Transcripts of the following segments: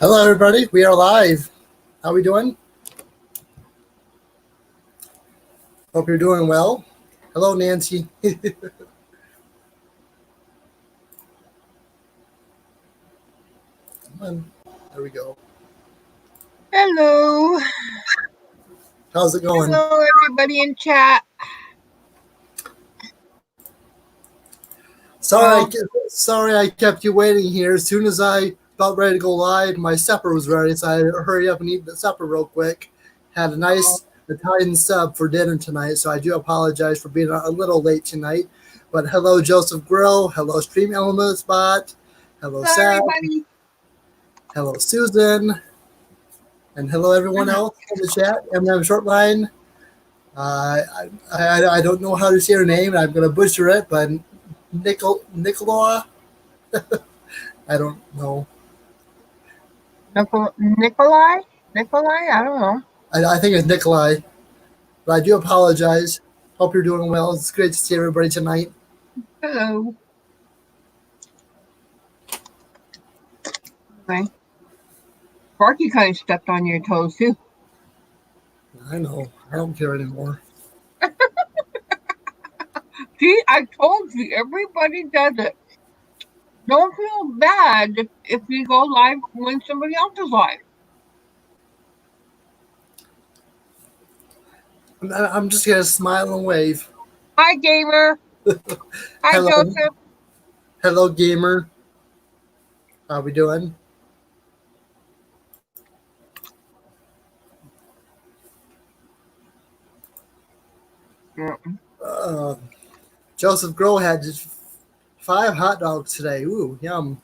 Hello, everybody. We are live. How we doing? Hope you're doing well. Hello, Nancy. Come on. There we go. Hello. How's it going? Hello, everybody in chat. Sorry, I kept you waiting here. As soon as I about ready to go live, my supper was ready, so I had to hurry up and eat the supper real quick. Had a nice Italian sub for dinner tonight, so I do apologize for being a little late tonight. But hello, Joseph Grill. Hello, Stream Element Spot. Hello, Sam. Everybody. Hello, Susan. And hello, everyone else in the chat. Shortline. I don't know how to say her name. I'm going to butcher it, but Nicola. I don't know. Nikolai? I don't know. I think it's Nikolai, but I do apologize. Hope you're doing well. It's great to see everybody tonight. Hello. Okay. Sparky kind of stepped on your toes, too. I know. I don't care anymore. See, I told you, everybody does it. Don't feel bad if you go live when somebody else is live. I'm just going to smile and wave. Hi, gamer. Hi, Hello. Joseph. Hello, gamer. How we doing? Joseph Grow had just 5 hot dogs today. Ooh, yum.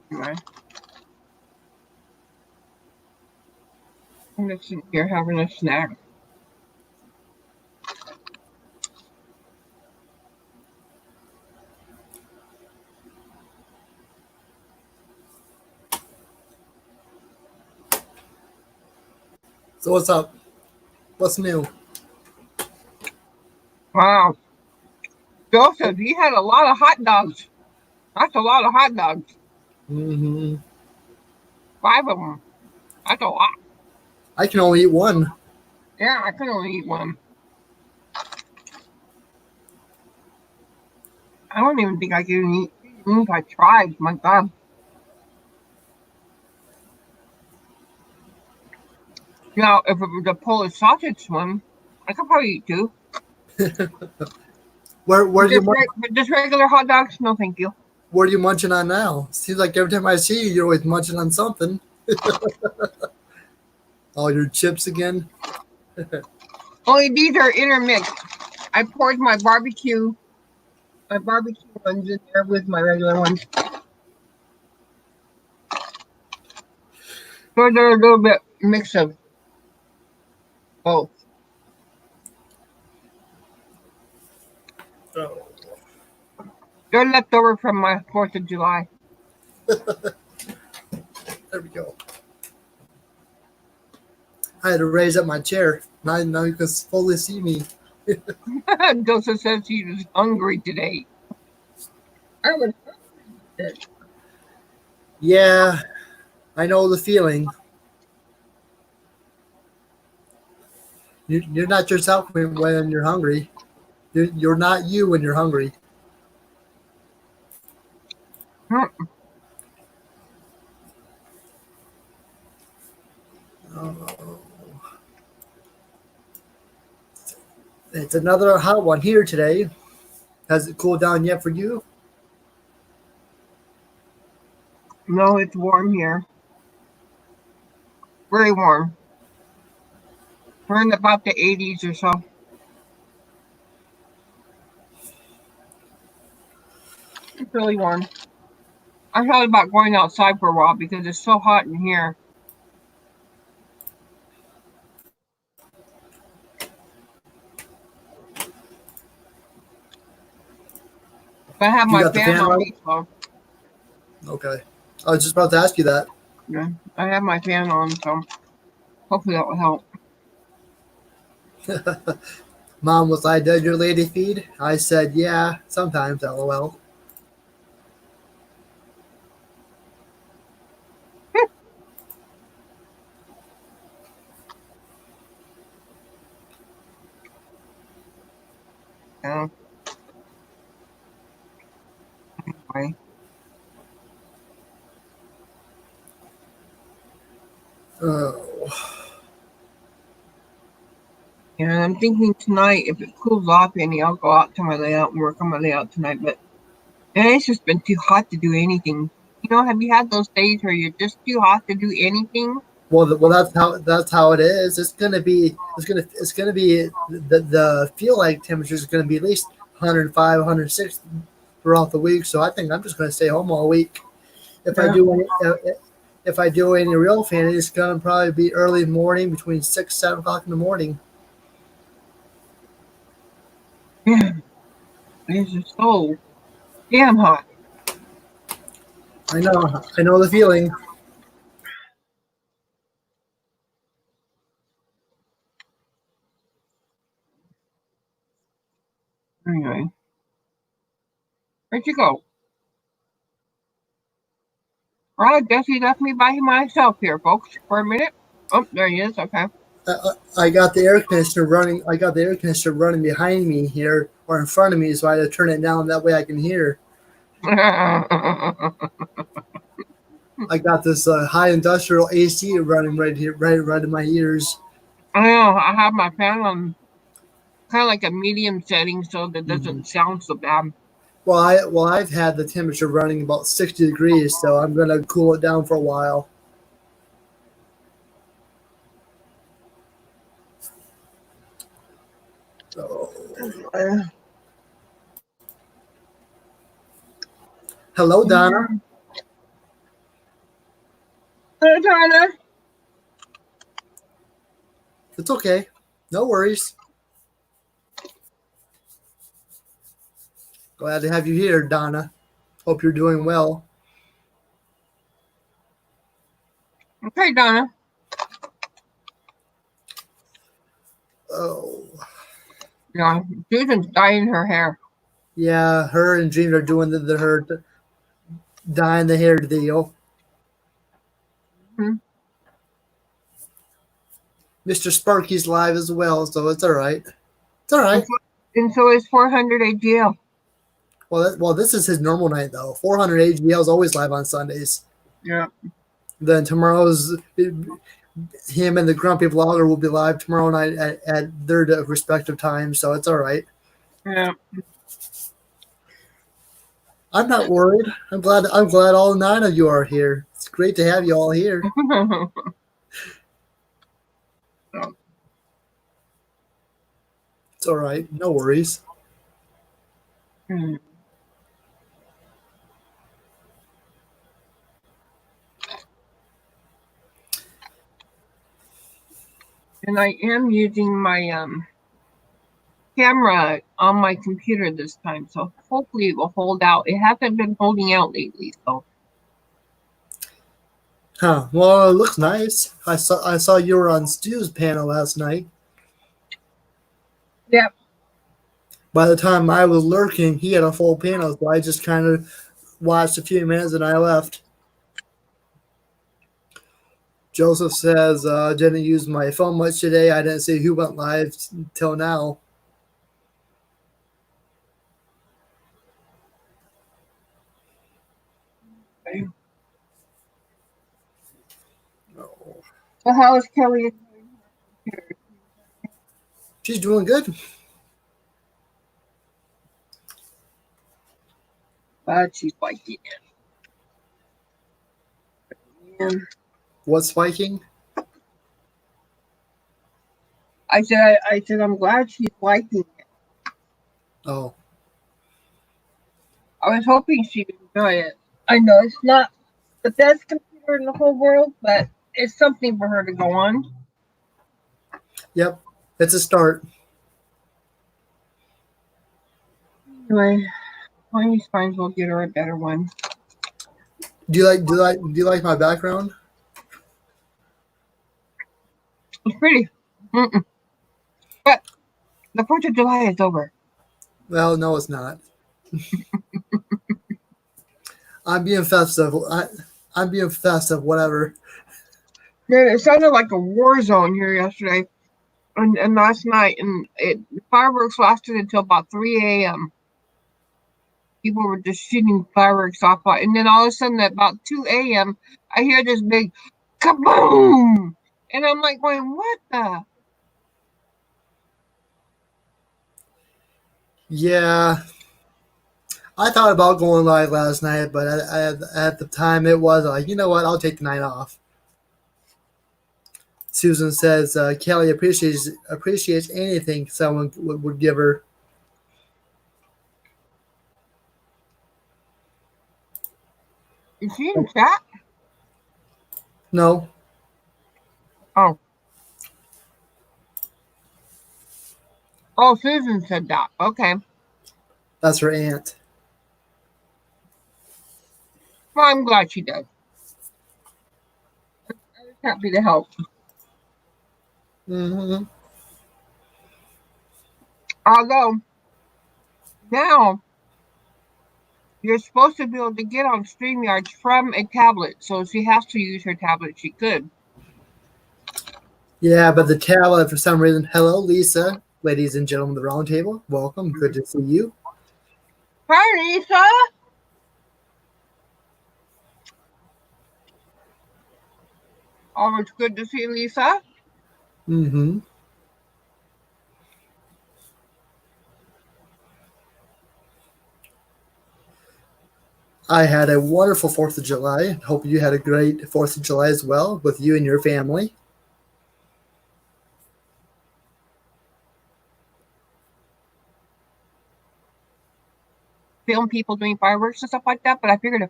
Right. I'm just sitting here having a snack. So what's up? What's new? Wow. Joseph, you had a lot of hot dogs. That's a lot of hot dogs. Mm-hmm. 5 of them. That's a lot. I can only eat one. Yeah, I can only eat one. I don't even think I can eat, even if I tried. My God. Now, if it was a Polish sausage one, I could probably eat 2. Where do you But just regular hot dogs? No, thank you. What are you munching on now? Seems like every time I see you, you're always munching on something. Oh, your chips again? Only these are intermixed. I poured my barbecue ones in there with my regular ones. So they're a little bit mix of both. Oh. They're left over from my 4th of July. There we go. I had to raise up my chair. Now you can fully see me. Joseph says he was hungry today. I was hungry. Yeah, I know the feeling. You're not yourself when you're hungry. You're not you when you're hungry. Oh. It's another hot one here today. Has it cooled down yet for you? No, it's warm here. Very warm. We're in about the 80s or so. It's really warm. I thought about going outside for a while because it's so hot in here. But I have my fan on me, so. Okay. I was just about to ask you that. Yeah, I have my fan on, so hopefully that will help. Mom was like, "Does your lady feed?" I said, "Yeah, sometimes." LOL. Yeah. Anyway. Oh, And I'm thinking tonight, if it cools off any, I'll go out to my layout and work on my layout tonight. But it's just been too hot to do anything. Have you had those days where you're just too hot to do anything? well, that's how it is. It's gonna be the feel like temperature is gonna be at least 105, 106 throughout the week. So I think I'm just gonna stay home all week. If I Yeah. do any, if I do any real fanning, it's gonna probably be early morning, between 6, 7 o'clock in the morning. Yeah. It's just so damn hot. I know the feeling. Anyway, where'd you go? Well, I guess he left me by myself here, folks, for a minute. Oh, there he is. Okay. I got the air conditioner running. I got the air conditioner running behind me here or in front of me, so I had to turn it down that way I can hear. I I got this high industrial AC running right here, right in my ears. know. I have my fan on kind of like a medium setting so that it Mhm. doesn't sound so bad. I've had the temperature running about 60 degrees, so I'm gonna cool it down for a while. So, Uh, hello, Donna. Hey, Tyler. It's okay. No worries. Glad to have you here, Donna. Hope you're doing well. Okay, Donna. Oh, Yeah, Susan's dyeing her hair. yeah. Her and Jean are doing her dyeing the hair deal. Hmm. Mr. Sparky's live as well, so it's all right. It's all And right. so, and so is 400 AGL. Well, this is his normal night though. 400 AGL is always live on Sundays. Yeah. Then tomorrow's him and the Grumpy Vlogger will be live tomorrow night at their respective times, so it's all right. Yeah. I'm not worried. I'm glad all 9 of you are here. It's great to have you all here. So, It's all right. No worries. hmm. And I am using my camera on my computer this time, so hopefully it will hold out. It hasn't been holding out lately, so Huh. Well, it looks nice. I saw you were on Stu's panel last night. yeah. By the time I was lurking, he had a full panel, so I just kind of watched a few minutes and I left. Joseph says, didn't use my phone much today. I didn't see who went live till now. Okay. Oh, So how is Kelly enjoying her computer? she's doing good. But she's biting. And What's spiking? I said I'm glad she's liking it. Oh, I was hoping she'd enjoy it. I know it's not the best computer in the whole world, but it's something for her to go on. yep. It's a start. Anyway, I might as well get her a better one. Do you like my background? It's pretty. Mm-mm. But The 4th of July is over. Well, no, it's not. I'm being festive. I'm being festive. Whatever. Man, it sounded like a war zone here yesterday and last night, and the fireworks lasted until about 3 a.m. People were just shooting fireworks off, and then all of a sudden, at about 2 a.m., I hear this big kaboom, and I'm like, going, what the? Yeah, I thought about going live last night, but at the time it was like, you know what? I'll take the night off. Susan says Kelly appreciates anything someone would give her. Is she in chat? No, Oh, oh, Susan said that. Okay, that's her aunt. well, I'm glad she does. I was happy to help. Hmm. Although now you're supposed to be able to get on StreamYard from a tablet, so if she has to use her tablet, she could. Yeah, but the tablet for some reason. Hello, Lisa, ladies and gentlemen of the round table. Welcome. Good to see you. Hi, Lisa. Always good to see Lisa. Hmm. I had a wonderful 4th of July. Hope you had a great 4th of July as well with you and your family. Film people doing fireworks and stuff like that, but I figured if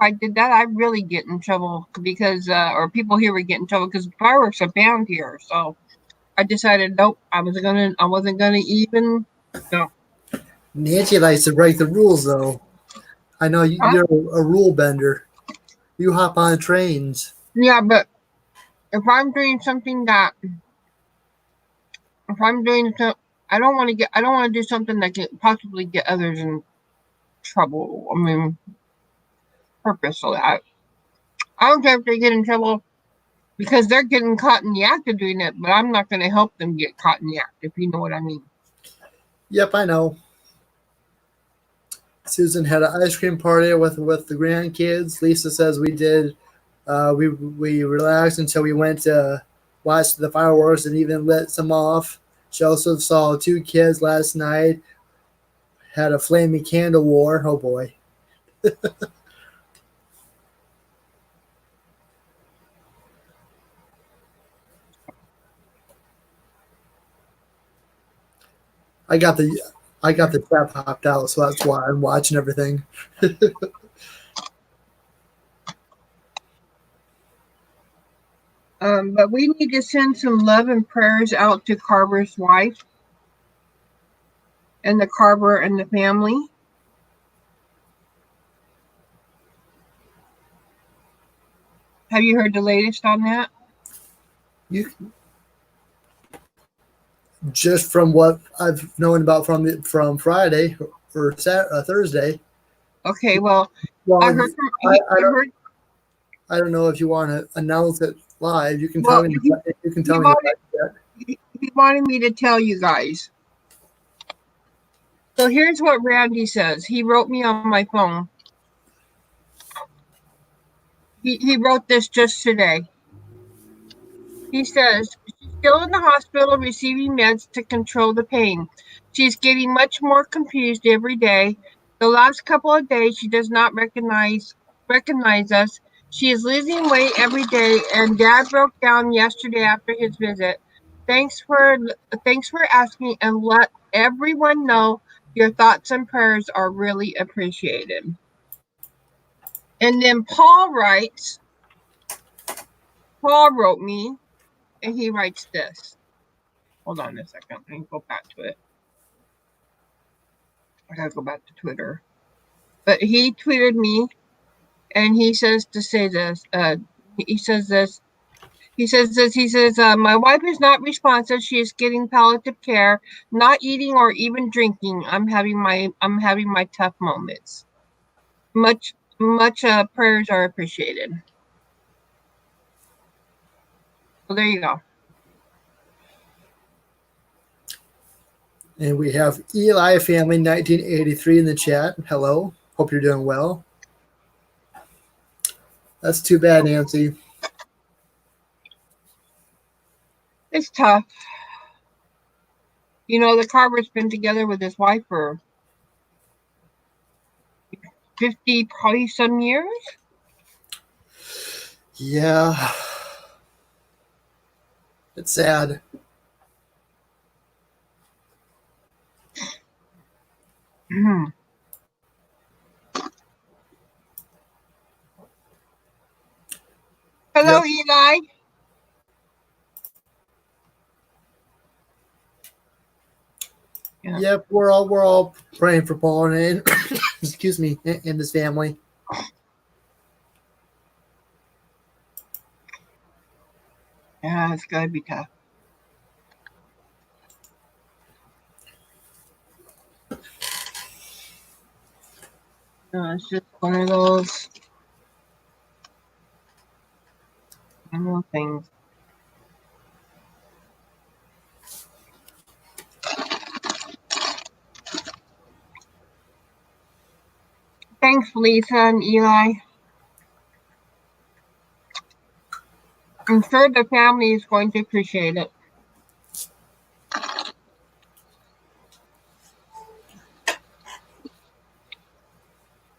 I did that, I'd really get in trouble because, or people here would get in trouble because fireworks are banned here. So I decided, nope, I wasn't gonna even, no. Nancy likes to break the rules, though. I know Huh? you're a rule bender. You hop on trains. Yeah, but if I'm doing something that, if I'm doing some, I don't want to do something that could possibly get others in trouble. I mean, purpose of that. I don't care if they get in trouble because they're getting caught in the act of doing it, but I'm not going to help them get caught in the act, if you know what I mean. Yep, I know. Susan had an ice cream party with the grandkids. Lisa says we did. We relaxed until we went to watch the fireworks and even lit some off. She also saw two kids last night. Had a flaming candle war. Oh boy. I got the I got the trap hopped out, so that's why I'm watching everything. But we need to send some love and prayers out to Carver's wife and the Carver and the family. Have you heard the latest on that? You just from what I've known about from Friday or Thursday. Okay, well, I Well, heard from I I don't heard. I don't know if you want to announce it live. You can tell Well, me. You can he tell me wanted that. he wanted me to tell you guys. So here's what Randy says. He wrote me on my phone. He wrote this just today. He says she's still in the hospital receiving meds to control the pain. She's getting much more confused every day. The last couple of days she does not recognize us. She is losing weight every day and Dad broke down yesterday after his visit. Thanks for thanks for asking and let everyone know your thoughts and prayers are really appreciated. And then Paul wrote me and he writes this. Hold on a second. Let me go back to it. I gotta go back to Twitter. But he tweeted me and he says to say this. He says this. He says this. He says, "My wife is not responsive. She is getting palliative care, not eating or even drinking. I'm having my tough moments. Much prayers are appreciated." So there you go. And we have Eli Family 1983 in the chat. Hello. Hope you're doing well. That's too bad, Nancy. It's tough. You know, the Carver's been together with his wife for 50, probably some years. Yeah. It's sad. Hello, Yep. Eli. Yeah. Yep. We're all praying for Paul and excuse me, and his family. Yeah, it's gotta be tough. It's just one of those things. Thanks, Lisa and Eli. I'm sure the family is going to appreciate it.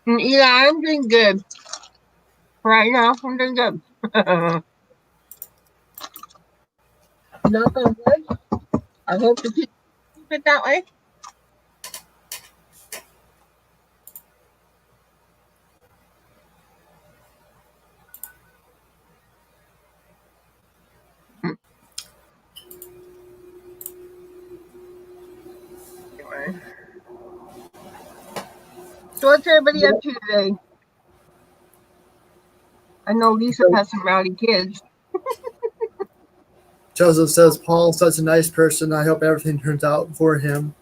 And Eli, I'm doing good. Right now, I'm doing good. Knock on wood. I hope to keep it that way. Anyway. So what's everybody up to today? I know Lisa has some rowdy kids. Joseph says Paul's such a nice person. I hope everything turns out for him.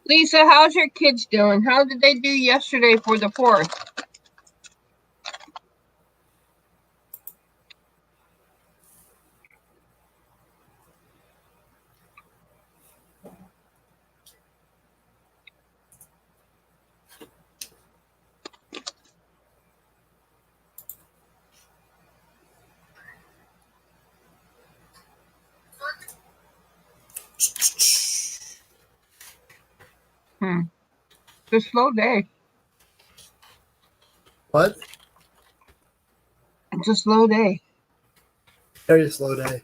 Lisa, how's your kids doing? How did they do yesterday for the 4th? It's a slow day. What? It's a slow day. Very slow day.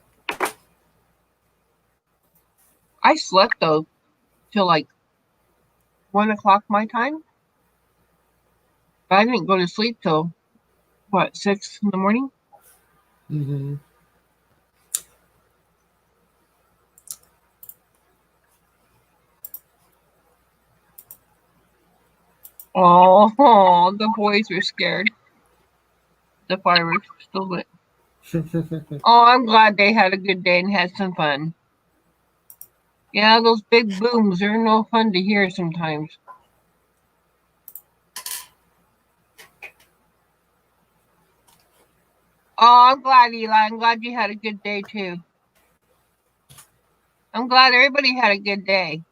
I slept though till like 1 o'clock my time. But I didn't go to sleep till what, 6 in the morning? Mm-hmm. Oh, the boys were scared. The fireworks were still lit. Oh, I'm glad they had a good day and had some fun. Yeah, those big booms, they're no fun to hear sometimes. Oh, I'm glad, Eli. I'm glad you had a good day too. I'm glad everybody had a good day.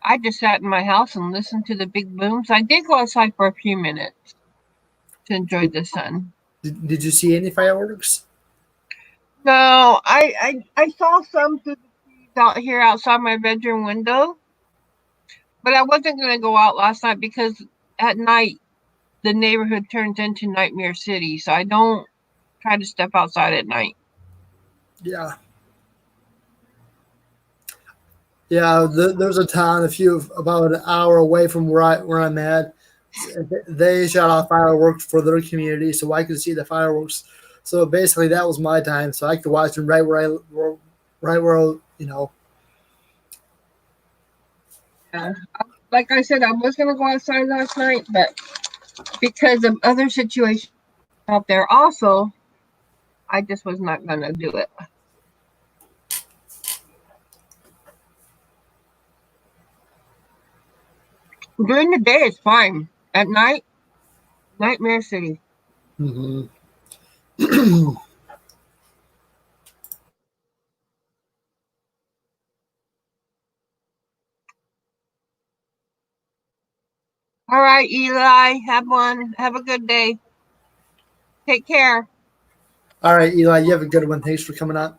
I just sat in my house and listened to the big booms. I did go outside for a few minutes to enjoy the sun. Did you see any fireworks? No, I saw some through the trees out here outside my bedroom window, but I wasn't going to go out last night because at night the neighborhood turns into Nightmare City, so I don't try to step outside at night. Yeah. Yeah, there's a town about an hour away from where I'm at. They shot off fireworks for their community, so I could see the fireworks. So basically, that was my time, so I could watch them right where Yeah. like I said, I was going to go outside last night, but because of other situations out there also, I just was not going to do it. During the day, it's fine. At night, nightmare city. Mm-hmm. All right, Eli, have one. Have a good day. Take care. All right, Eli, you have a good one. Thanks for coming. I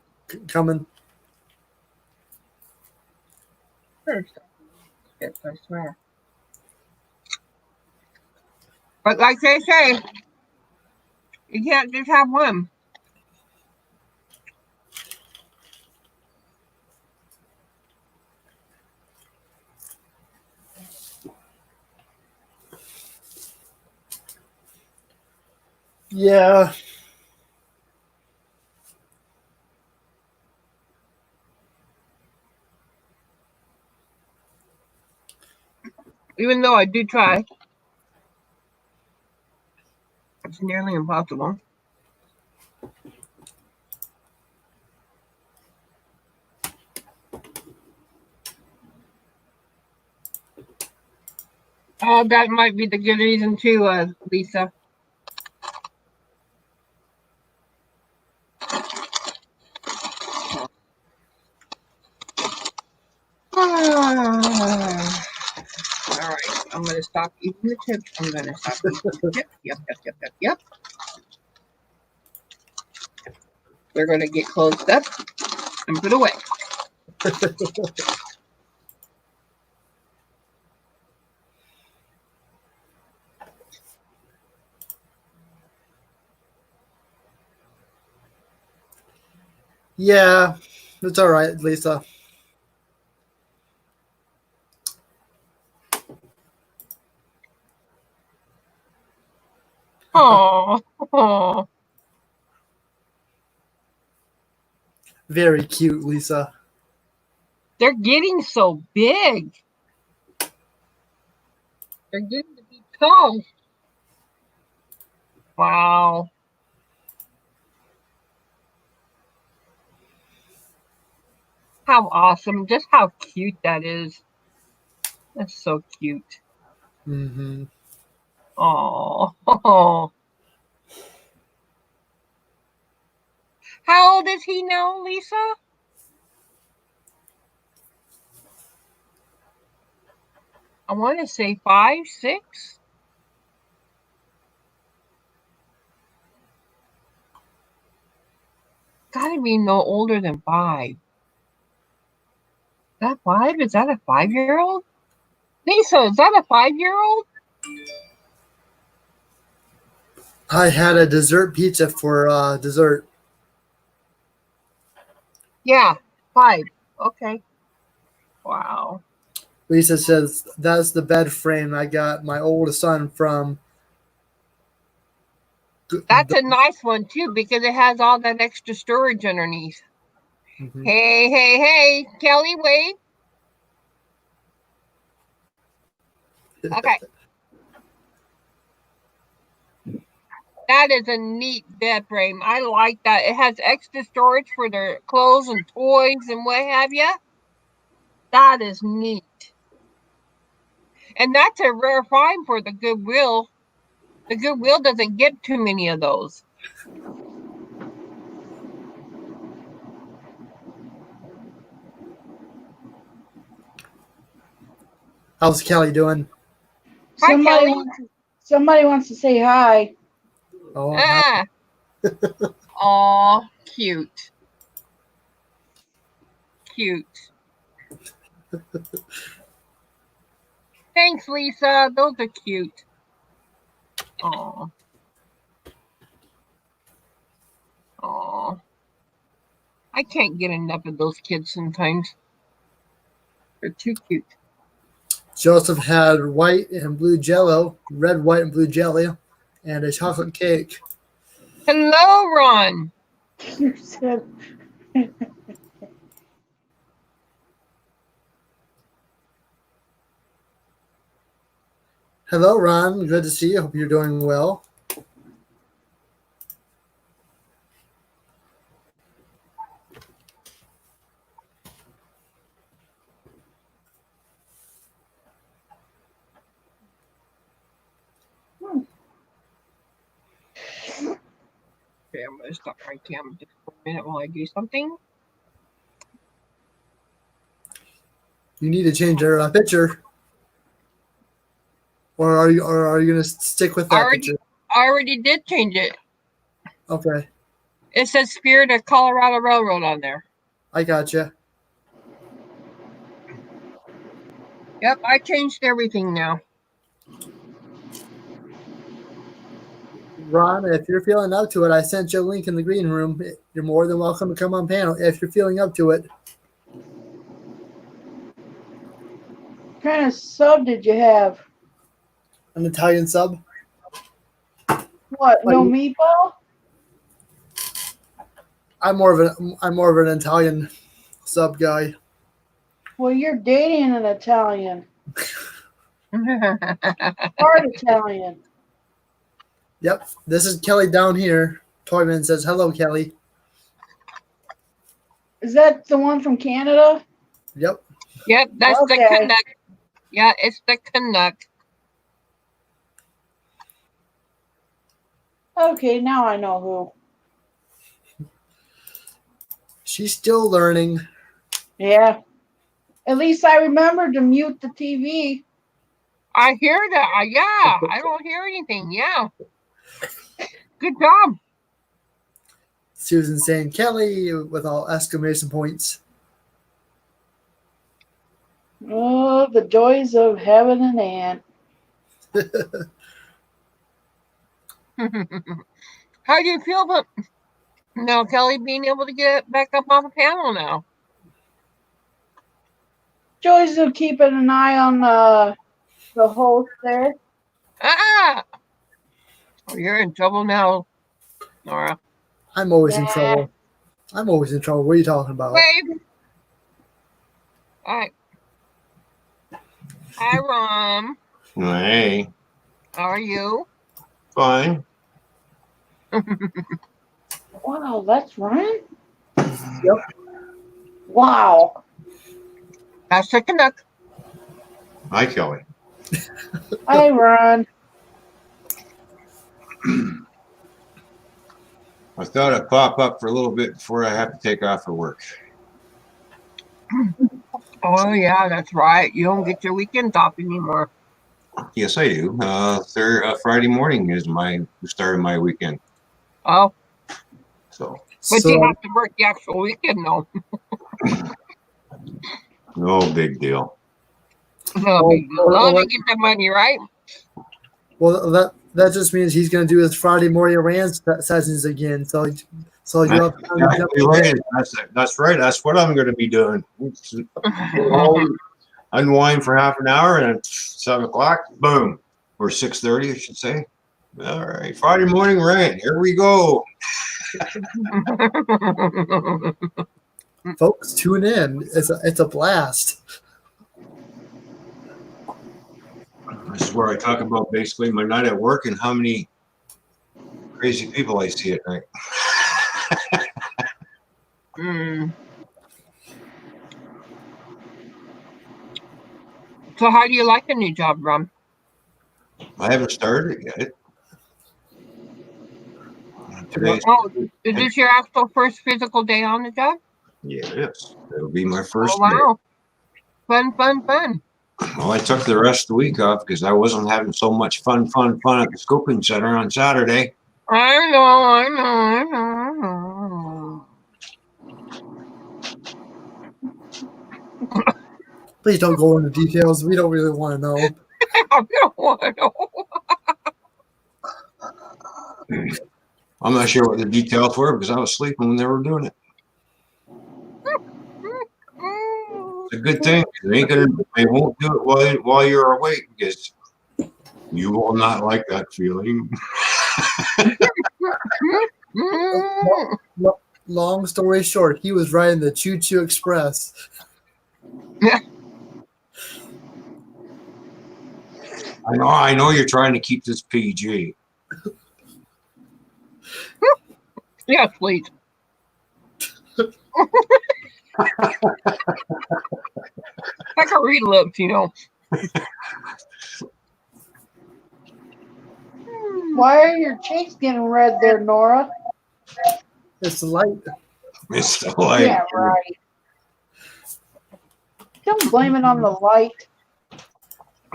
swear. But like they say, you can't just have one. Yeah. Even though I do try, it's nearly impossible. That might be the good reason too, Lisa. All right, I'm gonna stop eating the chips. I'm gonna stop eating the chips. Yep. They're gonna get closed up and put away. Yeah, it's all right, Lisa. Oh, Very cute, Lisa. they're getting so big. They're getting to be tall. Wow. How awesome. Just how cute that is. That's so cute. Mm-hmm. Oh. How old is he now, Lisa? I want to say 5, 6. Gotta be no older than 5. Is that 5? Is that a 5-year-old? Lisa, is that a 5-year-old? I had a dessert pizza for dessert. Yeah, 5. Okay. Wow. Lisa says that's the bed frame I got my oldest son from. That's a nice one too because it has all that extra storage underneath. Mhm. Hey, Kelly, wait. Okay. That is a neat bed frame. I like that. It has extra storage for their clothes and toys and what have you. That is neat. And that's a rare find for the Goodwill. The Goodwill doesn't get too many of those. How's Kelly doing? Hi, Somebody Kelly. wants somebody wants to say hi. Oh, hi. Ah, aw, cute. Cute. Thanks, Lisa. Those are cute. Aw. Aw. I can't get enough of those kids sometimes. They're too cute. Joseph had white and blue jello, red, white, and blue jelly, and a chocolate cake. Hello, Ron. You said Hello, Ron. Good to see you. Hope you're doing well. Okay, I'm gonna stop my camera just for a minute while I do something. You need to change your picture, or are you gonna stick with that picture? I already did change it. Okay, It says Spirit of Colorado Railroad on there. I gotcha. Yep, I changed everything now. Ron, if you're feeling up to it, I sent you a link in the green room. You're more than welcome to come on panel if you're feeling up to it. What kind of sub did you have? An Italian sub. What? But No meatball? I'm more of an Italian sub guy. Well, you're dating an Italian. Part Italian. Yep, this is Kelly down here. Toyman says, "Hello, Kelly." Is that the one from Canada? Yep. Yep, that's the Okay. Canuck. Yeah, it's the Canuck. Okay, now I know who. She's still learning. Yeah. At least I remembered to mute the TV. I hear that. Yeah, I don't hear anything. Yeah. Good job. Susan saying, "Kelly," with all exclamation points. Oh, the joys of having an aunt. How do you feel about now, Kelly, being able to get back up on the panel now? Joys of keeping an eye on the host there. Ah! Oh, you're in trouble now, N.O.R.A. I'm always in Yeah. trouble. I'm always in trouble. What are you talking about? Wave. All right. Hi, Rom. Hey, How are you? fine. Wow, that's Ryan? Yep. Wow. That's the Canuck. Hi, Kelly. Hi, Ron. I thought I'd pop up for a little bit before I have to take off for work. Oh, yeah, that's right. You don't get your weekends off anymore. Yes, I do. Friday morning is the start of my weekend. Oh, So, but you So have to work the actual weekend, though. no big deal. No big deal. Long as you get the money, right? well, that just means he's going to do his Friday morning rant sessions again. So you have time to jump Exactly right. That's right. That's what I'm going to be doing. I'll unwind for half an hour, and at 7 o'clock, boom, or 6:30, I should say. All right, Friday morning rant. Here we go. folks tune in. It's a blast. This is where I talk about basically my night at work and how many crazy people I see at night. Mm. So, how do you like the new job, Ron? I haven't started it yet. Today's Oh, is this your actual first physical day on the job? yes, it'll be my first Oh, day. wow. Fun, fun, fun. Well, I took the rest of the week off because I wasn't having so much fun at the scoping center on Saturday. I know. Please don't go into details. We don't really want to know. I don't want to know. I'm not sure what the details were because I was sleeping when they were doing it. It's a good thing. They won't do it while you're awake because you will not like that feeling. Long story short, he was riding the Choo Choo Express. I know you're trying to keep this PG. Yes, please. Like a read lips, you know. Why are your cheeks getting red there, Nora? It's the light. It's the light. Yeah, right. Don't blame it on the light.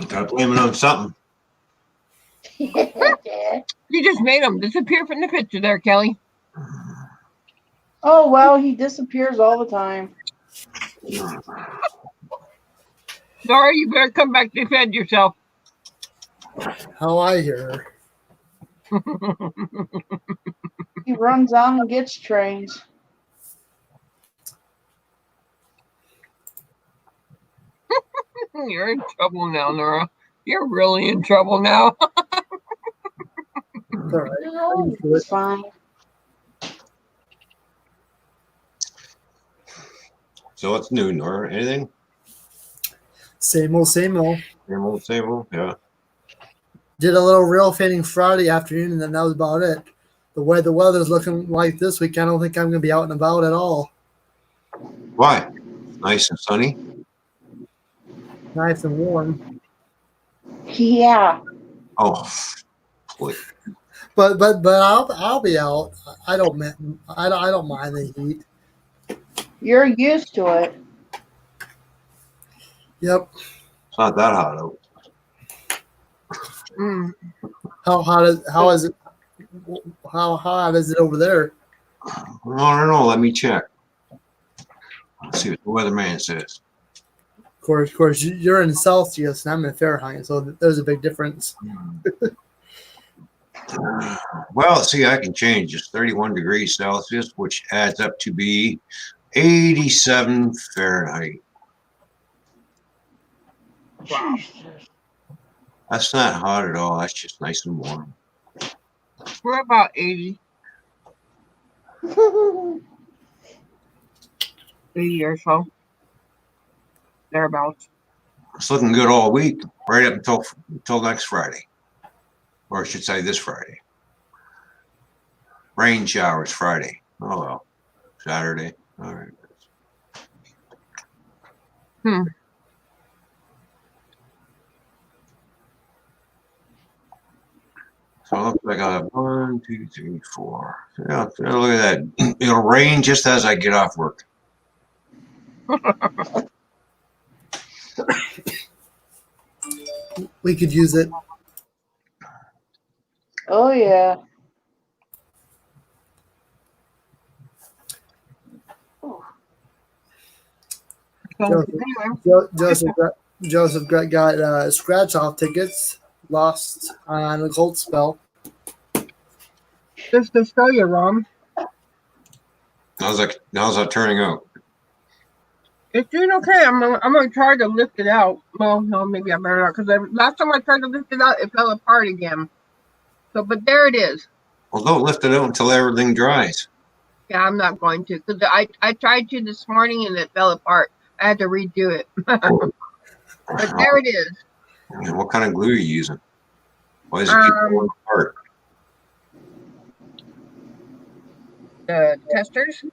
Gotta blame it on something. You just made him disappear from the picture there, Kelly. Oh, well, he disappears all the time. Sorry, you better come back to defend yourself. How I hear her. He runs on and gets trains. You're in trouble now, Nora. You're really in trouble now. It's all right. No, it's fine. So what's new, Nora? Anything? Same old, same old. Same old, same old. Yeah. Did a little rail fanning Friday afternoon, and then that was about it. The way the weather's looking like this week, I don't think I'm going to be out and about at all. Why? Nice and sunny. Nice and warm. Yeah. Oh, boy. But I'll be out. I don't mind the heat. You're used to it. Yep. It's not that hot out. Mm. How hot is it over there? I don't know. Let me check. Let's see what the weatherman says. Of course, you're in Celsius and I'm in Fahrenheit, so there's a big difference. Well, see, I can change. It's 31 degrees Celsius, which adds up to be 87 Fahrenheit. Wow. That's not hot at all. That's just nice and warm. We're about 80. 80 or so. Thereabouts. It's looking good all week, right up until next Friday. Or I should say this Friday. Rain showers Friday. Oh, well. Saturday. All right. So it looks like I have 1, 2, 3, 4. Yeah, look at that. It'll rain just as I get off work. We could use it. Oh, yeah. So, anyway, Joseph got scratch off tickets. Lost on a cold spell. just to show you, Ron, How's that turning out? it's doing okay. I'm gonna try to lift it out. Well, no, maybe I better not, because last time I tried to lift it out, it fell apart again. So, but there it is. Well, don't lift it out until everything dries. Yeah, I'm not going to, because I tried to this morning and it fell apart. I had to redo it. But there it is. And what kind of glue are you using? Why does it keep falling apart? The testers.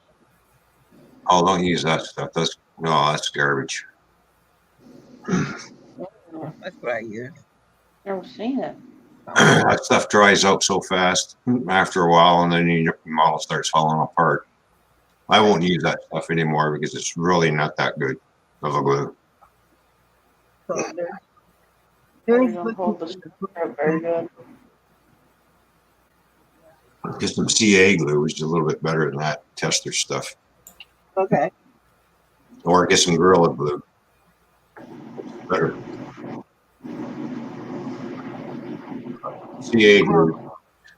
Oh, don't use that stuff. That's garbage. That's what I use. Never seen it. That stuff dries out so fast after a while, and then your model starts falling apart. I won't use that stuff anymore because it's really not that good of a glue. So You don't hold the screw very good. Get some CA glue, which is a little bit better than that tester stuff. okay. Or get some Gorilla Glue. Better. CA glue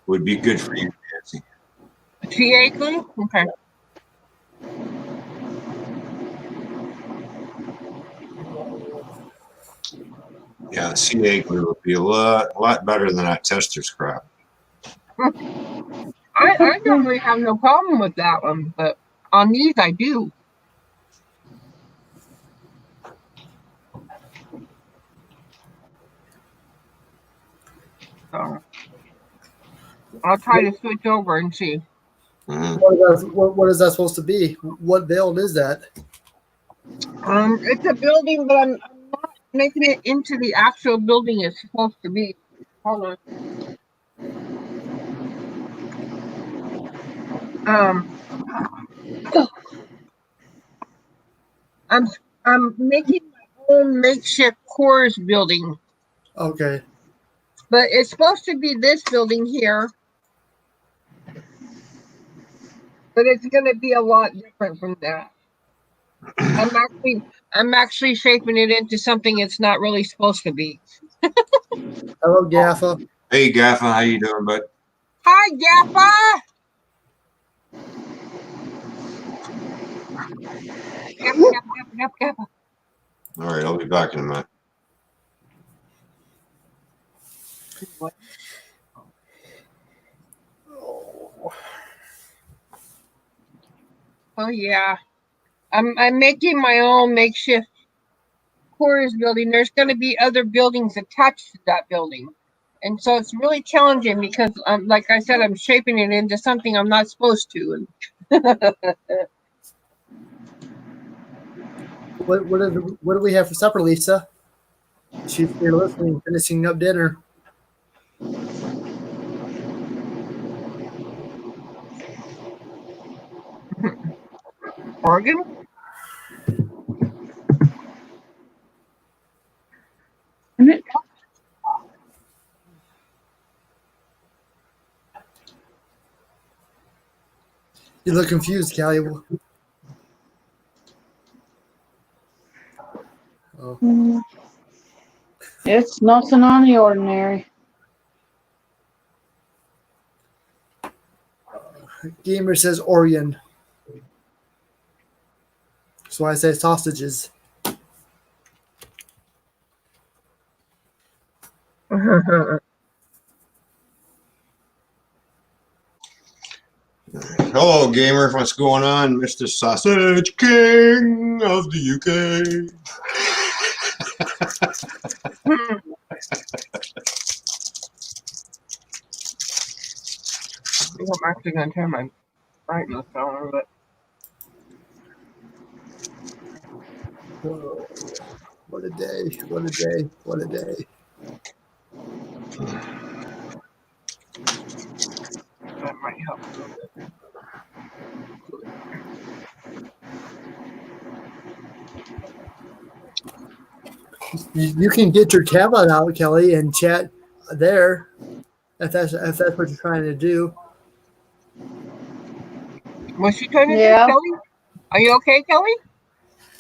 would be good for you, Nancy. CA glue? Okay. Yeah, CA glue would be a lot better than that tester's crap. I normally have no problem with that one, but on these I do. So I'll try to switch over and see. Mhm. What is that supposed to be? What build is that? It's a building, but I'm not making it into the actual building it's supposed to be. Hold on. I'm I'm making my own makeshift cores building, Okay. but it's supposed to be this building here, but it's going to be a lot different from that. I'm actually shaping it into something it's not really supposed to be. Hello, Gaffa. Hey, Gaffa, how you doing, bud? Hi, Gaffa! Gaffa. All right, I'll be back in a minute. Oh yeah, I'm making my own makeshift quarters building. There's going to be other buildings attached to that building, and so it's really challenging because, like I said, I'm shaping it into something I'm not supposed to. What do we have for supper, Lisa? She's here listening, finishing up dinner. Oregon? You look confused, Callie. Oh. It's nothing on the ordinary. Gamer says Oregon. So I say sausages. Hello, gamer. What's going on, Mr. Sausage King of the UK? I'm actually going to turn my brightness down, but Whoa. What a day. What a day. What a day. that might help a little bit. You can get your tablet out, Kelly, and chat there if that's what you're trying to do. Was she trying to do, Yeah. Kelly? Are you okay, Kelly?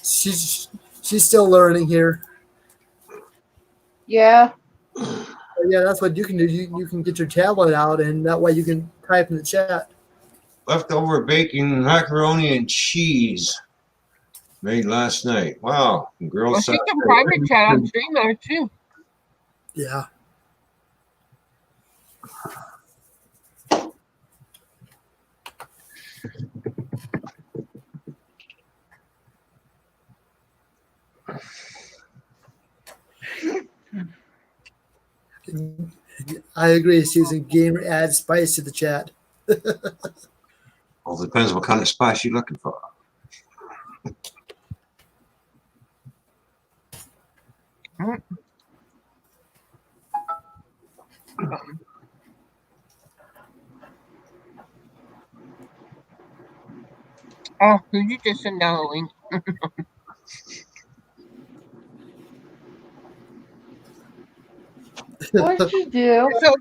She's still learning here. Yeah. But yeah, that's what you can do. You can get your tablet out, and that way you can type in the chat. Leftover bacon, macaroni, and cheese made last night. Wow, grilled Well, she sausage. can private chat on stream there too. Yeah. I agree, Susan. Gamer adds spice to the chat. Well, depends what kind of spice you're looking for. Oh, did you just send down a link? What did you do? So,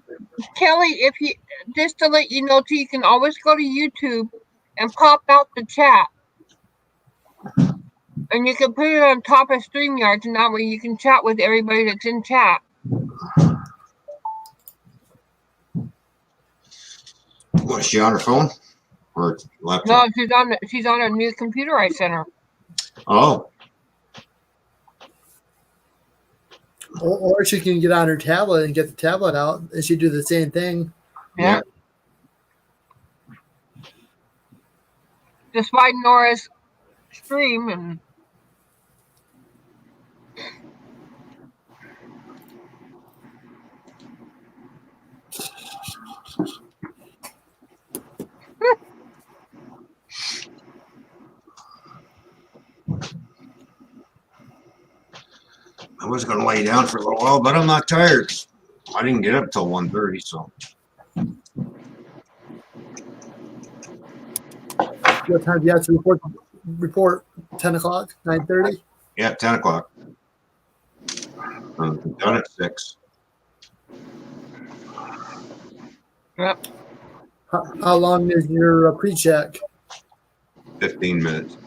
Kelly, if you just to let you know too, you can always go to YouTube and pop out the chat, and you can put it on top of StreamYard, and that way you can chat with everybody that's in chat. Was she on her phone or laptop? No, she's on a new computer I sent her. Oh, Or she can get on her tablet and get the tablet out, and she do the same thing. Yeah. Just find N.O.R.A's stream and. I was going to lay down for a little while, but I'm not tired. I didn't get up till 1:30, so. What time do you have to report? 10 o'clock, 9:30? Yeah, 10 o'clock. I'm done at 6. Yep. How long is your pre-check? 15 minutes.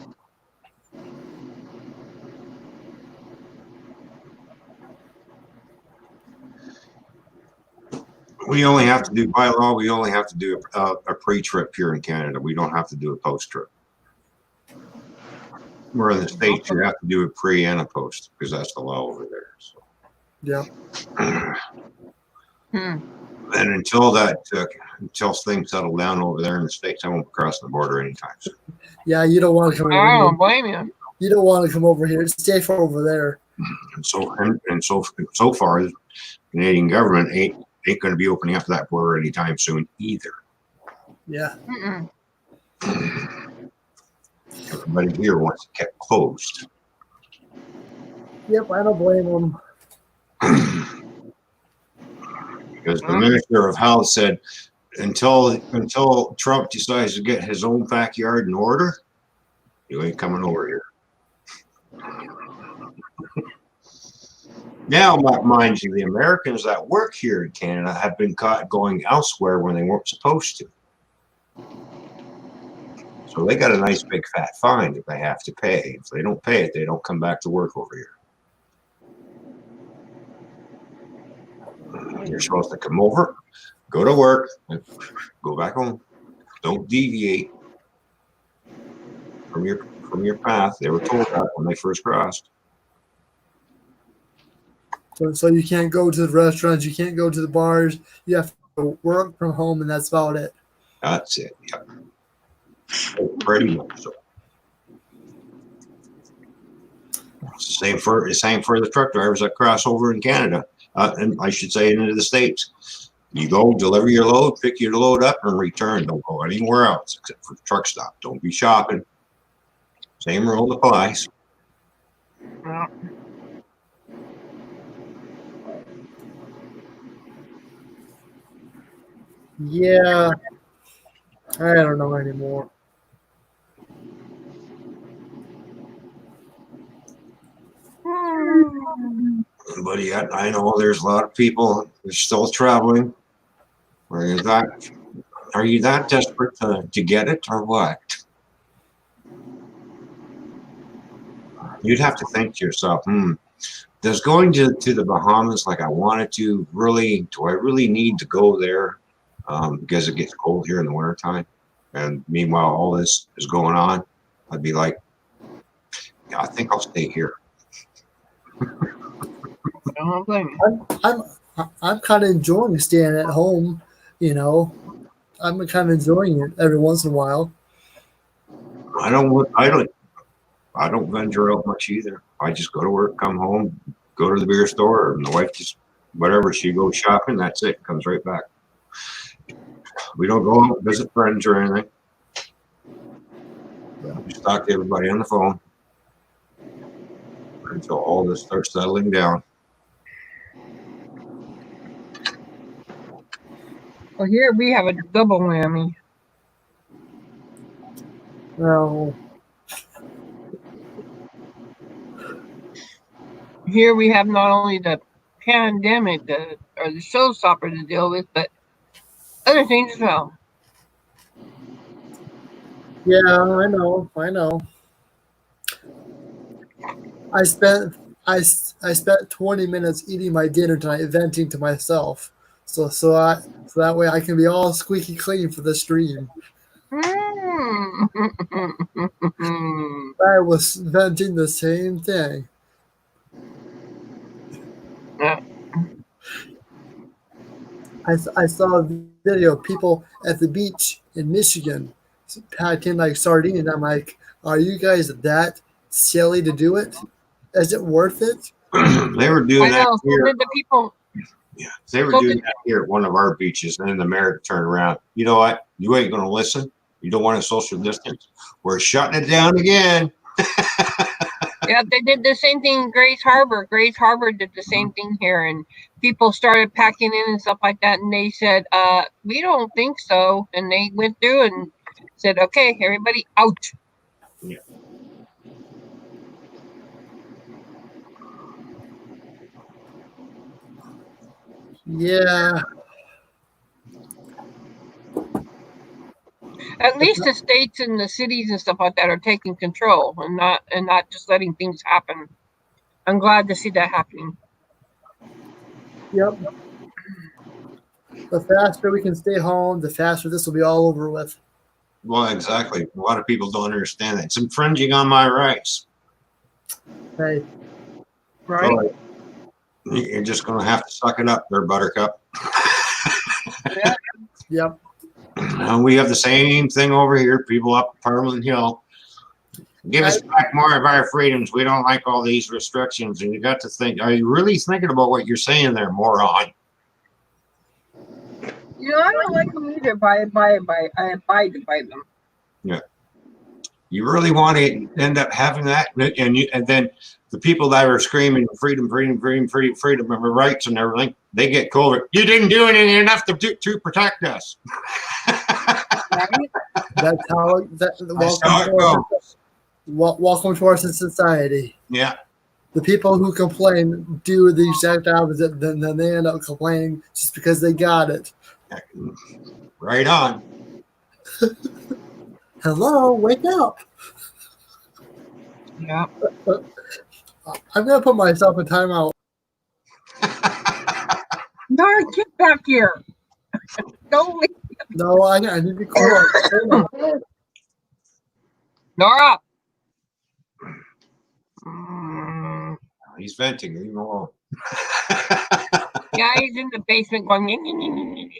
We only have to do, by law, we only have to do a pre-trip here in Canada. We don't have to do a post-trip. Where in the States, you have to do a pre and a post because that's the law over there. So. Yeah. Hmm. And until things settle down over there in the States, I won't cross the border anytime soon. Yeah, you don't want to come over I here. don't blame you. You don't want to come over here. It's safer over there. And so far, the Canadian government ain't going to be opening up that border anytime soon either. Yeah. Mm-mm. Everybody here wants it kept closed. Yep, I don't blame them. Because the Minister of Health said until Trump decides to get his own backyard in order, you ain't coming over here. Now, mind you, the Americans that work here in Canada have been caught going elsewhere when they weren't supposed to. So they got a nice big fat fine that they have to pay. If they don't pay it, they don't come back to work over here. You're supposed to come over, go to work, and go back home. Don't deviate from your path. They were told that when they first crossed. So you can't go to the restaurants, you can't go to the bars. You have to work from home, and that's about it. That's it. Yep. Pretty much so. Same for the truck drivers that cross over in Canada, and I should say into the States. You go deliver your load, pick your load up, and return. Don't go anywhere else except for the truck stop. Don't be shopping. Same rule applies. Yeah. Yeah. I don't know anymore. But yet, I know there's a lot of people that are still traveling. Are you that desperate to get it or what? You'd have to think to yourself, does going to the Bahamas like I wanted to do I really need to go there because it gets cold here in the wintertime? And meanwhile, all this is going on. I'd be like, yeah, I think I'll stay here. I don't blame you. I'm kind of enjoying staying at home. You know, I'm kind of enjoying it every once in a while. I don't venture out much either. I just go to work, come home, go to the beer store, and the wife just whatever she goes shopping. That's it. Comes right back. We don't go out and visit friends or anything. Just talk to everybody on the phone until all this starts settling down. Well, here we have a double whammy. Well, Here we have not only the pandemic or the showstopper to deal with, but other things as well. yeah, I know. I spent 20 minutes eating my dinner tonight, venting to myself. So that way I can be all squeaky clean for the stream. I was venting the same thing. Yeah. I saw a video of people at the beach in Michigan packing like sardines. I'm like, are you guys that silly to do it? Is it worth it? They were doing I know. that here. So did the people. Yeah, if they were So doing that here at one of our beaches, and then the mayor turned around. You know what? You ain't going to listen. You don't want to social distance. We're shutting it down again. yeah, they did the same thing in Grays Harbor. Grays Harbor did the same thing here, and people started packing in and stuff like that. And they said, we don't think so. And they went through and said, okay, everybody out. Yeah. Yeah. At least the states and the cities and stuff like that are taking control and not just letting things happen. I'm glad to see that happening. Yep. The faster we can stay home, the faster this will be all over with. Well, exactly. A lot of people don't understand that. It's infringing on my rights. Hey, Right? So you're just going to have to suck it up there, Buttercup. Yeah. yep. And we have the same thing over here. People up Parliament Hill. Give us back more of our freedoms. We don't like all these restrictions. And you got to think, are you really thinking about what you're saying there, moron? You know, I don't like them either. I abide by them. Yeah. You really want to end up having that, and then the people that are screaming freedom, freedom, freedom, freedom, freedom of rights and everything, they get colder. You didn't do anything enough to protect us. Right? That's how it goes. Welcome to our society. Yeah. The people who complain do the exact opposite, then they end up complaining just because they got it. Right on. Hello, wake up. Yeah. I'm going to put myself in timeout. No, get back here. Don't leave. No, I need to call. N.O.R.A. He's venting. Leave him alone. Yeah, he's in the basement going.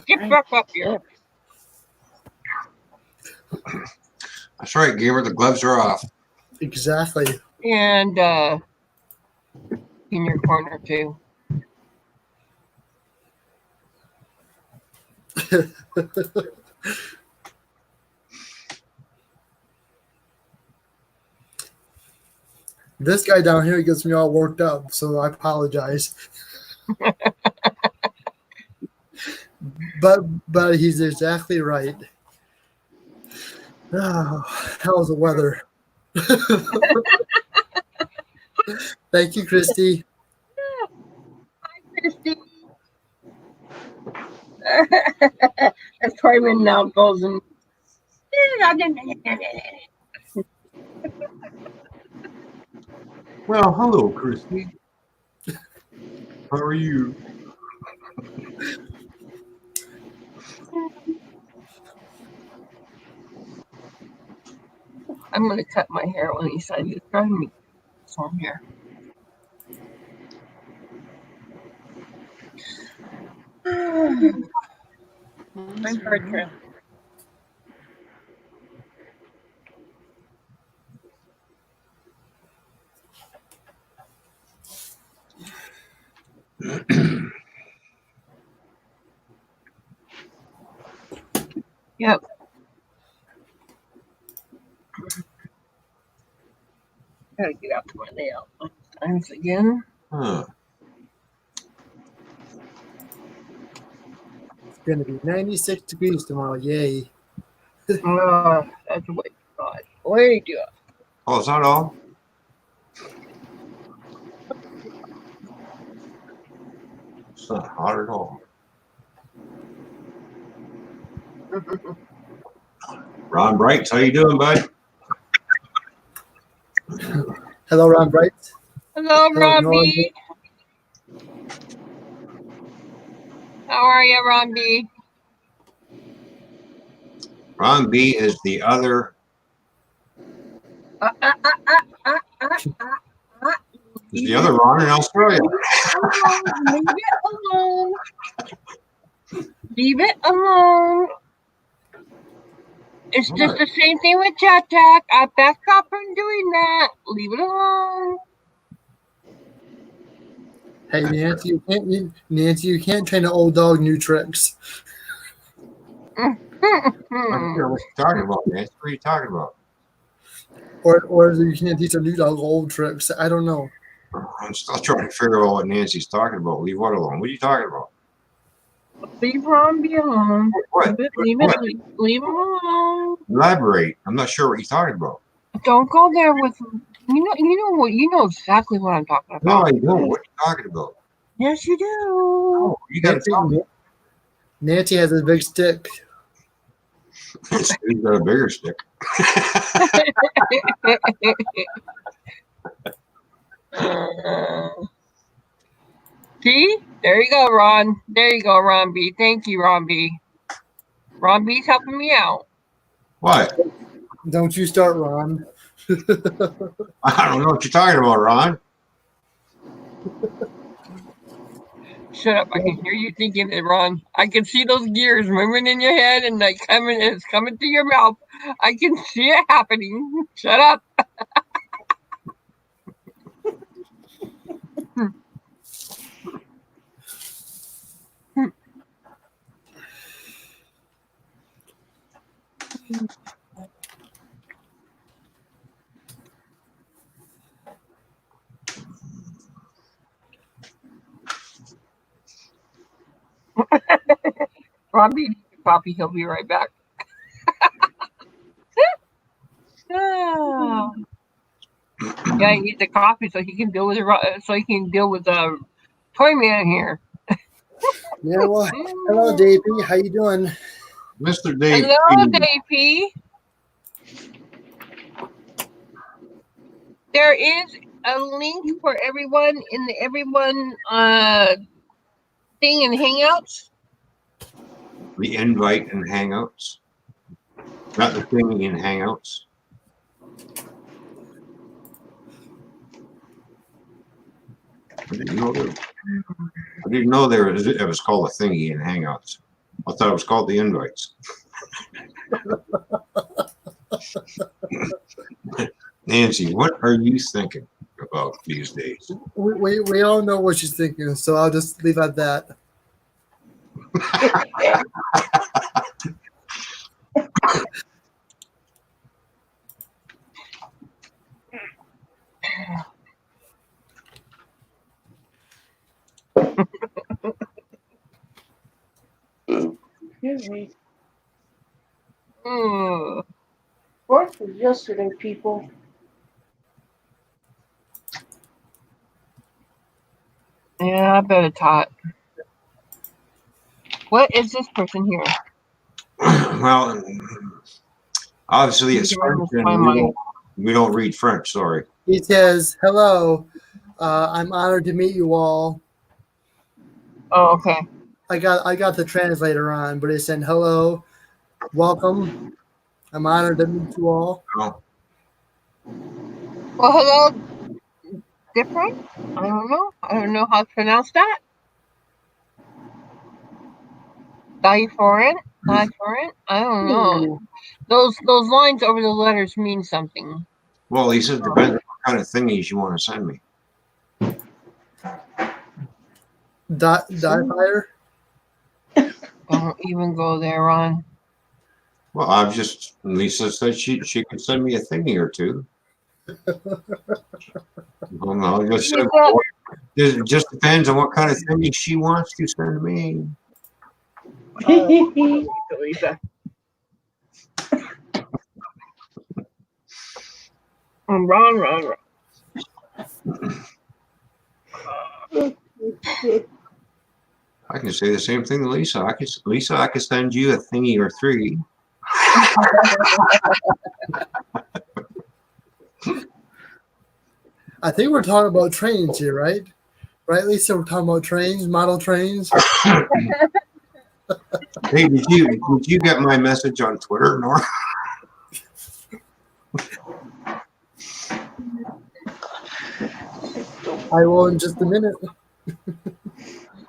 Get back up here. That's right, Gamer. The gloves are off. Exactly. And in your corner too. This guy down here gets me all worked up, so I apologize. but he's exactly right. Oh, how's the weather? Thank you, Christy. Hi, Christy. That's Toyman now goes and. Well, hello, Christy. How are you? I'm gonna cut my hair on these sides. It's driving me on here. I'm Bertrand. Yep. Gotta get out to my layout times again. Huh. It's going to be 96 degrees tomorrow. Yay. That's way too hot. Way too hot. Oh, is that all? It's not hot at all. Ron Brights, how you doing, bud? Hello, Ron Bright. Hello, Robbie. How are you, Ron B? Ron B is the other. Is the other Ron in Australia? Leave it alone. Leave it alone. It's just the same thing with Chat Tack. I backed up from doing that. Leave it alone. Hey Nancy, you can't train an old dog new tricks. I'm not sure what you're talking about, man. What are you talking about? Or you can't teach a new dog old tricks. I don't know. I'm still trying to figure out what Nancy's talking about. Leave what alone? What are you talking about? Leave Rombie alone. What? Leave him alone. Elaborate. I'm not sure what you're talking about. Don't go there with you know exactly what I'm talking No, about. I don't. What are you talking about? Yes, you do. Oh, you got to tell me. Nancy has a big stick. He's got a bigger stick. See? There you go, Ron. There you go, Ron B. Thank you, Ron B. Ron B's helping me out. What? Don't you start, Ron. I don't know what you're talking about, Ron. Shut up! I can hear you thinking it, Ron. I can see those gears moving in your head, and it's coming to your mouth. I can see it happening. Shut up! Robbie, Poppy, he'll be right back. Oh. Yeah, he needs a coffee so he can deal with Toy Man here. Yeah, well, hello, Davey. How you doing? Mr. Dave. Hello, Davey. There is a link for everyone in the everyone thing in Hangouts. The invite and Hangouts. Not the thing in Hangouts. I didn't know it was called a thingy in Hangouts. I thought it was called the invites. Nancy, what are you thinking about these days? We all know what she's thinking, so I'll just leave at that. Excuse me. Mm. Fourth was yesterday, people. Yeah, I bet it's hot. What is this person here? Well, obviously it's French, and we don't read French. Sorry. He says, "Hello, I'm honored to meet you all." Oh, okay. I got the translator on, but he said, "Hello, welcome. I'm honored to meet you all." Oh. Well, hello. Different? I don't know. I don't know how to pronounce that. Different? I don't know. Those lines over the letters mean something. Well, he said depends on what kind of thingies you want to send me. Die fire? Don't even go there, Ron. Well, Lisa said she could send me a thingy or two. Well, no, it just depends on what kind of thingy she wants to send me. Lisa. Ron. I can say the same thing to Lisa. I could send you a thingy or three. I think we're talking about trains here, right? Right, Lisa? We're talking about trains, model trains. Hey, did you get my message on Twitter, N.O.R.A? I will in just a minute.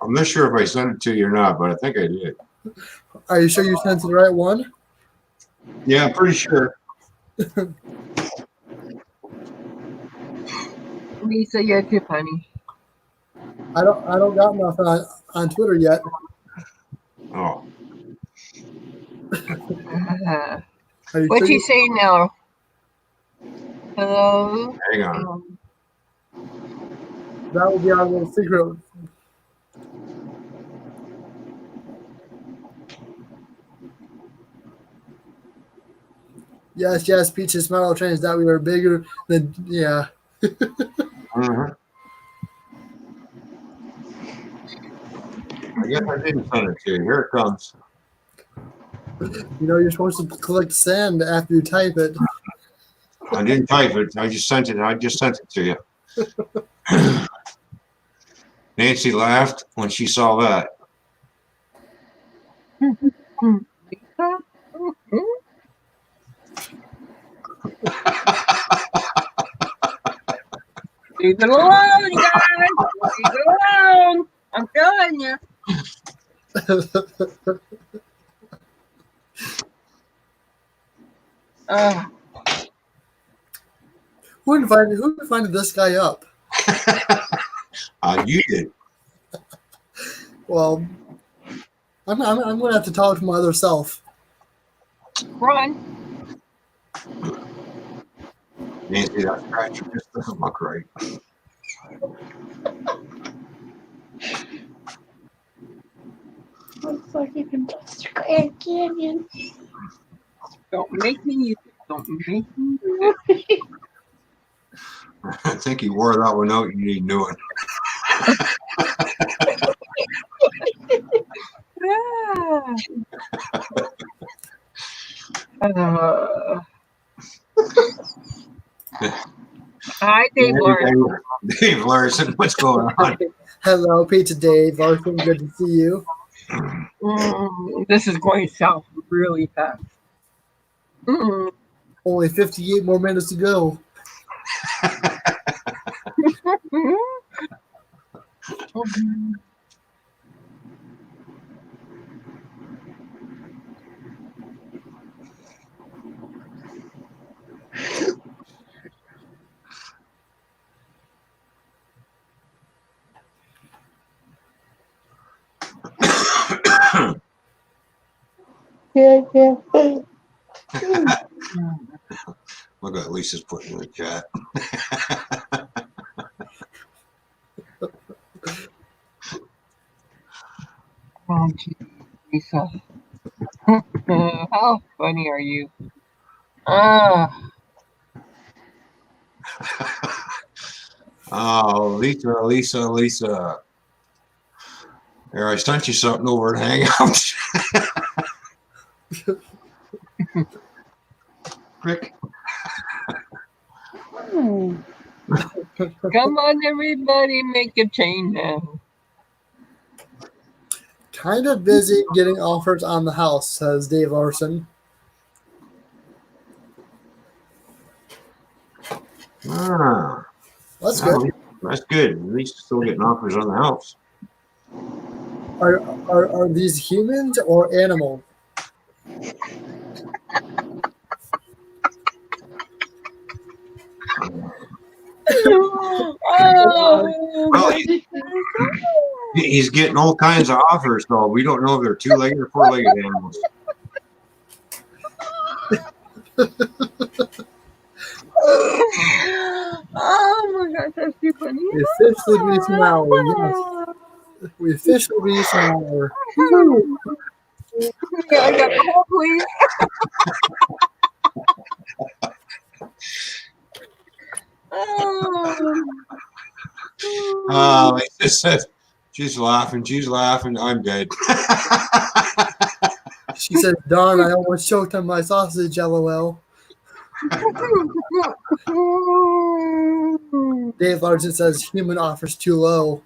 I'm not sure if I sent it to you or not, but I think I did. Are you sure you sent to the right one? Yeah, I'm pretty sure. Lisa, you're too funny. I don't got nothing on Twitter yet. Oh, Are you What's he sure? saying now? Hello? hang on. That will be our little secret. Yes, yes, Peaches Smile Trains that we are bigger than yeah. Mhm. I guess I didn't send it to you. Here it comes. You know you're supposed to collect sand after you type it. I didn't type it. I just sent it. I just sent it to you. Nancy laughed when she saw that. Lisa? Leave it alone, you guys. Leave it alone. I'm telling you. Who invited this guy up? You did. Well, I'm going to have to talk to my other self. Run. Nancy, that scratcher just doesn't look right. Looks like you can bust Grand Canyon. Don't make me use it. Don't make me use it. I think you wore that one out. You need new one. Hi, Dave Larson. Dave Larson, what's going on? Hello, Pizza Dave Larson. Good to see you. This is going south really fast. Only 58 more minutes to go. Yeah. Look at Lisa's putting in the chat. Oh, geez, Lisa. How funny are you? Oh, Lisa. Here, I sent you something over at Hangouts. Rick. Come on, everybody, make a change now. Kind of busy getting offers on the house, says Dave Larson. That's good. That's good. At least still getting offers on the house. Are these humans or animals? Well, he's getting all kinds of offers, though. We don't know if they're two-legged or four-legged animals. Oh my gosh, that's too funny. We officially reached an hour. Yes. We officially reached an hour. Yeah, I got the whole please. Lisa said she's laughing. I'm dead. She said, "Darn, I almost choked on my sausage." LOL. Dave Larson says human offers too low.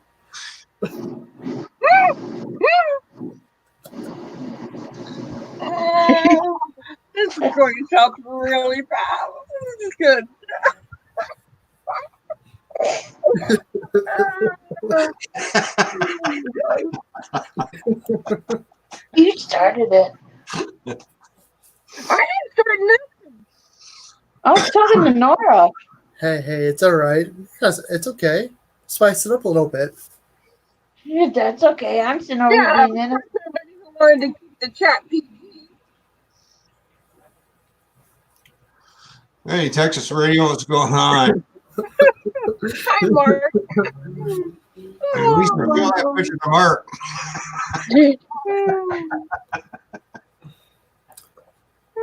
This is going up really fast. This is good. You started it. I didn't heard nothing. I was talking to Nora. Hey, it's all right. Yes, it's okay. Spice it up a little bit. Yeah, that's okay. I'm sitting over Yeah, here being in it. somebody who wanted to keep the chat PG. Hey, Texas Radio, what's going on? Hi, Mark. At least we're feeling that picture of Mark.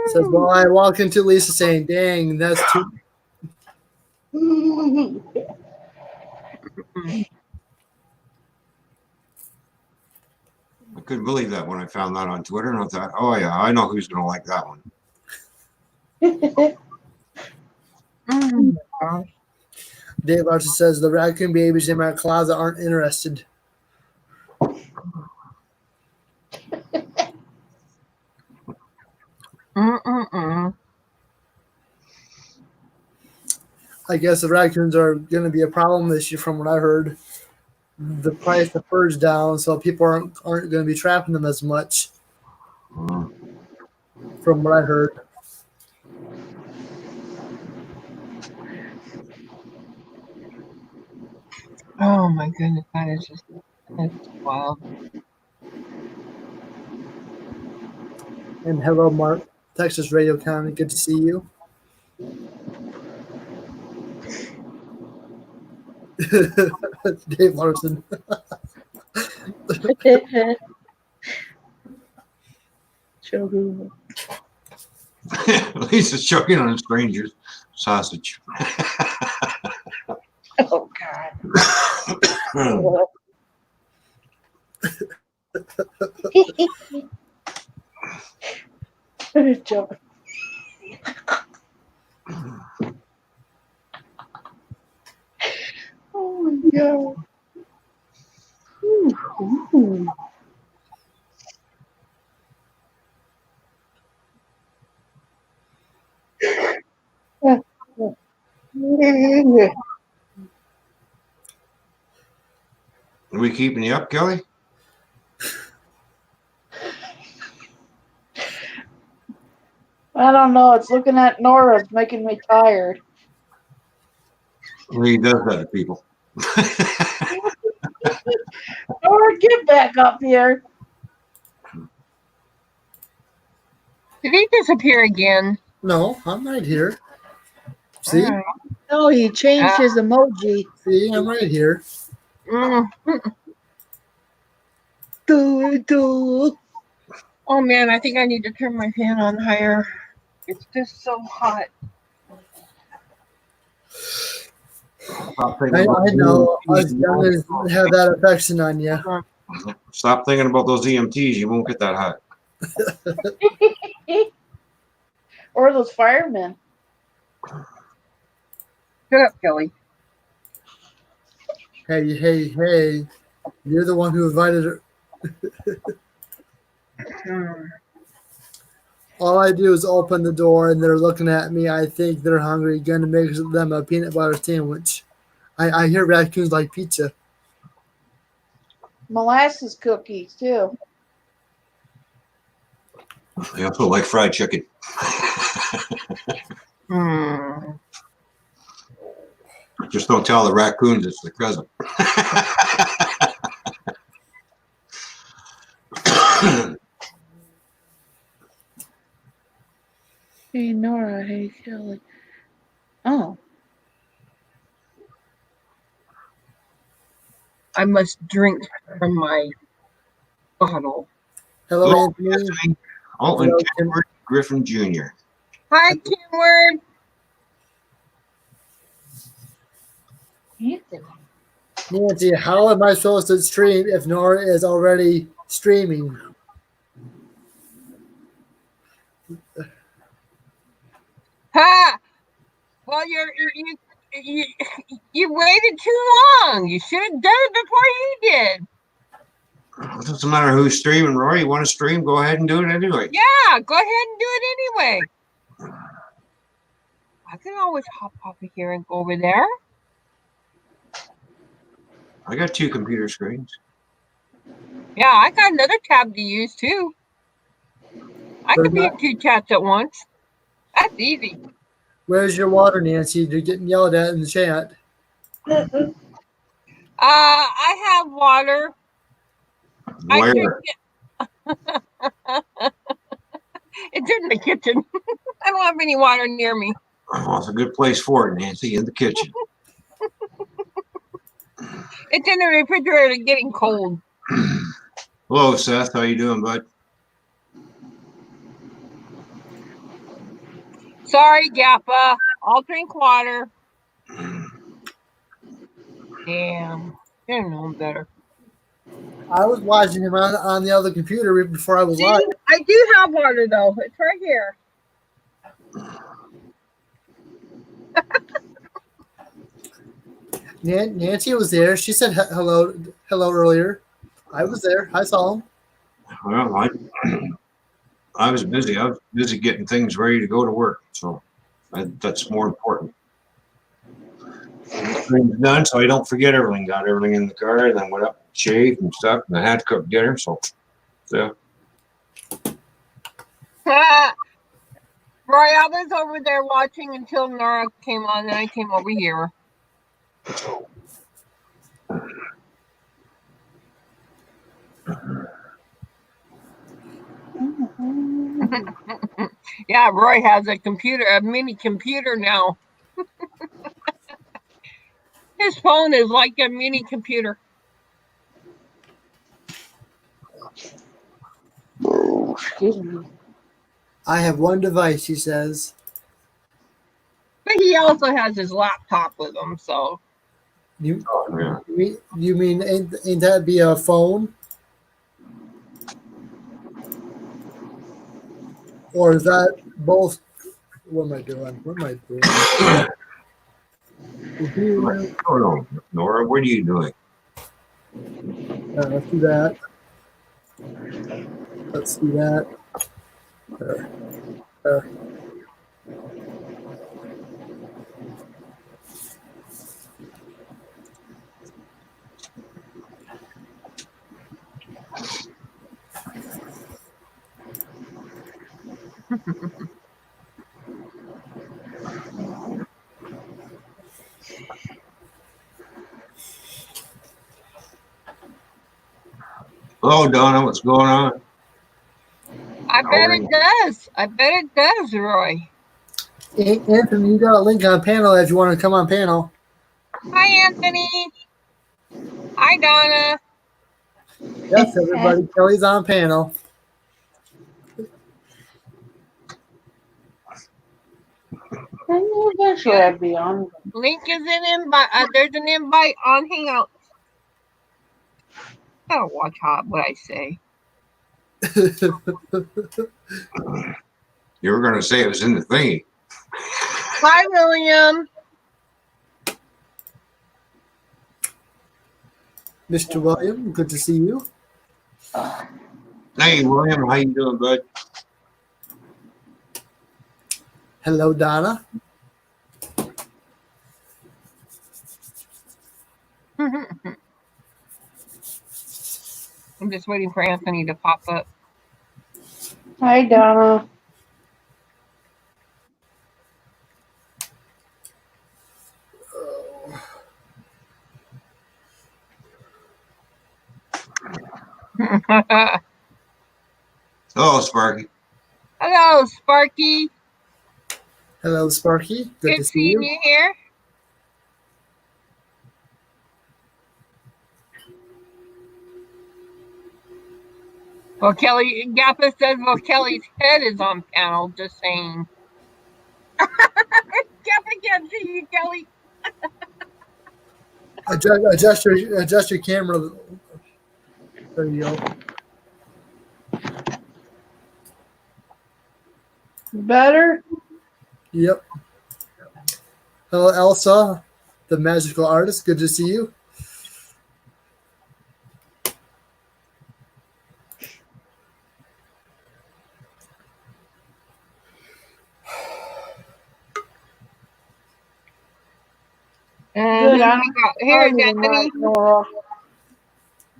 Says, well, I walk into Lisa saying, dang, that's too. I couldn't believe that when I found that on Twitter, and I thought, oh yeah, I know who's going to like that one. Dave Larson says, the raccoon babies in my closet aren't interested. I guess the raccoons are going to be a problem this year, from what I heard. The price of fur's down, so people aren't going to be trapping them as much, from what I heard. Oh my goodness, that's wild. And hello, Mark, Texas Radio County. Good to see you. Dave Larson. Lisa's choking on a stranger's sausage. Oh God. Joke. Oh my God. Ooh. Are we keeping you up, Kelly? I don't know. It's looking at N.O.R.A. It's making me tired. Well, he does that to people. N.O.R.A., get back up here. Did he disappear again? No, I'm right here. See? Oh, he changed his emoji. See, I'm right here. Oh man, I think I need to turn my fan on higher. It's just so hot. I know. Us youngers have that affection on you. Stop thinking about those EMTs. You won't get that hot. Or those firemen. Shut up, Kelly. Hey. You're the one who invited her. All I do is open the door and they're looking at me. I think they're hungry. Gonna make them a peanut butter sandwich. I hear raccoons like pizza. Molasses cookies, too. They also like fried chicken. Just don't tell the raccoons it's the cousin. Hey, N.O.R.A. Hey, Kelly. Oh. I must drink from my bottle. Hello, Anthony. Oh, and Kenward Griffin Jr. Hi, Kenward. Nancy, how am I supposed to stream if N.O.R.A. is already streaming? Ha! Well, you waited too long. You should have done it before you did. It doesn't matter who's streaming, Roy. You want to stream? Go ahead and do it anyway. Yeah, go ahead and do it anyway. I can always hop off of here and go over there. I got 2 computer screens. Yeah, I got another tab to use too. I could be in 2 chats at once. That's easy. Where's your water, Nancy? You're getting yelled at in the chat. I have water. I Where? drink it's in the kitchen. I don't have any water near me. Oh, it's a good place for it, Nancy, in the kitchen. It's in the refrigerator getting cold. Hello, Seth. How you doing, bud? Sorry, Gappa. I'll drink water. Damn. Didn't know better. I was watching him on the other computer before I was live. See, I do have water though. It's right here. Nancy was there. She said hello earlier. I was there. I saw him. Well, I was busy. I was busy getting things ready to go to work. So that's more important. Everything's done, so I don't forget everything. Got everything in the car, and then went up, shaved and stuff, and I had to cook dinner. So Roy, I was over there watching until N.O.R.A came on, and I came over here. Yeah, Roy has a mini computer now. His phone is like a mini computer. Excuse me. I have one device, he says. But he also has his laptop with him, so. You yeah. mean ain't that be a phone? Or is that both? What am I doing? What am I doing? Oh no, N.O.R.A, what are you doing? Let's do that. Let's do that. There. There. Hello, Donna. What's going on? I bet it does. I bet it does, Roy. Anthony, you got a link on panel if you want to come on panel. Hi, Anthony. Hi, Donna. Yes, everybody. Kelly's on panel. Eventually I'd be on. Link is an invite. There's an invite on Hangout. Gotta watch what I say. You were going to say it was in the thingy. Hi, William. Mr. William, good to see you. Hey, William. How you doing, bud? Hello, Donna. I'm just waiting for Anthony to pop up. Hi, Donna. Oh, Sparky. Hello, Sparky. Hello, Sparky. Good to see seeing you. you here. Well, Kelly, Gappa says, well, Kelly's head is on panel, just saying. Gappa can't see you, Kelly. Adjust your camera. There you go. Better? Yep. Hello, Elsa, the magical artist. Good to see you. Good. Here's Anthony.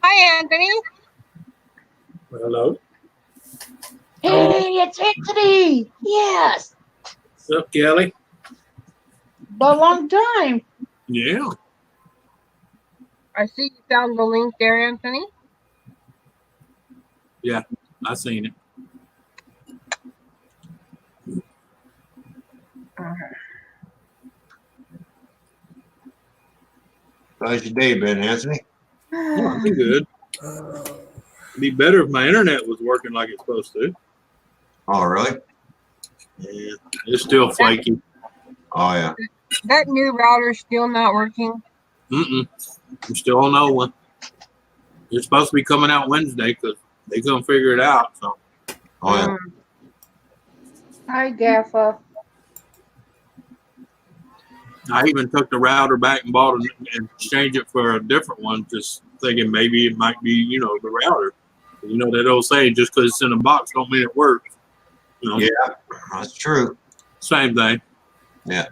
Hi, Anthony. Hello. Hey, it's Anthony. Yes. What's up, Kelly? But a long time. Yeah. I see you found the link there, Anthony. Yeah, I seen it. How's your day been, Anthony? Oh, I'm good. It'd be better if my internet was working like it's supposed to. Oh, really? Yeah, it's still flaky. Oh, yeah. That new router's still not working. I'm still on no one. It's supposed to be coming out Wednesday because they couldn't figure it out. So Oh, yeah. Hi, Gaffa. I even took the router back and bought it and exchanged it for a different one, just thinking maybe it might be, the router. You know that old saying, just because it's in a box don't mean it works. Yeah, that's true. Same thing. Yeah.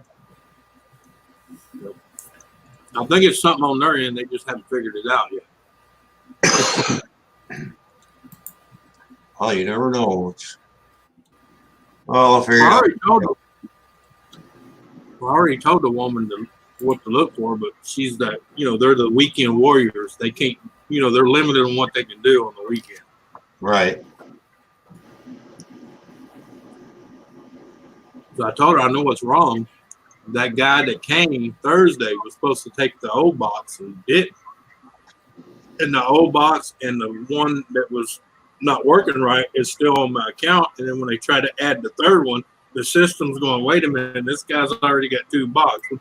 I think it's something on their end. They just haven't figured it out yet. Oh, you never know. Well, I'll figure I it out. already told the woman what to look for, but she's that, they're the weekend warriors. They can't, they're limited on what they can do on the weekend. Right. So I told her I know what's wrong. That guy that came Thursday was supposed to take the old box and didn't. And the old box and the one that was not working right is still on my account. And then when they try to add the third one, the system's going, wait a minute, this guy's already got two boxes.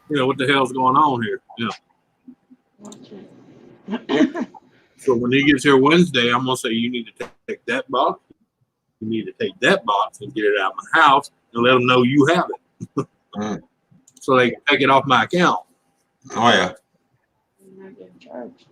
What the hell's going on here? So when he gets here Wednesday, I'm gonna say you need to take that box. You need to take that box and get it out of my house and let them know you have it. So they can take it off my account. Oh, yeah. I'm not getting charged.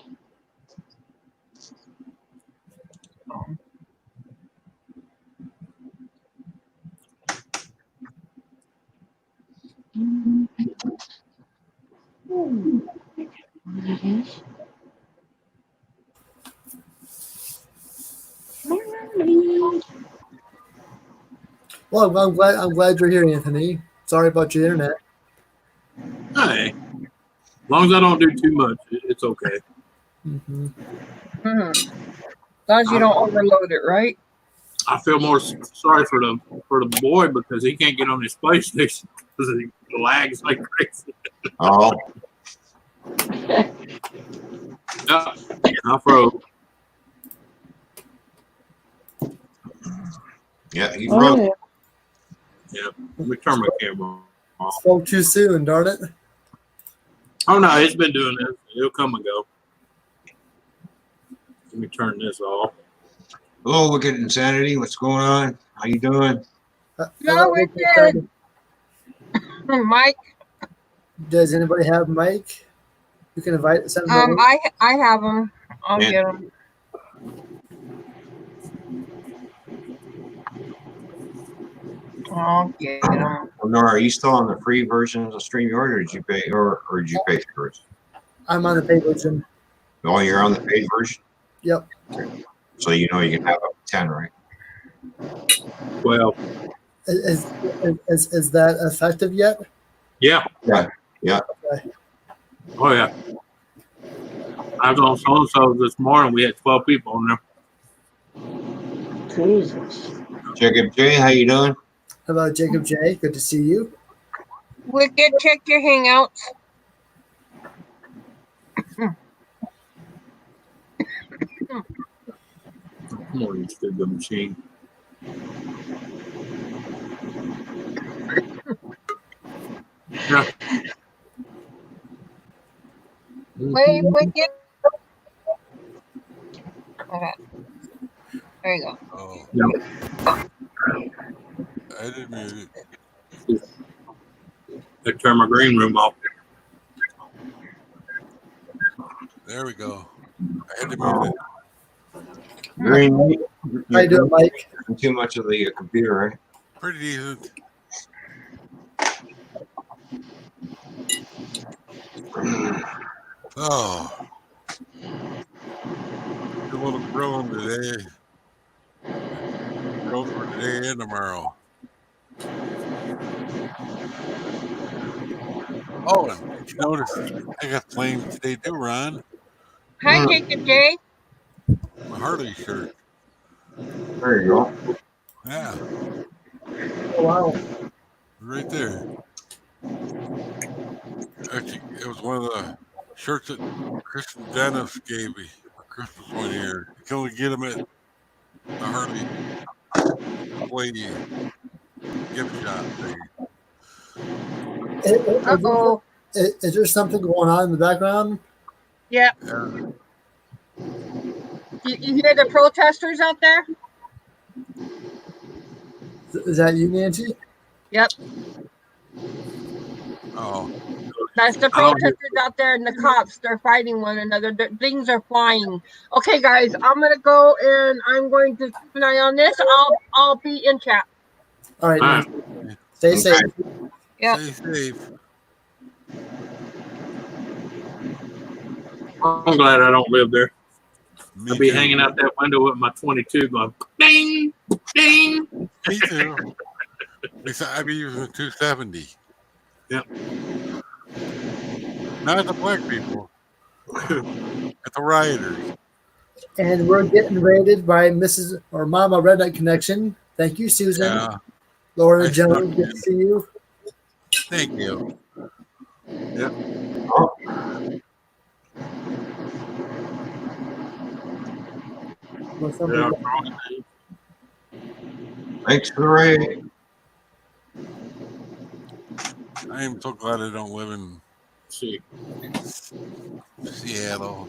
Well, I'm glad you're here, Anthony. Sorry about your internet. Hey, as long as I don't do too much, it's okay. Mm-hmm. As long as you don't overload it, right? I feel more sorry for the boy because he can't get on his PlayStation because he lags like crazy. Oh, I froze. yeah. He Oh, froze. yeah. Yeah, let me turn my camera off. Spoke too soon, darn it. Oh no, it's been doing this. It'll come and go. Let me turn this off. Hello, Wicked Insanity. What's going on? How you doing? No, we're good. Mike, Does anybody have Mike? You can send him a link. I have them. I'll Yeah. get them. I'll get them. N.O.R.A, are you still on the free versions of StreamYard, or did you pay, or did you pay for it? I'm on the paid version. Oh, you're on the paid version? Yep. So you can have up to 10, right? Well, Is that effective yet? yeah. Yeah. Yeah. Okay. Oh yeah. I was on so-and-so this morning. We had 12 people on there. Jesus. Jacob J, how you doing? Hello, Jacob J. Good to see you. Wicked, check your hangouts. Come on, you stupid machine. Yeah. Wait, Wicked. Okay. There you go. Oh, Yeah. I didn't mute it. I turned my green room off. There we go. I had to mute it. Green light. How you doing, Mike? Too much of the computer, right? Pretty decent. Oh, a little grilling today. Grill for today and tomorrow. Oh, and did you notice I got flames today too, Ron? Hi, Jacob J. My Harley shirt. There you go. Yeah, Oh, wow. right there. Actually, it was one of the shirts that Kristen Dennis gave me for Christmas one year. You can only get them at the Harley Lady gift shop thing. Uh-oh. Is there something going on in the background? Yeah. Yeah. You hear the protesters out there? Is that you, Nancy? Yep. Oh, That's the I don't hear. protesters out there and the cops. They're fighting one another. Things are flying. Okay, guys, I'm gonna go and I'm going to keep an eye on this. I'll be in chat. All right, All Nancy. right. Stay Okay. safe. Yep. stay safe. I'm glad I don't live there. Me I'd be too. hanging out that window with my 22 going ding, ding. Me too. At least I'd be using a 270. Yep. Not at the black people, at the rioters. And we're getting rated by Mrs. or Mama Redneck Connection. Thank you, Susan. Yeah, Laura I snuck Jones, good to in. see you. Thank you. Oh, What's something Yeah. thanks for the raid. I am so glad I don't live in See. Seattle.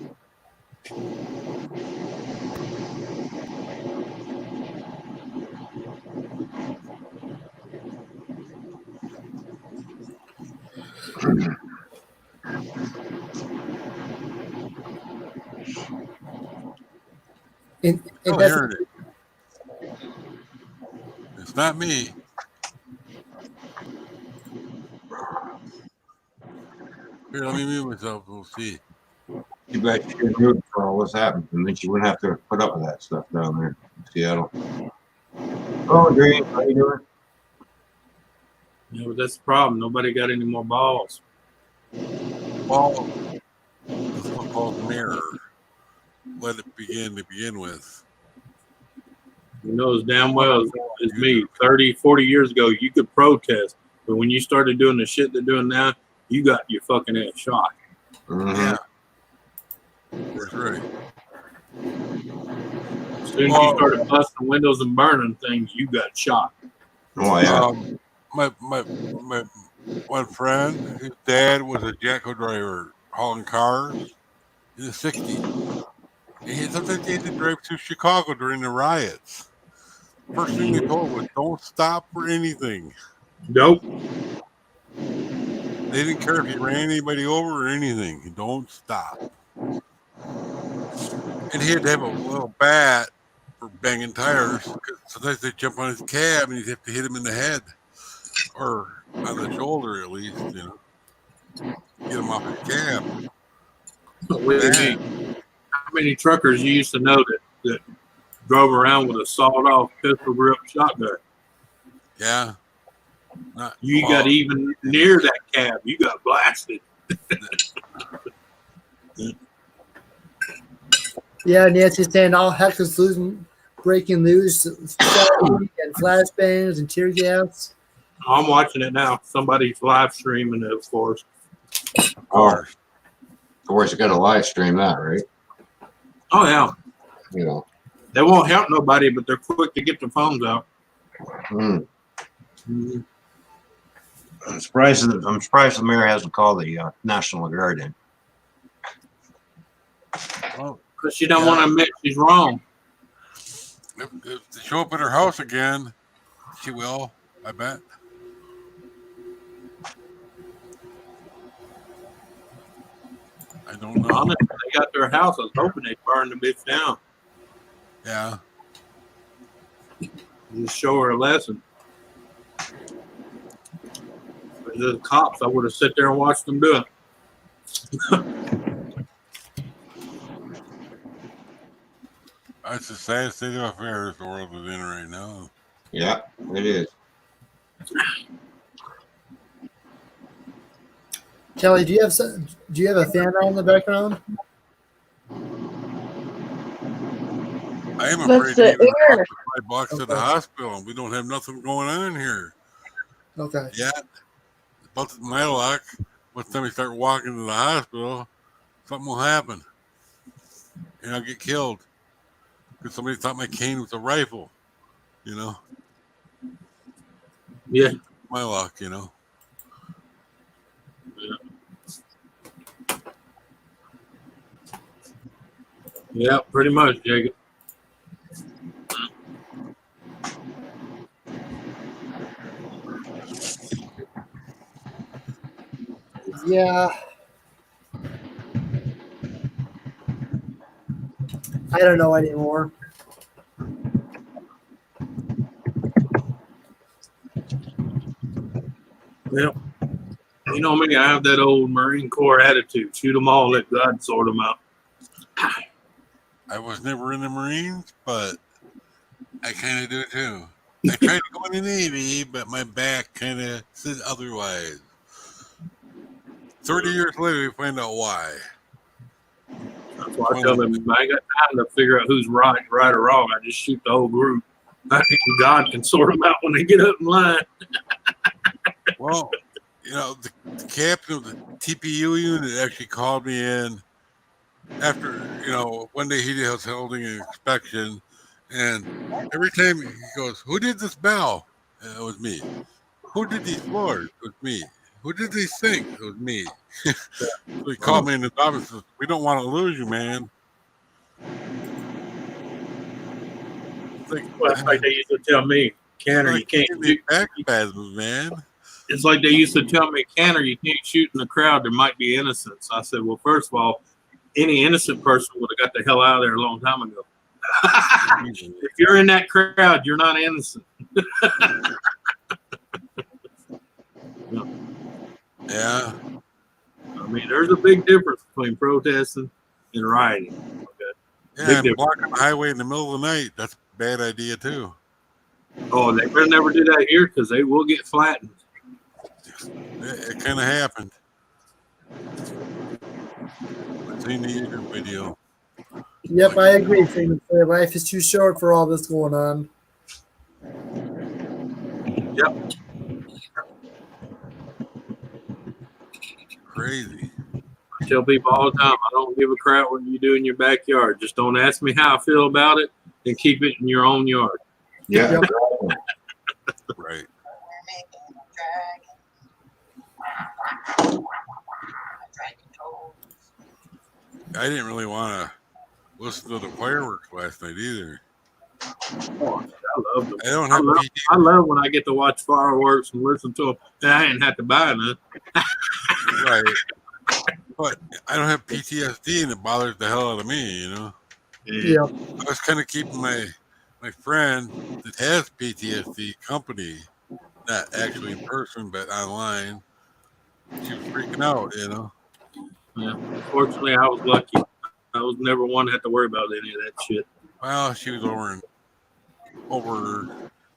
and Still that's hearing it. It's not me. Here, let me mute myself. We'll see. You bet you could root for all this happened, and then you wouldn't have to put up with that stuff down there in Seattle. Oh, Green, how you doing? Yeah, but that's the problem. Nobody got any more balls. Well, the so-called mayor let it begin to begin with. You know as damn well as me, 30, 40 years ago, you could protest. But when you started doing the shit they're doing now, you got your fucking ass shot. Mhm. Yeah, that's right. As soon as you started busting windows and burning things, you got shot. Oh, yeah. My one friend, his dad was a Jacko driver hauling cars in the '60s. And sometimes he had to drive to Chicago during the riots. First thing they told him was, "Don't stop for anything." Nope. They didn't care if you ran anybody over or anything. Don't stop. And he had to have a little bat for banging tires because sometimes they'd jump on his cab and you'd have to hit him in the head or on the shoulder at least, get him off his cab. What do you Bad. mean? How many truckers you used to know that drove around with a sawed-off pistol grip shotgun? Yeah. You got even near that cab, you got blasted. Yeah, Nancy's saying all heck is losing, breaking news, and flashbangs and tear gas. I'm watching it now. Somebody's live streaming it for us. Oh, of course, you got to live stream that, right? Oh, yeah. You know. They won't help nobody, but they're quick to get their phones out. Mm. I'm surprised the mayor hasn't called the National Guard in. Well, Because she don't want to admit she's wrong. if they show up at her house again, she will, I bet. I don't know. Honestly, they got their house. I was hoping they burned the bitch down. Yeah. Just show her a lesson. If the cops, I would have sit there and watched them do it. That's the saddest state of affairs the world is in right now. Yeah, it is. Kelly, do you have a fan on in the background? I am That's afraid to the even walk air. my blocks to the Okay. hospital. We don't have nothing going on here Okay. yet. But my luck, by the time we start walking to the hospital, something will happen. And I'll get killed. Because somebody thought my cane was a rifle. You know? Yeah. My luck, you know? Yeah, pretty much, Jacob. Yeah. I don't know anymore. Yeah. You know me, I have that old Marine Corps attitude. Shoot them all, let God sort them out. I was never in the Marines, but I kind of do too. I tried to go in the Navy, but my back kind of said otherwise. 30 years later, we find out why. That's why I tell them, I ain't got time to figure out who's right or wrong. I just shoot the whole group. I think God can sort them out when they get up in line. Well, you know, the captain of the TPU unit actually called me in after, you know, one day he was holding an inspection, and every time he goes, "Who did this bell?" It was me. "Who did these floors?" It was me. "Who did these things?" It was me. So he called me in his office and says, "We don't want to lose you, man." It's Well, that's like they used to tell me, Canner, you can't shoot. back spasms, man. It's like they used to tell me, Canner, you can't shoot in the crowd. There might be innocents. I said, well, first of all, any innocent person would have got the hell out of there a long time ago. If you're in that crowd, you're not innocent. Yeah. I mean, there's a big difference between protesting and rioting. Okay? Yeah, and blocking the highway in the middle of the night, that's a bad idea, too. Oh, they better never do that here because they will get flattened. It kind of happened. I've seen the YouTube video. Yep, I agree. Life is too short for all this going on. Yep. Crazy. I tell people all the time, I don't give a crap what you do in your backyard. Just don't ask me how I feel about it and keep it in your own yard. Yeah. Right. I didn't really want to listen to the fireworks last night either. Oh, I love them. I love when I get to watch fireworks and listen to them. And I didn't have to buy none. Right. But I don't have PTSD and it bothers the hell out of me, you know? Yeah. I was kind of keeping my friend that has PTSD company, not actually in person, but online. She was freaking out, you know? Yeah. Fortunately, I was lucky. I was never one that had to worry about any of that shit. Well, she was over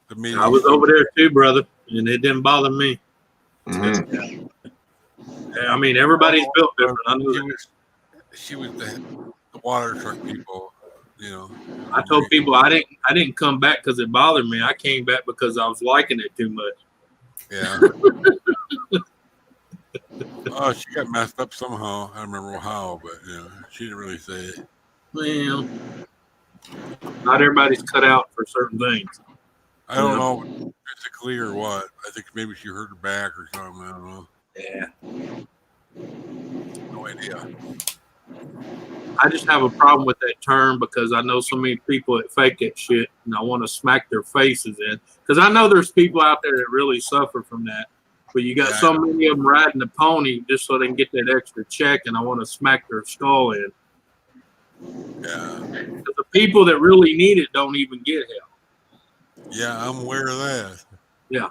the meeting. I was over there too, brother, and it didn't bother me. Mm-hmm. I mean, everybody's built different. I knew that. She was the water truck people, you know. I told people I didn't come back because it bothered me. I came back because I was liking it too much. Yeah. Oh, she got messed up somehow. I don't remember how, but you know, she didn't really say it. Well, not everybody's cut out for certain things. I don't know physically or what. I think maybe she hurt her back or something. I don't know. Yeah. No idea. I just have a problem with that term because I know so many people that fake that shit, and I want to smack their faces in. Because I know there's people out there that really suffer from that. But you got so many of them riding the pony just so they can get that extra check, and I want to smack their skull in. Yeah. Because the people that really need it don't even get help. Yeah, I'm aware of that. Yeah.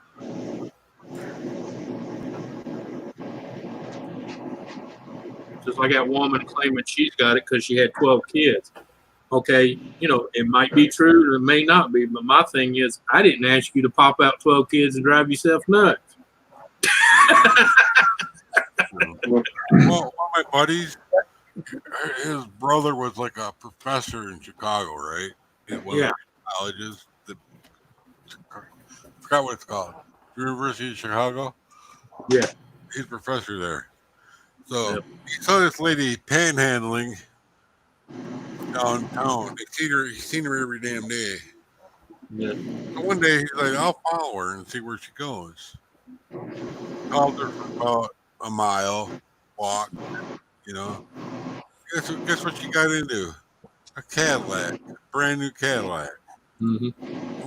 Just like that woman claiming she's got it because she had 12 kids. Okay, you know, it might be true, it may not be, but my thing is, I didn't ask you to pop out 12 kids and drive yourself nuts. Well, one of my buddies, his brother was like a professor in Chicago, right? In one Yeah. of the colleges. I forgot what it's called. University of Chicago. Yeah. He's a professor there. So Yep. he saw this lady panhandling downtown. He's seen her every damn day. Yeah. So one day he's like, I'll follow her and see where she goes. Called her for about a mile walk, you know. Guess what she got into? A Cadillac, brand new Cadillac. Mm-hmm.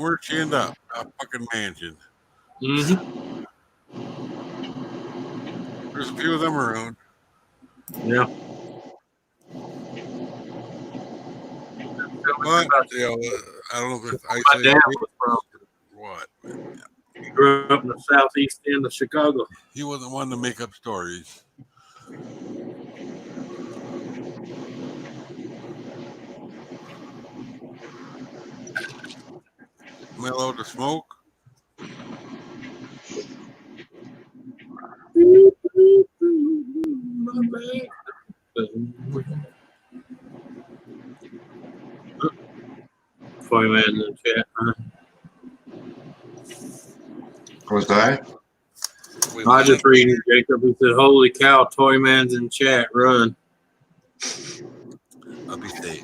Where'd she end up? A fucking mansion. Mm-hmm. There's a few of them around. Yeah. But you know, I don't know if it's My isolated dad was from. or what. But He grew up in the southeast end of Chicago. he wasn't one to make up stories. Am I allowed to smoke? Toy man in the chat. Huh? Was that? Wait, I just reading Jacob. He said, "Holy cow, Toy man's in chat. Run!" I'll be safe.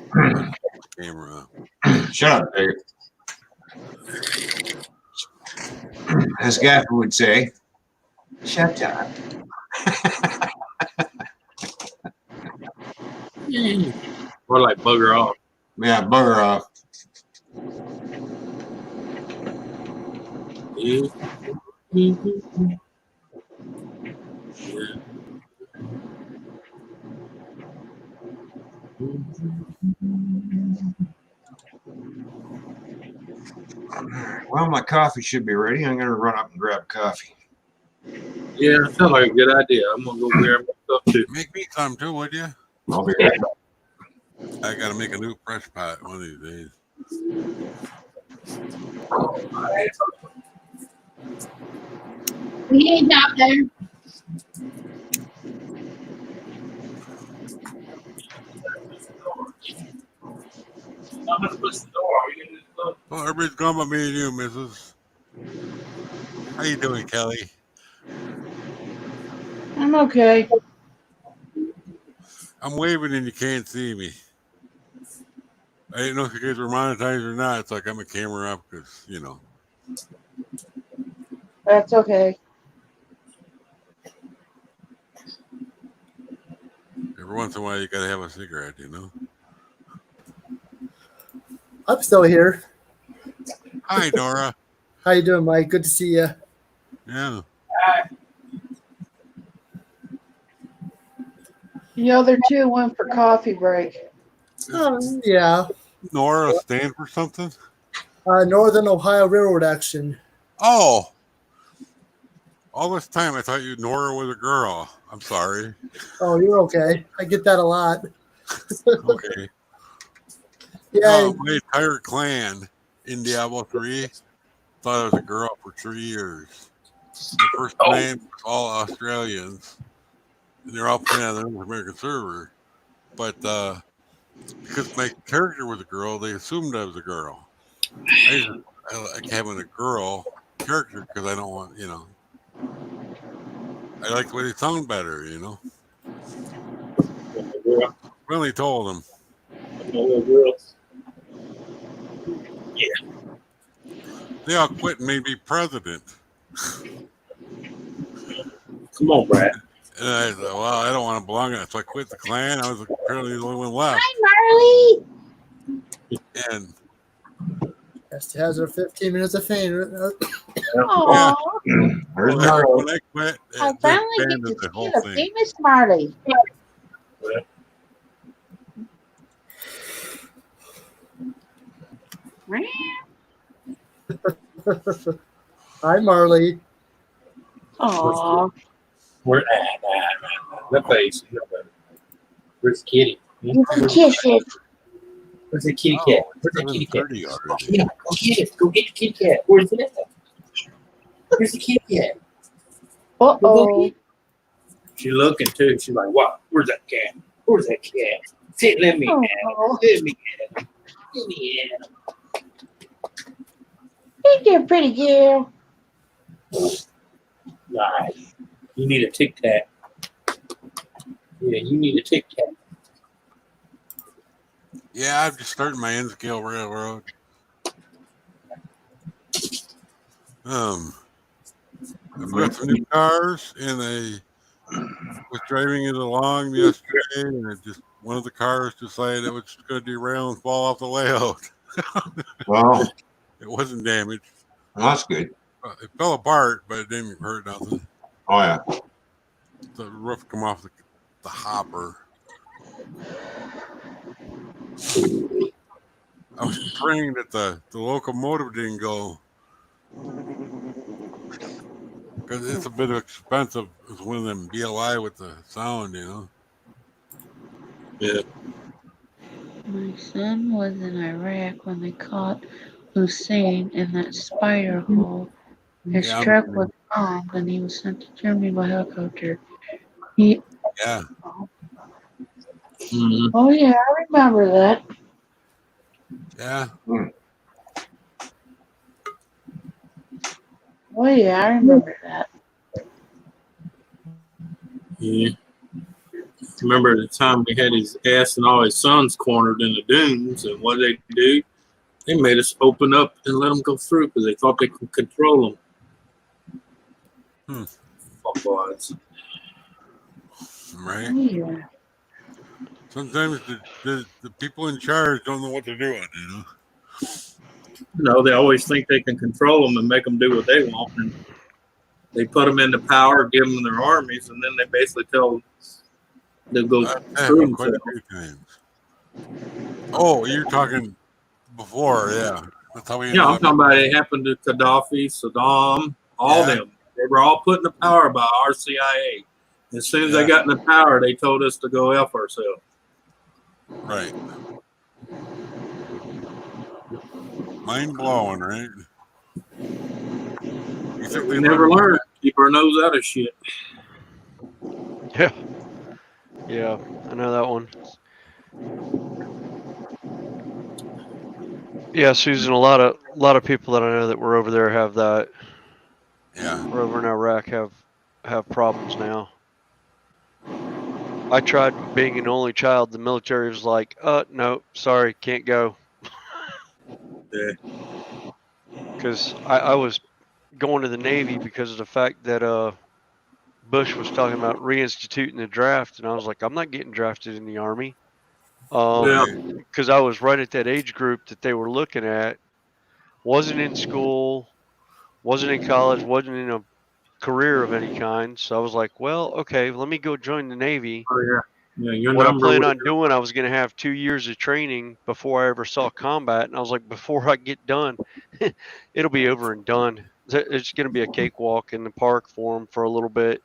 Camera. Shut up, Dave. As Gaffer would say, shut up. Or like bugger off. Yeah, bugger off. Yeah. Well, my coffee should be ready. I'm going to run up and grab coffee. Yeah, that sounds like a good idea. I'm gonna go grab my stuff too. Make me some too, would you? I'll be right back. I gotta make a new fresh pot one of these days. We ain't out there. Well, everybody's gone but me and you, Mrs. How you doing, Kelly? I'm okay. I'm waving and you can't see me. I didn't know if you guys were monetized or not. It's like I'm a camera up because, you know. That's okay. Every once in a while you gotta have a cigarette, you know. I'm still here. Hi, Nora. How you doing, Mike? Good to see you. Yeah. The other two went for coffee break. Yeah. Nora stand for something? Northern Ohio Railroad Action. Oh. All this time I thought you Nora was a girl. I'm sorry. Oh, you're okay. I get that a lot. Okay. Yeah. My entire clan in Diablo 3 thought I was a girl for 3 years. The first clan was all Australians. And they're all playing on the North American server. But because my character was a girl, they assumed I was a girl. I like having a girl character because I don't want, you know. I like the way they sound better, you know. Really told them. They all quit and made me president. Come on, Brad. And I thought, well, I don't want to belong in it. So I quit the clan. I was apparently the only one left. Hi, Marley. And Esther has her 15 minutes of fame. Aw, There's when Marley. I quit, I they finally get abandoned to the see whole the thing. famous Marley. Hi, Marley. Aw, Where? The face. Where's the kitty? you can kiss it. Where's the kitty Oh, cat? it's Where's the kitty cat? 7:30 Oh, already. yeah, go get it. Go get the kitty cat. Where's it at? Where's the kitty cat? Uh-oh. She looking too. She's like, "What? Where's that cat? Where's that cat? Sit, let me have it. Oh, Let me have it. Let me have Thank you, pretty girl. it." Nice. You need a Tic Tac. Yeah, you need a Tic Tac. Yeah, I'm just starting my N-scale railroad. I got some new cars, and I was driving it along yesterday, and one of the cars decided it was going to derail and fall off the layout. Well, It wasn't damaged. that's good. It fell apart, but it didn't hurt nothing. Oh yeah. The roof come off the hopper. I was praying that the locomotive didn't go, because it's a bit expensive. It's one of them BLI with the sound, you know. Yeah. My son was in Iraq when they caught Hussein in that spider hole. His Yeah, truck was bombed and he was sent to Germany by helicopter. He, yeah. Mm-hmm. oh yeah, I remember that. Yeah. Oh yeah, I remember that. Yeah. Remember the time we had his ass and all his sons cornered in the dunes, and what they do? They made us open up and let them go through because they thought they could control them. Fuckwads. Right. Oh yeah. Sometimes the people in charge don't know what they're doing, you know. You know, they always think they can control them and make them do what they want, and they put them into power, give them their armies, and then they basically tell them to go That screw happened quite a themselves. few times. Oh, you're talking before, yeah. That's how we ended Yeah, I'm up. talking about it happened to Gaddafi, Saddam, all Yeah. them. They were all put in the power by our CIA. As soon as they Yeah. got in the power, they told us to go F ourselves. Right. Mind blowing, right? You think We they never learned? learned. Keep our nose out of shit. Yeah. Yeah, I know that one. Yeah, Susan, a lot of people that I know that were over there have that. Yeah. Or over in Iraq have problems now. I tried being an only child. The military was like, no, sorry, can't go. Yeah. Because I was going to the Navy because of the fact that Bush was talking about reinstituting the draft, and I was like, I'm not getting drafted in the Army. Yeah. Because I was right at that age group that they were looking at. Wasn't in school, wasn't in college, wasn't in a career of any kind. So I was like, well, okay, let me go join the Navy. Oh, yeah. Yeah, your What I number plan was on doing, I was going to have 2 years of training before I ever saw combat. And I was like, before I get done, it'll be over and done. It's going to be a cakewalk in the park for them for a little bit.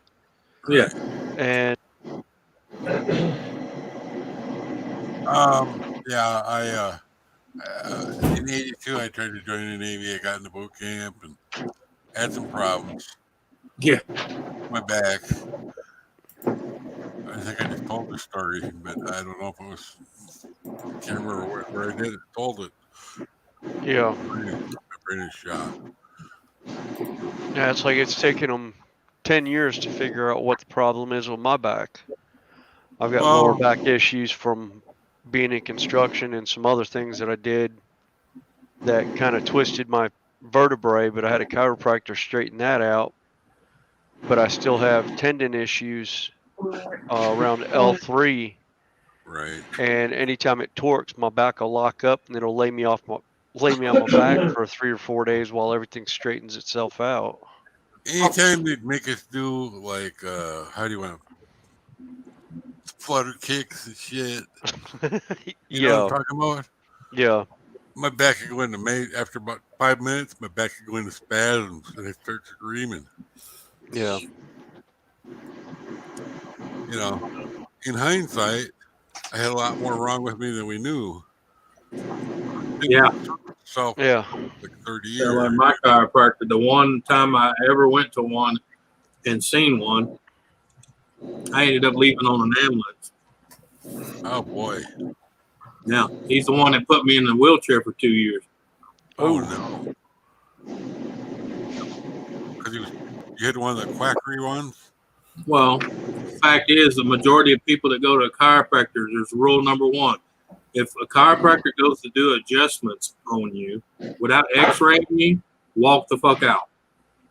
Yeah. And Yeah, I in '82 I tried to join the Navy. I got into boot camp and had some problems. Yeah. My back. I think I just told the story, but I don't know if it was. Can't remember where I did it. Told it. yeah, My brain is shot. yeah, it's like it's taken them 10 years to figure out what the problem is with my back. I've got lower Well, back issues from being in construction and some other things that I did that kind of twisted my vertebrae, but I had a chiropractor straighten that out. But I still have tendon issues around L3, right. and anytime it torques, my back will lock up and it'll lay me on my back for 3 or 4 days while everything straightens itself out. Anytime they'd make us do like how do you want flutter kicks and shit, you know what I'm Yeah, talking about? yeah, My back could go into after about 5 minutes. My back could go into spasms and I start screaming. yeah, You know, in hindsight, I had a lot more wrong with me than we knew. Yeah. So yeah, like 30 So years. like my chiropractor, the one time I ever went to one and seen one, I ended up leaving on an ambulance. Oh boy. Yeah, he's the one that put me in the wheelchair for 2 years. Oh no. Because you had one of the quackery ones. Well, the fact is, the majority of people that go to a chiropractor, there's rule number one. If a chiropractor goes to do adjustments on you without x-raying you, walk the fuck out.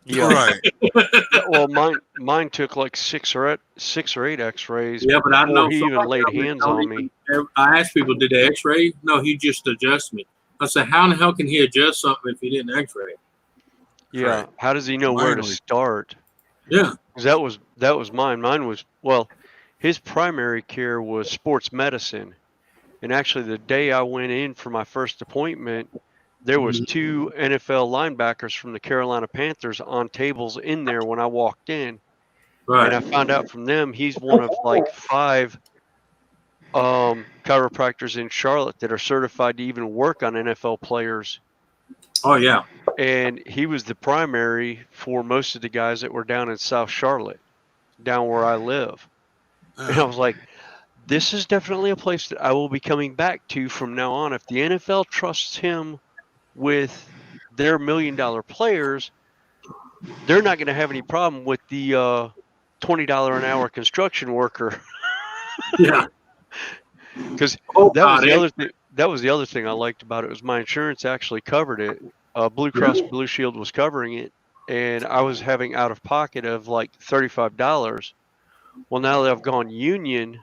Yeah. Right. Well, mine took like six or eight X-rays Yeah, but I before know he even somebody laid that hands don't on even- me. I asked people, did they x-ray? No, he just adjusts me. I said, how in the hell can he adjust something if he didn't x-ray? Yeah. Right. How does he know where to Finally. start? Yeah. 'Cause that was mine. Mine was, well, his primary care was sports medicine. And actually, the day I went in for my first appointment, there was Mhm. 2 NFL linebackers from the Carolina Panthers on tables in there when I walked in. And I Right. found out from them he's one of like 5 chiropractors in Charlotte that are certified to even work on NFL players. Oh, yeah. And he was the primary for most of the guys that were down in South Charlotte, down where I live. And I was like, this is definitely a place that I will be coming back to from now on. If the NFL trusts him with their $1 million players, they're not going to have any problem with the $20 an hour construction worker. Yeah. Because Oh, that was God, the other thing. That was the other thing I liked about it was my insurance actually covered it. Blue Cross Blue Shield was covering it, and I was having out of pocket of like $35. Well, now that I've gone union,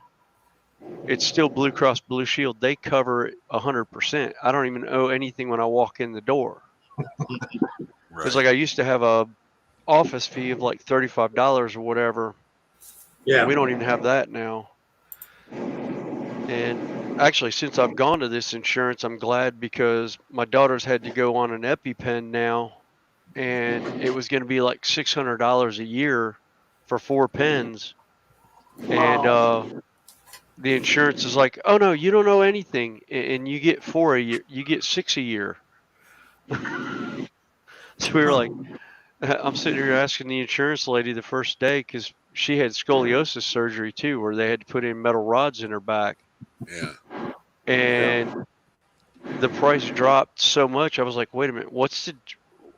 it's still Blue Cross Blue Shield. They cover it 100%. I don't even owe anything when I walk in the door. Because Right. like I used to have a office fee of like $35 or whatever. Yeah. We don't even have that now. And actually, since I've gone to this insurance, I'm glad because my daughter's had to go on an EpiPen now, and it was going to be like $600 a year for 4 pens. And the insurance is like, oh no, you don't owe anything, and you get 4 a year, you get 6 a year. So we were like, I'm sitting here asking the insurance lady the first day because she had scoliosis surgery too, where they had to put in metal rods in her back. Yeah. And the price dropped so much. I was like, wait a minute, what's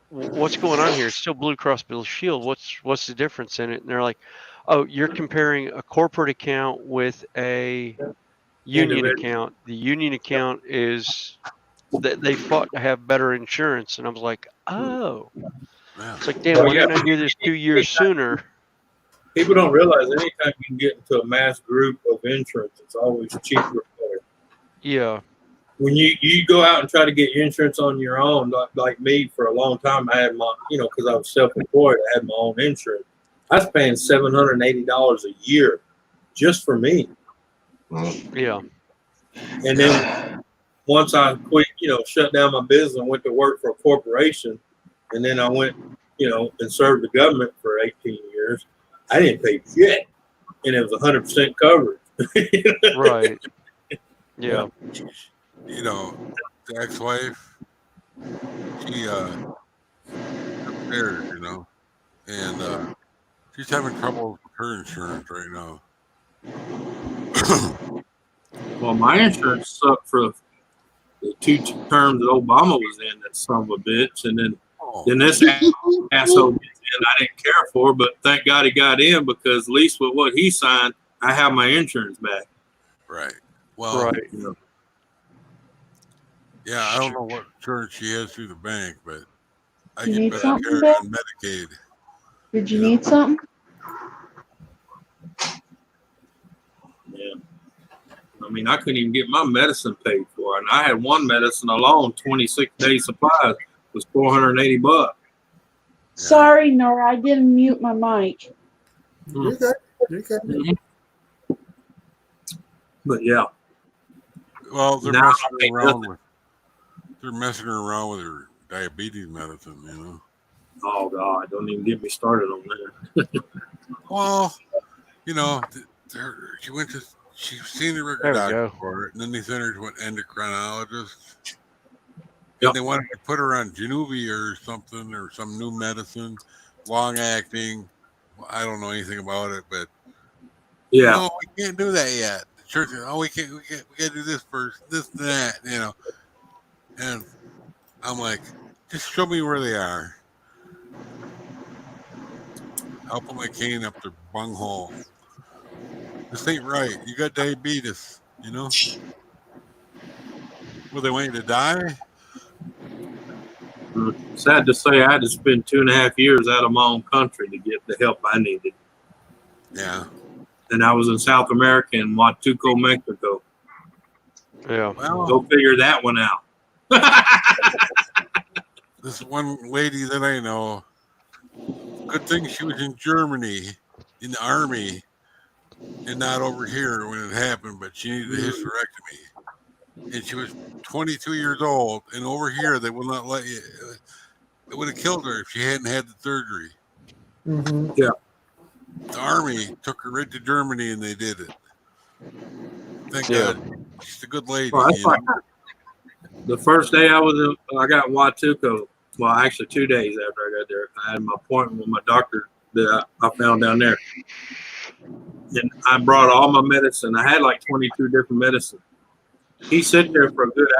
going on here? It's still Blue Cross Blue Shield. What's the difference in it? And they're like, oh, you're comparing a corporate account with a union account. The union account is that they fought to have better insurance. And I was like, oh, Yeah. it's like, damn, why didn't I do this 2 years sooner? People don't realize anytime you can get into a mass group of insurance, it's always cheaper. Yeah. When you go out and try to get your insurance on your own, like me, for a long time, I had my, because I was self-employed, I had my own insurance. I was paying $780 a year just for me. Yeah. And then once I quit, shut down my business and went to work for a corporation, and then I went, and served the government for 18 years, I didn't pay shit, and it was 100% coverage. Right. Yeah. The ex-wife, she upstairs, and she's having trouble with her insurance right now. Well, my insurance sucked for the 2 terms that Obama was in, that son of a bitch, and then this asshole gets in I didn't care for, but thank God he got in, because at least with what he signed, I have my insurance back. Right. Well, Right. yeah, I don't know what insurance she has through the bank, but I You get need Medicare something, Bill? and Medicaid. Did you need something? Yeah. I mean, I couldn't even get my medicine paid for, and I had one medicine alone, 26-day supplies, was $480. Sorry, N.O.R.A, I didn't mute my mic. You're good. You're good. Mm-hmm. But yeah. Well, they're Now messing around with her diabetes medicine, Oh God, don't even get me started on that. Well, she's seen the regular doctor for it, and then they sent her to an endocrinologist. And they wanted to put her on Januvia or something, or some new medicine, long acting. I don't know anything about it, but Yeah. No, we can't do that yet. The church, oh, we can't do this first, this and that, you know. And I'm like, just show me where they are. I'll put my cane up their bunghole. This ain't right. You got diabetes, you know? Well, they want you to die? Sad to say, I had to spend 2.5 years out of my own country to get the help I needed. Yeah. And I was in South America in Huatuco, Mexico. Yeah. Well, Go figure that one out. this one lady that I know, good thing she was in Germany in the army and not over here when it happened, but she needed a hysterectomy. And she was 22 years old, and over here they will not let you. It would have killed her if she hadn't had the surgery. Mm-hmm. Yeah. The army took her right to Germany and they did it. Thank Yeah. God. She's a good lady. Well, that's You know? like the first day I got in Huatuco. Well, actually 2 days after I got there, I had my appointment with my doctor that I found down there. And I brought all my medicine. I had like 22 different medicines. He sat there for a good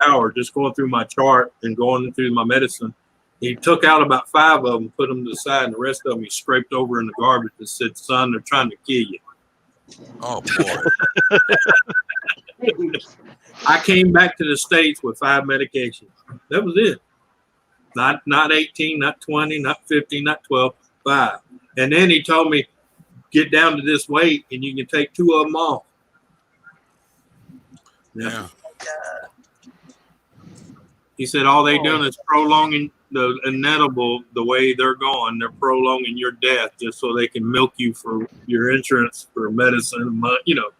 hour just going through my chart and going through my medicine. He took out about 5 of them, put them to the side, and the rest of them he scraped over in the garbage and said, "Son, they're trying to kill you." Oh, boy. I came back to the States with 5 medications. That was it. Not 18, not 20, not 15, not 12, 5. And then he told me, get down to this weight and you can take 2 of them off. Yeah. He said all they doing is prolonging the inedible the way they're going. They're prolonging your death just so they can milk you for your insurance for medicine, you know.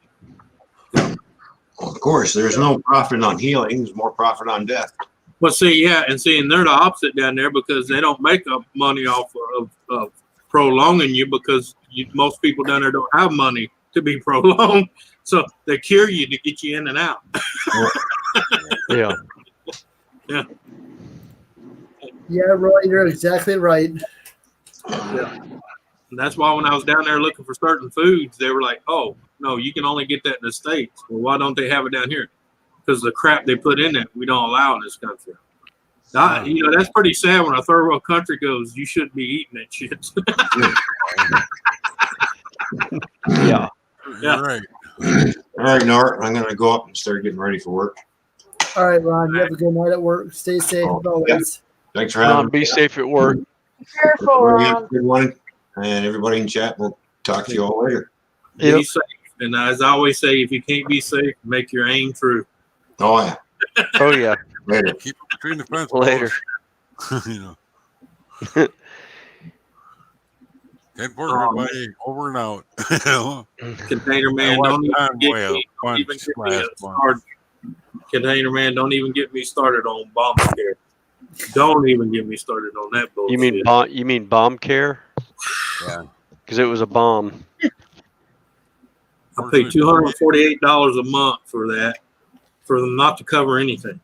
Well, of course, there's no profit on healing. There's more profit on death. Well, see, yeah, and they're the opposite down there because they don't make up money off of prolonging you because most people down there don't have money to be prolonged. So they cure you to get you in and out. Yeah. Yeah. Yeah, Roy, you're exactly right. Yeah. And that's why when I was down there looking for certain foods, they were like, "Oh, no, you can only get that in the States." Well, why don't they have it down here? Because the crap they put in it, we don't allow in this country. You know, that's pretty sad when a third world country goes, "You shouldn't be eating that shit." Yeah. Yeah. Right. All right, N.O.R.A, I'm going to go up and start getting ready for work. All right, Ron, you have a good night at work. Stay safe as always. Thanks for having Ron, me. be safe at work. Careful, Everybody have a Ron. good one. And everybody in chat, we'll talk to you all later. Be Yep. safe. And as I always say, if you can't be safe, make your aim true. Oh, yeah. Oh, yeah. Later. Keep it between the fence Later. posts. You know. 10 for everybody, over and out. You know? Container man, watched don't even Convoy get a me, don't even bunch get me last month. started. Container man, don't even get me started on Obamacare. Don't even get me started on that bullshit. You mean bomb care? Yeah. Because it was a bomb. I pay $248 a month for that, for them not to cover anything.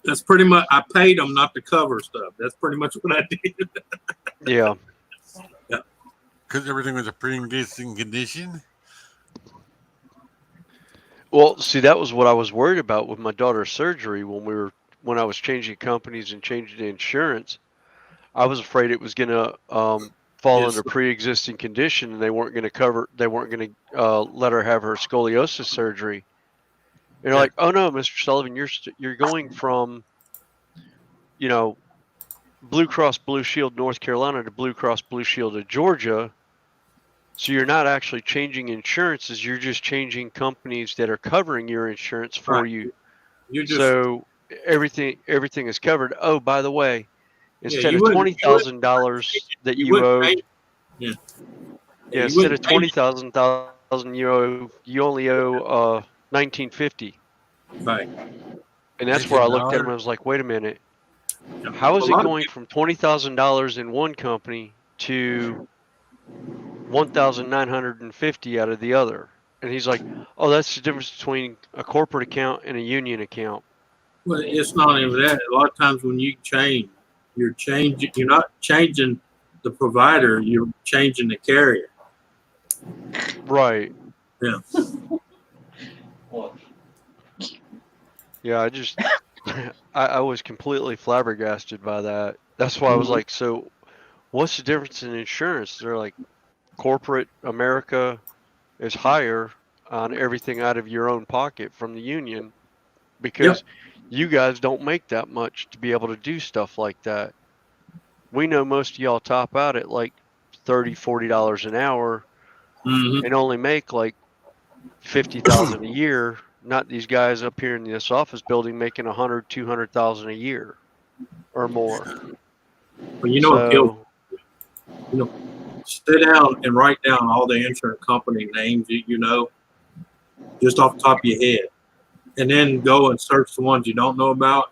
That's pretty much. I paid them not to cover stuff. That's pretty much what I did. Yeah. Because everything was a pre-existing condition. Well, see, that was what I was worried about with my daughter's surgery when I was changing companies and changing insurance. I was afraid it was going to fall Yes. under pre-existing condition, and they weren't going to let her have her scoliosis surgery. And they're like, "Oh no, Mr. Sullivan, you're going from, you know, Blue Cross Blue Shield North Carolina to Blue Cross Blue Shield of Georgia. So you're not actually changing insurances, you're just changing companies that are covering your insurance for Right. you. You just So everything is covered. Oh, by the way, instead you of wouldn't- $20,000 that you wouldn't owed, change- yeah. yeah, You instead wouldn't of change- 20,000 you only owe 1950. Right. And that's where I looked at him and I was like, wait a minute. How is A it lot of going from $20,000 in one company to 1,950 out of the other? And he's like, oh, that's the difference between a corporate account and a union account. Well, it's not even that. A lot of times when you change, you're not changing the provider, you're changing the carrier. Right. Yeah. Yeah, I just I was completely flabbergasted by that. That's why I was like, so what's the difference in insurance? They're like, corporate America is higher on everything out of your own pocket from the union because you guys don't make that much to be able to do stuff like that. We know most of y'all top out at like $30-$40 an hour Mm-hmm. and only make like 50,000 a year. Not these guys up here in this office building making 100-200,000 a year or more. But you know what kills? So You know, sit down and write down all the insurance company names that you know, just off the top of your head, and then go and search the ones you don't know about.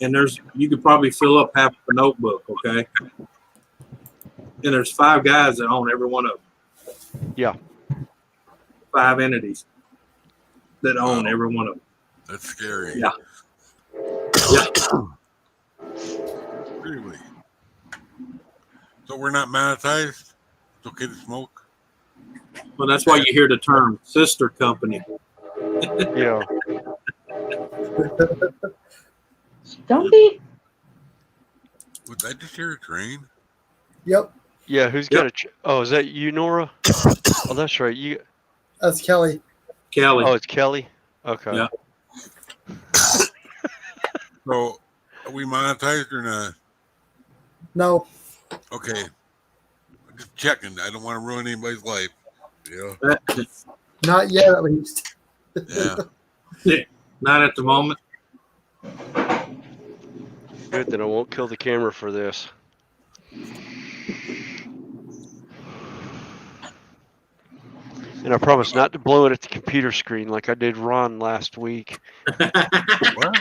And you could probably fill up half the notebook. Okay. And there's 5 guys that own every one of them. yeah, 5 entities that own every one of them. That's scary. Yeah. Yeah. Really? So we're not monetized? It's okay to smoke? Well, that's why you hear the term sister company. yeah. Stumpy? Would I just hear a train? Yep, Yeah, who's got a oh, is that you, N.O.R.A? Oh, that's right. You that's Kelly. Kelly. Oh, it's Kelly? Okay. Yeah. So are we monetized or not? No, Okay. Just checking. I don't want to ruin anybody's life. Yeah. not yet at least. Yeah. Not at the moment. Good, then I won't kill the camera for this. And I promise not to blow it at the computer screen like I did Ron last week. What?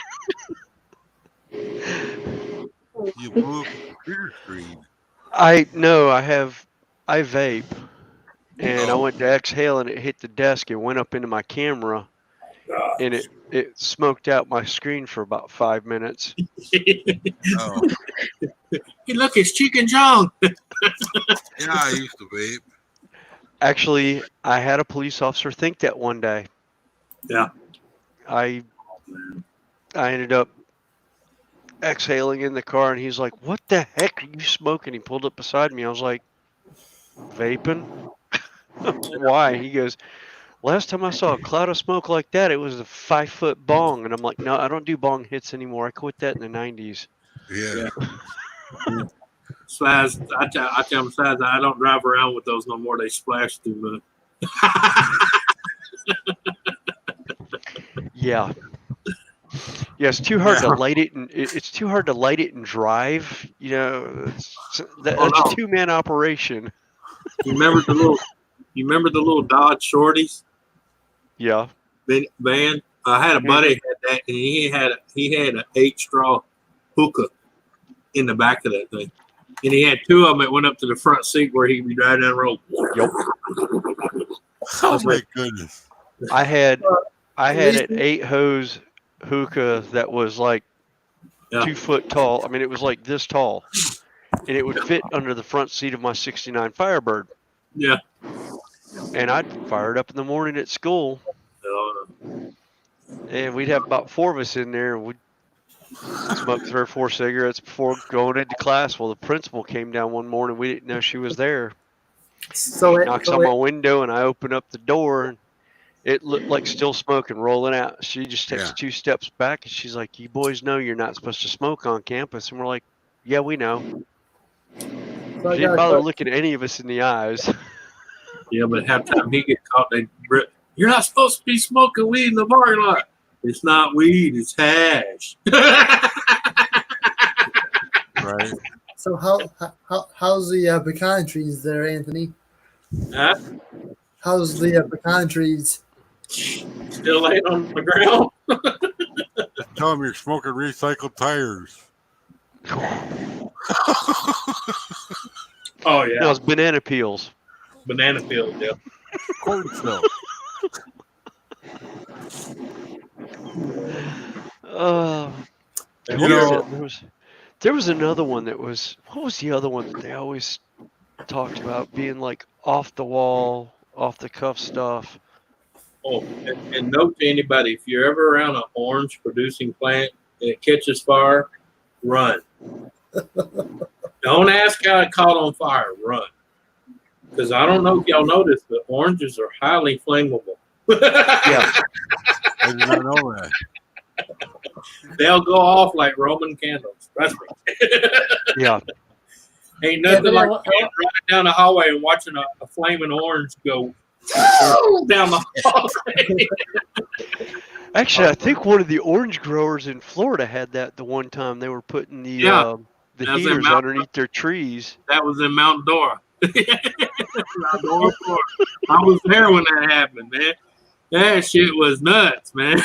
You blew up the computer screen. I vape, and I went to exhale and it hit the desk and went up into my camera, and it smoked out my screen for about 5 minutes. Oh. Hey, look, it's Chicken Jong. Yeah, I used to vape. Actually, I had a police officer think that one day. Yeah. I ended up exhaling in the car, and he's like, "What the heck are you smoking?" He pulled up beside me. I was like, "Vaping." Why? He goes, "Last time I saw a cloud of smoke like that, it was a 5-foot bong." And I'm like, "No, I don't do bong hits anymore. I quit that in the 90s. Yeah. Slides, I tell them, Slides, I don't drive around with those no more. They splash too much. Yeah. Yeah, it's too hard to light it, and it's too hard to light it and drive. You know, that's a 2-man operation. You remember the little Dodge Shorties? Yeah. Van. I had a buddy had that, and he had an 8-straw hookah in the back of that thing, and he had 2 of them that went up to the front seat where he could be driving down the road. Yep. Oh my goodness. I had an 8-hose hookah that was like 2 foot tall. I mean, it was like this tall, and it would fit under the front seat of my '69 Firebird. Yeah. And I'd fire it up in the morning at school, and we'd have about 4 of us in there, and we'd smoke 3 or 4 cigarettes before going into class. Well, the principal came down one morning. We didn't know she was there. So She knocks on my window, and I open up the door, and it looked like still smoking rolling out. She just takes 2 steps back, and she's like, "You boys know you're not supposed to smoke on campus." And we're like, "Yeah, we know." She didn't bother looking any of us in the eyes. Yeah, but half time he get caught, you're not supposed to be smoking weed in the parking lot. It's not weed, it's hash. Right. So how's the pecan trees there, Anthony? Huh? How's the pecan trees? Still laying on the ground. Tell them you're smoking recycled tires. Oh yeah. No, it's banana peels. Banana peels, yeah. Corn silk. There was another one that was, what was the other one that they always talked about being like off the wall off the cuff stuff. Oh, and note to anybody, if you're ever around an orange producing plant and it catches fire, run. Don't ask how it caught on fire. Run. Because I don't know if y'all noticed, but oranges are highly flammable. Yeah. I did not know that. They'll go off like Roman candles. Trust me. Yeah. Ain't nothing like driving down the hallway and watching a flaming orange go down the hallway. Actually, I think one of the orange growers in Florida had that the one time they were putting the heaters underneath their trees. That was in Mount Dora. Mount Dora, Florida. I was there when that happened, man. That shit was nuts, man.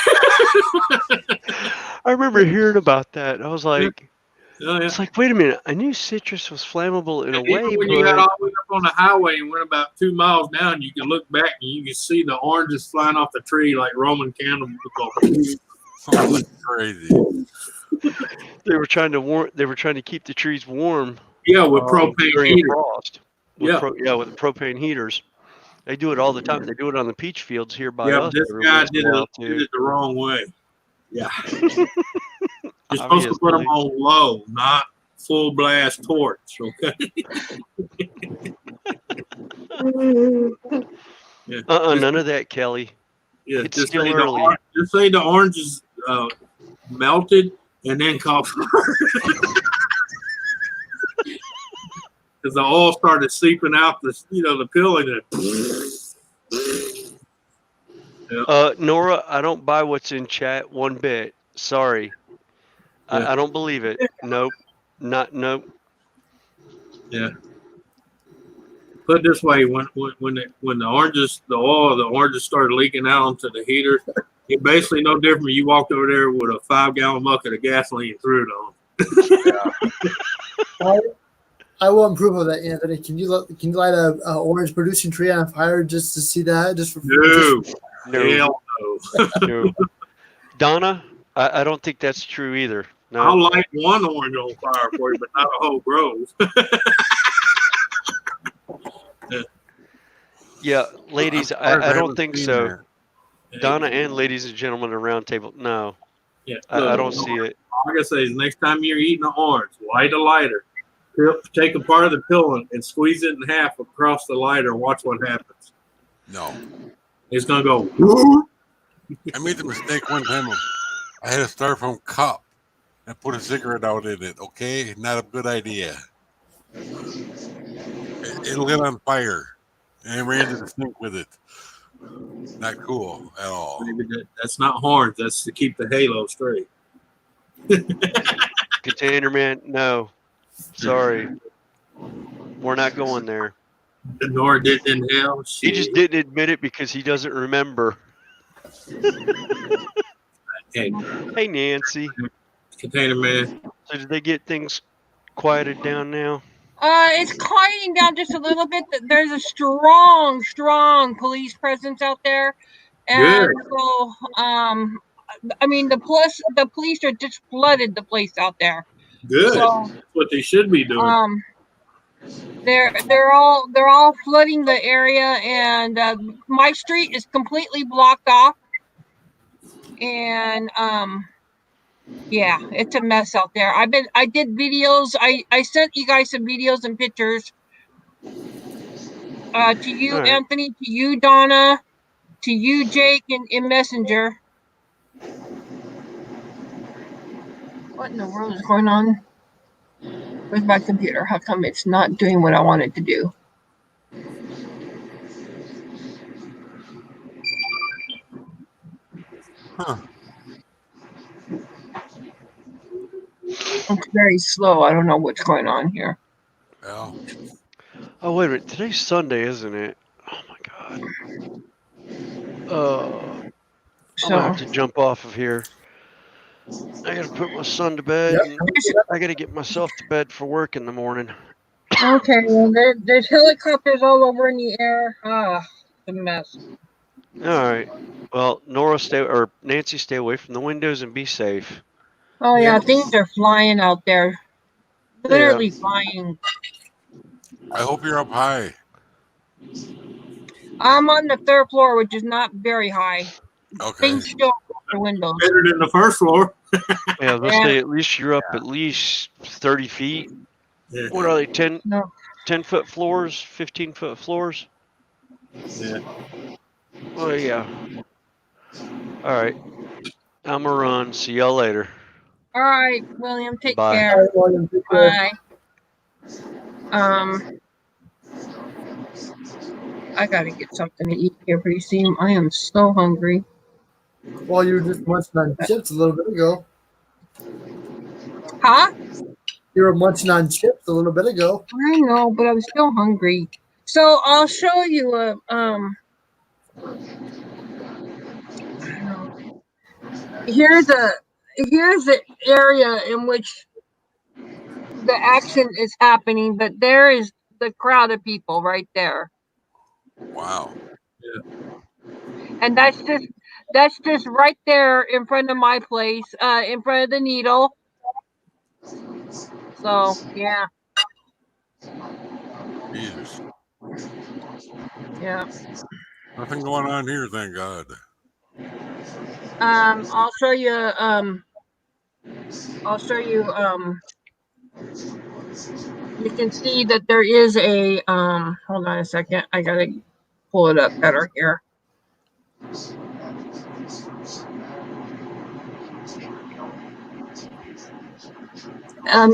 I remember hearing about that. I was like, Oh, yeah. it's like, wait a minute. I knew citrus was flammable in a Even way, when you got all the way up on the highway and went about 2 miles down, you can look back and you can see the oranges flying off the tree like Roman candles. Oh, that's crazy. they were trying to keep the trees warm. Yeah, with propane during heaters. frost. With Yeah. with the propane heaters. They do it all the time. They do it on the peach fields here by us. This every guy once in did a while, it the wrong way. Yeah. You're supposed to put them on low, not full blast torch, okay? Yeah. None of that, Kelly. Yeah, It's just still say early. Just say the orange is melted and then call for because the oil started seeping out the pill and Yeah. N.O.R.A, I don't buy what's in chat one bit. Sorry. Yeah. I don't believe it. Nope. Nope. Yeah. Put it this way, when the oranges started leaking out onto the heater, it basically no different. You walked over there with a 5-gallon bucket of gasoline and threw it on. I want proof of that, Anthony. Can you light a orange producing tree on fire just to see that? No. No. Donna, I don't think that's true either. No. I'll light one orange on fire for you, but not a whole grove. Yeah, ladies, I don't think so. Donna and ladies and gentlemen around table, no. Yeah, I don't see it. Like I say, next time you're eating an orange, light a lighter. Take a part of the pill and squeeze it in half across the lighter and watch what happens. No. It's going to go. I made the mistake one time. I had a styrofoam cup and put a cigarette out in it. Okay, not a good idea. It lit on fire, and I ran to the sink with it. Not cool at all. That's not horns. That's to keep the halo straight. Container man, no. Sorry. We're not going there. N.O.R.A didn't inhale. He just didn't admit it because he doesn't remember. Hey, Nancy. Container man. So did they get things quieted down now? It's quieting down just a little bit. There's a strong police presence out there, and so I mean the police are just flooded the place out there. Good. So, that's what they should be doing. They're all flooding the area, and my street is completely blocked off, and yeah, it's a mess out there. I did videos. I sent you guys some videos and pictures. To you, right. Anthony, to you, Donna, to you, Jake, in Messenger. What in the world is going on with my computer? How come it's not doing what I want it to do? Huh. It's very slow. I don't know what's going on here. Well. Oh, wait a minute. Today's Sunday, isn't it? Oh, my God. I'm going to have to jump off of here. I got to put my son to bed. Yep. And I got to get myself to bed for work in the morning. Okay. Well, there's helicopters all over in the air. It's a mess. All right. Well, Nancy, stay away from the windows and be safe. Oh, yeah. Things are flying out there. Literally flying. I hope you're up high. I'm on the 3rd floor, which is not very high. Okay. Things still out the windows. Better than the first floor. Yeah, let's Yeah. say at least you're up at least 30 feet. Yeah. What are they? 10 No. 10-foot floors, 15-foot floors? Yeah. Well, yeah. All right. I'm gonna run. See y'all later. All right, William, take Bye. All care. right, William, take care. Bye. I gotta get something to eat here pretty soon. I am so hungry. Well, you were just munching on chips a little bit ago. Huh? You were munching on chips a little bit ago. I know, but I'm still hungry. So I'll show you a here's the area in which the action is happening, but there is the crowd of people right there. Wow. And that's just right there in front of my place, in front of the needle. So yeah. Jesus. Yeah. Nothing going on here, thank God. I'll show you you can see that there is a hold on a second. I gotta pull it up better here.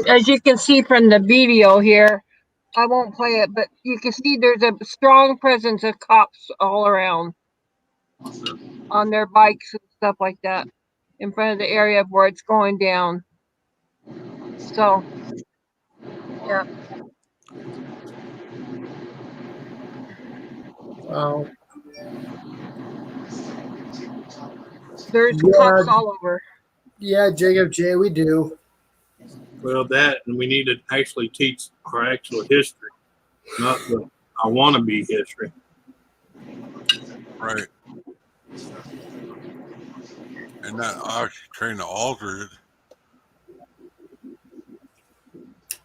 As you can see from the video here, I won't play it, but you can see there's a strong presence of cops all around on their bikes and stuff like that in front of the area where it's going down. So, yeah. Wow. There's Yeah, cops all over. yeah, Jacob J, we do. Well, that, and we need to actually teach our actual history, not the I want to be history. Right. And not actually trying to alter it.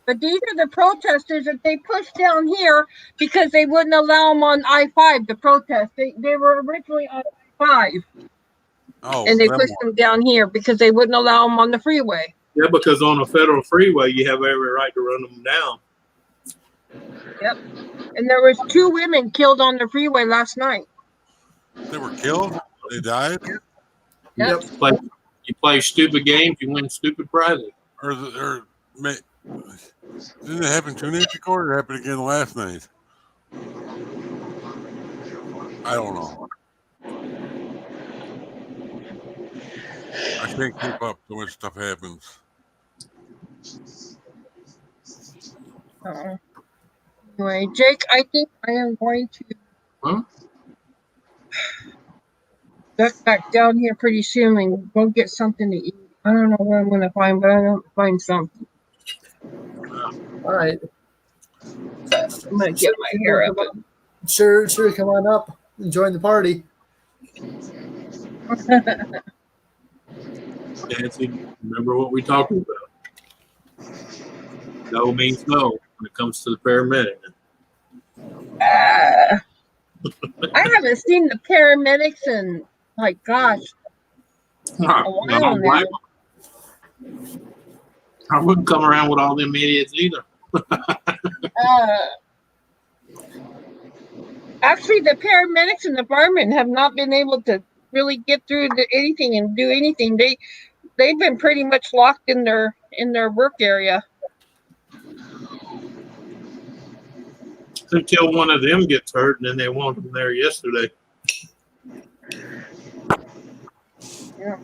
But these are the protesters that they pushed down here because they wouldn't allow them on I-5 to protest. They were originally on I-5. Oh, And they them pushed one. them down here because they wouldn't allow them on the freeway. Yeah, because on a federal freeway, you have every right to run them down. Yep. And there was 2 women killed on the freeway last night. They were killed? They died? Yep. You play stupid games, you win stupid prizes. Didn't it happen 2 nights ago or did it happen again last night? I don't know. I can't keep up. So much stuff happens. Anyway, Jake, I think I am going to duck back down here pretty soon and go get something to eat. I don't know what I'm going to find, but I'm going to find something. All right. I'm going to get my hair up. Sure, come on up and join the party. Nancy, remember what we talked about. No means no when it comes to the paramedic. I haven't seen the paramedics in, like, gosh, a while now. I wouldn't come around with all them idiots either. Actually, the paramedics and the firemen have not been able to really get through anything and do anything. They've been pretty much locked in their work area. Until one of them gets hurt, and then they want them there yesterday. Yeah.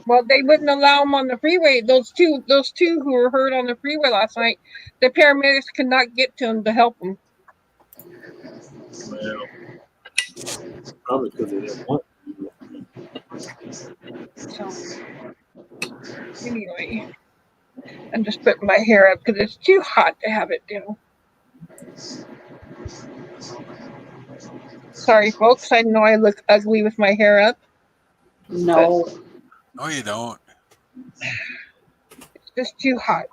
Well, they wouldn't allow them on the freeway. Those two who were hurt on the freeway last night, the paramedics could not get to them to help them. Well, probably because they didn't want So, anyway, I'm just putting my hair up because it's too hot to have it down. Sorry, folks. I know I look ugly with my hair up. No. No, you don't. It's just too hot.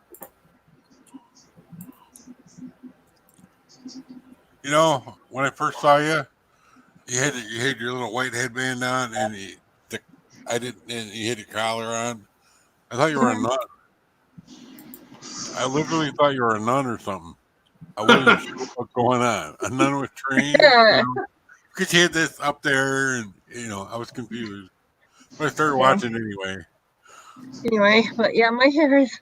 You know, when I first saw you, You had your little white headband on, and you had your collar on. I thought you were a nun. I literally thought you were a nun or something. I wasn't sure what was going on. A nun with trains, because you had this up there, and I was confused. But I started watching anyway. Anyway, but yeah, my hair is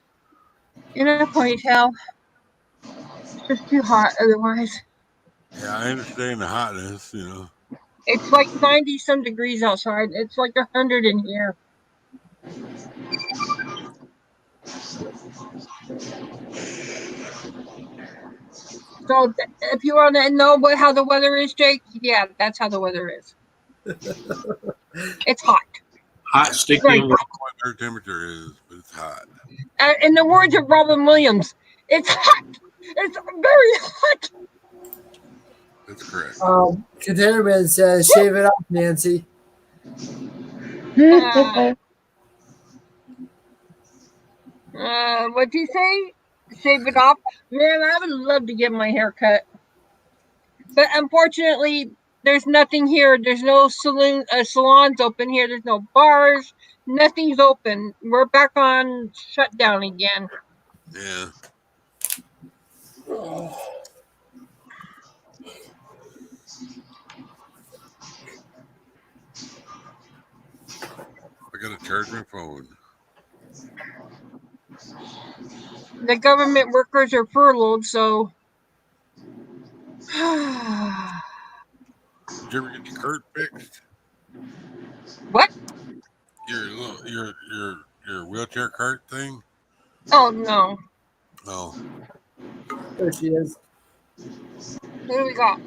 in a ponytail. It's just too hot otherwise. Yeah, I understand the hotness. It's like 90 some degrees outside. It's like 100 in here. So if you want to know how the weather is, Jake, yeah, that's how the weather is. It's hot. Hot, sticky, Right. and What our temperature is, but it's hot. In the words of Robin Williams, it's hot. It's very hot. That's correct. Containerman says, "Shave it off, Nancy." What'd you say? Shave it off? Man, I would love to get my hair cut. But unfortunately, there's nothing here. There's no salons open here. There's no bars. Nothing's open. We're back on shutdown again. Yeah. I gotta charge my phone. The government workers are furloughed, so. Did you ever get your cart fixed? What? Your wheelchair cart thing? Oh no. Oh. There she is. Who do we got?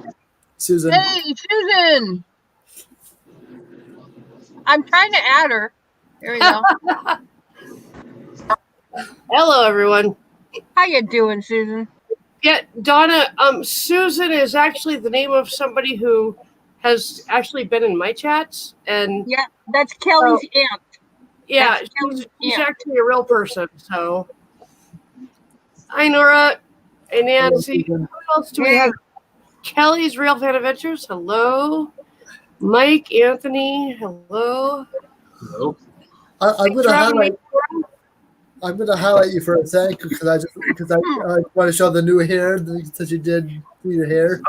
Susan. Hey, Susan! I'm trying to add her. Here we go. Hello, everyone. How you doing, Susan? Yeah, Donna. Susan is actually the name of somebody who has actually been in my chats, and yeah, that's Kelly's aunt. Yeah, she's actually a real person. So, hi, Nora and Nancy. Who else do we have? Kelly's Real Fan Adventures. Hello, Mike, Anthony. Hello. Hello. I'm gonna highlight you for a sec because I want to show the new hair that you did do your hair.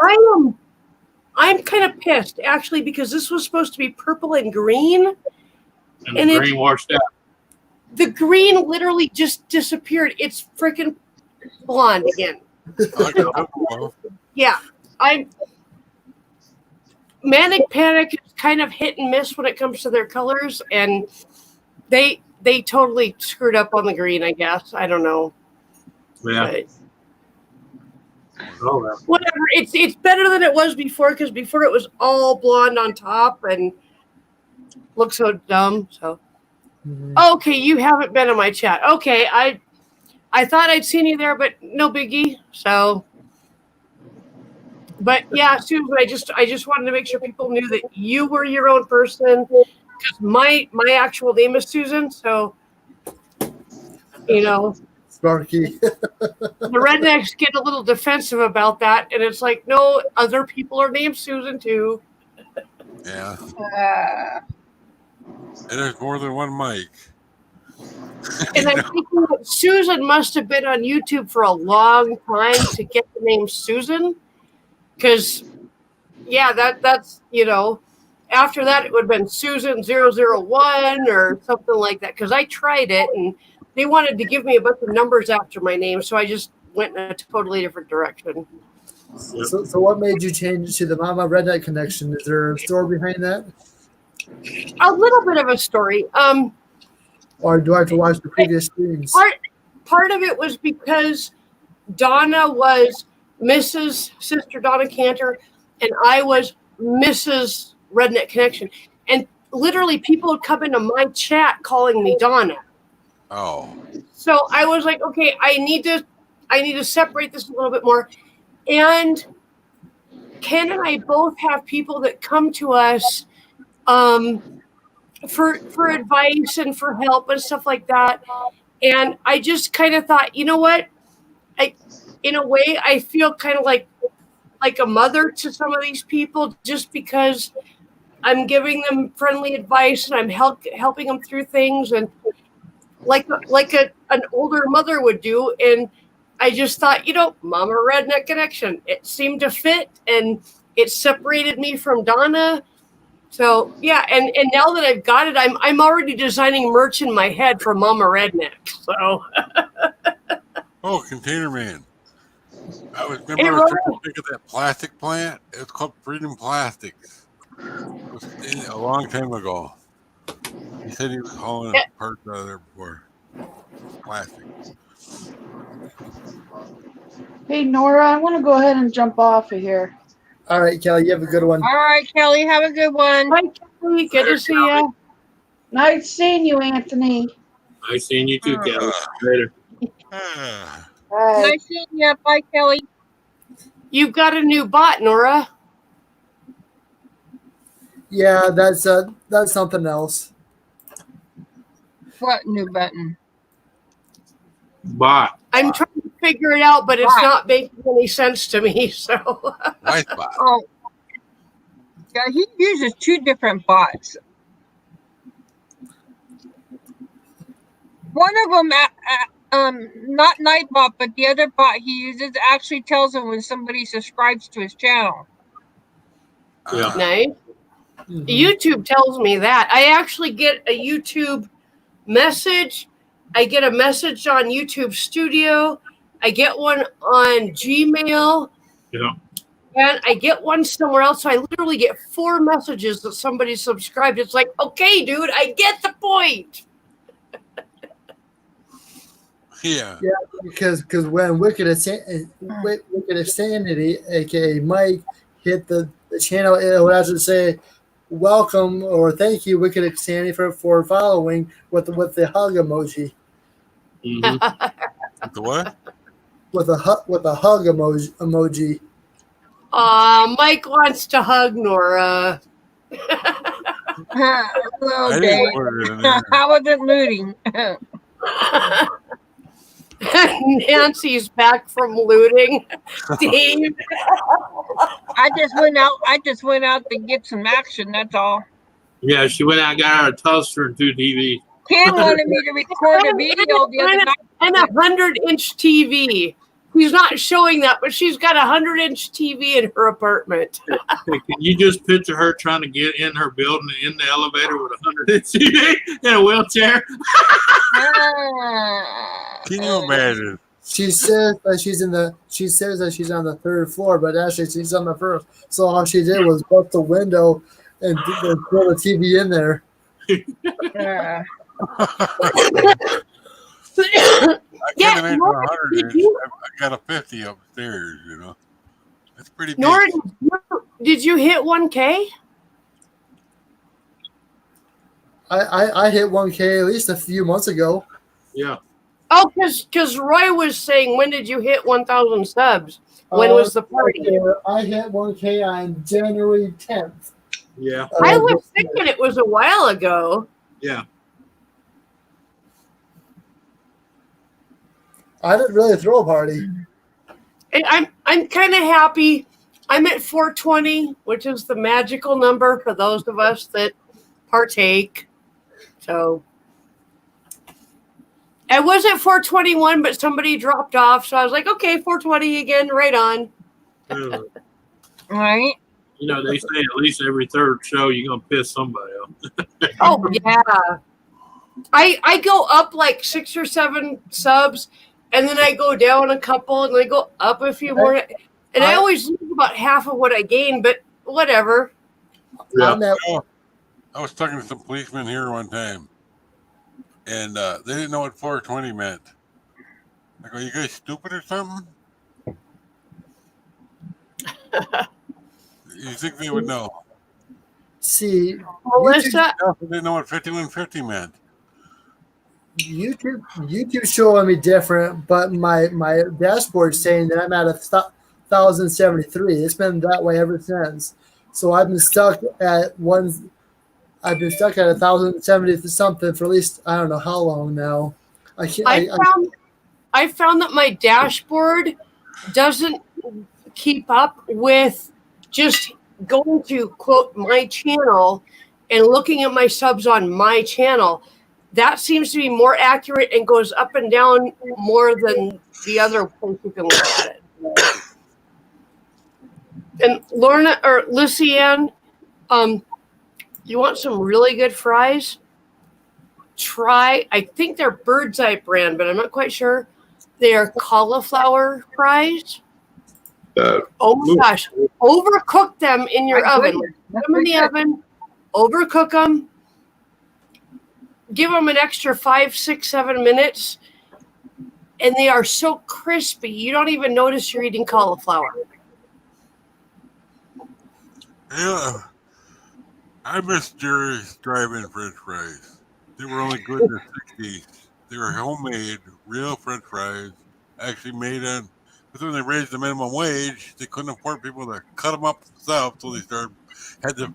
I'm kind of pissed actually because this was supposed to be purple and green, and the green washed out. The green literally just disappeared. It's freaking blonde again. Yeah, Manic Panic is kind of hit and miss when it comes to their colors, and they totally screwed up on the green, I guess. I don't know. Yeah. Whatever. It's better than it was before because before it was all blonde on top and looked so dumb. So okay, you haven't been in my chat. Okay, I thought I'd seen you there, but no biggie. So, but yeah, Susan, I just wanted to make sure people knew that you were your own person. Because my actual name is Susan, so Sparky. The rednecks get a little defensive about that, and it's like, no, other people are named Susan too. Yeah. And there's more than one Mike. And I'm thinking that Susan must have been on YouTube for a long time to get the name Susan. Because, yeah, that's, after that it would have been Susan 001 or something like that. Because I tried it, and they wanted to give me a bunch of numbers after my name, so I just went in a totally different direction. So what made you change to the Mama Redneck Connection? Is there a story behind that? A little bit of a story. Or do I have to watch the previous streams? Part of it was because Donna was Mrs. Sister Donna Cantor, and I was Mrs. Redneck Connection. And literally people would come into my chat calling me Donna. Oh. So I was like, okay, I need to separate this a little bit more. And Ken and I both have people that come to us for advice and for help and stuff like that. And I just kind of thought, you know what? In a way, I feel kind of like like a mother to some of these people just because I'm giving them friendly advice and I'm helping them through things, and like an older mother would do. And I just thought, Mama Redneck Connection. It seemed to fit, and it separated me from Donna. So yeah, and now that I've got it, I'm already designing merch in my head for Mama Redneck. So Oh, Container Man. I was Hey, trying Ron. to think of that plastic plant. It was called Freedom Plastics. It was a long time ago. He said he was hauling Yeah. parts out of there before. Plastic. Hey, Nora, I want to go ahead and jump off of here. All right, Kelly, you have a good one. All right, Kelly, have a good one. Hi, Kelly. Good to see you. Nice seeing you, Anthony. Nice seeing you too, Kelly. Later. Ah, Bye. Nice seeing you. Bye, Kelly. You've got a new bot, Nora. Yeah, that's something else. What new button? Bye. I'm trying to figure it out, but it's Bot. not making any sense to me. So nice spot. Oh, yeah, he uses 2 different bots. One of them, not Nightbot, but the other bot he uses actually tells him when somebody subscribes to his channel. Yeah. nice. Mhm. YouTube tells me that. I actually get a YouTube message. I get a message on YouTube Studio. I get one on Gmail. Yeah. And I get one somewhere else. So I literally get 4 messages that somebody subscribed. It's like, okay, dude, I get the point. Yeah. Yeah, because when Wicked Insanity, aka Mike, hit the channel, it will actually say welcome or thank you, Wicked Insanity, for following with the hug emoji. Mhm. With the what? With a hug emoji. Mike wants to hug Nora. Hello, I didn't Dave. put it in there. I wasn't looting. Nancy's back from looting. Dave. I just went out to get some action, that's all. Yeah, she went out and got her a toaster and 2 TVs. Ken wanted me to record a video the other night. And a 100-inch TV. He's not showing that, but she's got a 100-inch TV in her apartment. Hey, can you just picture her trying to get in her building in the elevator with a 100-inch TV in a wheelchair? Can you imagine? She says that she's on the 3rd floor, but actually she's on the 1st. So all she did was bust the window and throw the TV in there. I Yeah, can't imagine Nora, 100 did inch. you- I got a 50 upstairs, you know. It's pretty big. Nora, did you hit 1K? I hit 1K at least a few months ago. Yeah. Oh, because Roy was saying, when did you hit 1,000 subs? When was the party? I hit 1K on January 10th. Yeah. I was thinking it was a while ago. Yeah. I didn't really throw a party. And I'm kind of happy. I'm at 420, which is the magical number for those of us that partake. So I was at 421, but somebody dropped off, so I was like, okay, 420 again, right on. Yeah. Right? You know, they say at least every 3rd show you're going to piss somebody off. Oh yeah, I go up like 6 or 7 subs, and then I go down a couple, and then I go up a few more, and I always lose about half of what I gain, but whatever. Yeah. I was talking to some policemen here one time, and they didn't know what 420 meant. I go, you guys stupid or something? You think they would know? See, Melissa, They didn't know what 5150 meant. YouTube showing me different, but my dashboard saying that I'm at 1,073. It's been that way ever since. So I've been stuck at 1,070 something for at least I don't know how long now. I found keep up with just going to quote my channel and looking at my subs on my channel. That seems to be more accurate and goes up and down more than the other place you can look at it. And Lorna or Lucianne, you want some really good fries? Try, I think they're Bird's Eye brand, but I'm not quite sure. They are cauliflower fries. Oh my gosh. Overcook them in your oven. Put them in the oven, overcook them, give them an extra 5, 6, 7 minutes, and they are so crispy, you don't even notice you're eating cauliflower. Yeah, I miss Jerry's drive-in French fries. They were only good in the 60s. They were homemade, real French fries, actually made in. Because when they raised the minimum wage, they couldn't afford people to cut them up themselves, so they had the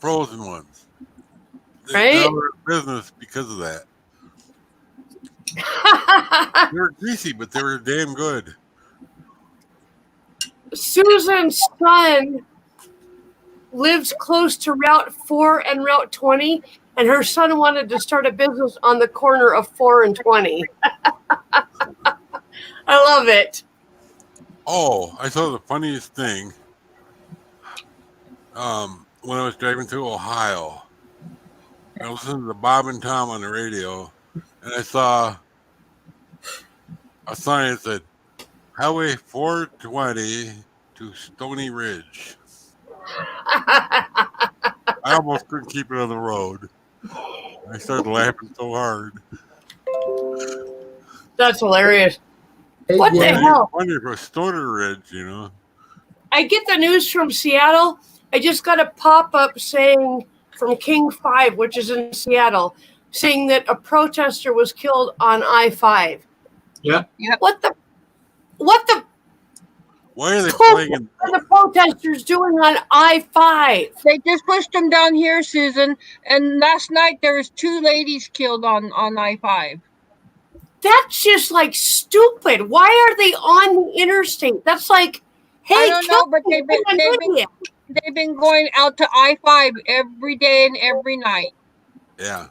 frozen ones. They Right? were in business because of that. They were greasy, but they were damn good. Susan's son lives close to Route 4 and Route 20, and her son wanted to start a business on the corner of 4 and 20. I love it. Oh, I saw the funniest thing when I was driving through Ohio. I listened to Bob and Tom on the radio, and I saw a sign that said, Highway 420 to Stony Ridge. I almost couldn't keep it on the road. I started laughing so hard. That's hilarious. Hey, What the yeah. hell? I wonder if it was Stony Ridge, you know. I get the news from Seattle. I just got a pop-up saying from King 5, which is in Seattle, saying that a protester was killed on I-5. Yeah. What the Why are they fuck playing? are the protesters doing on I-5? They just pushed them down here, Susan. And last night there was 2 ladies killed on I-5. That's just like stupid. Why are they on the interstate? That's like, hey, I don't know, but me. I'm an idiot. they've been going out to I-5 every day and every night. Yeah.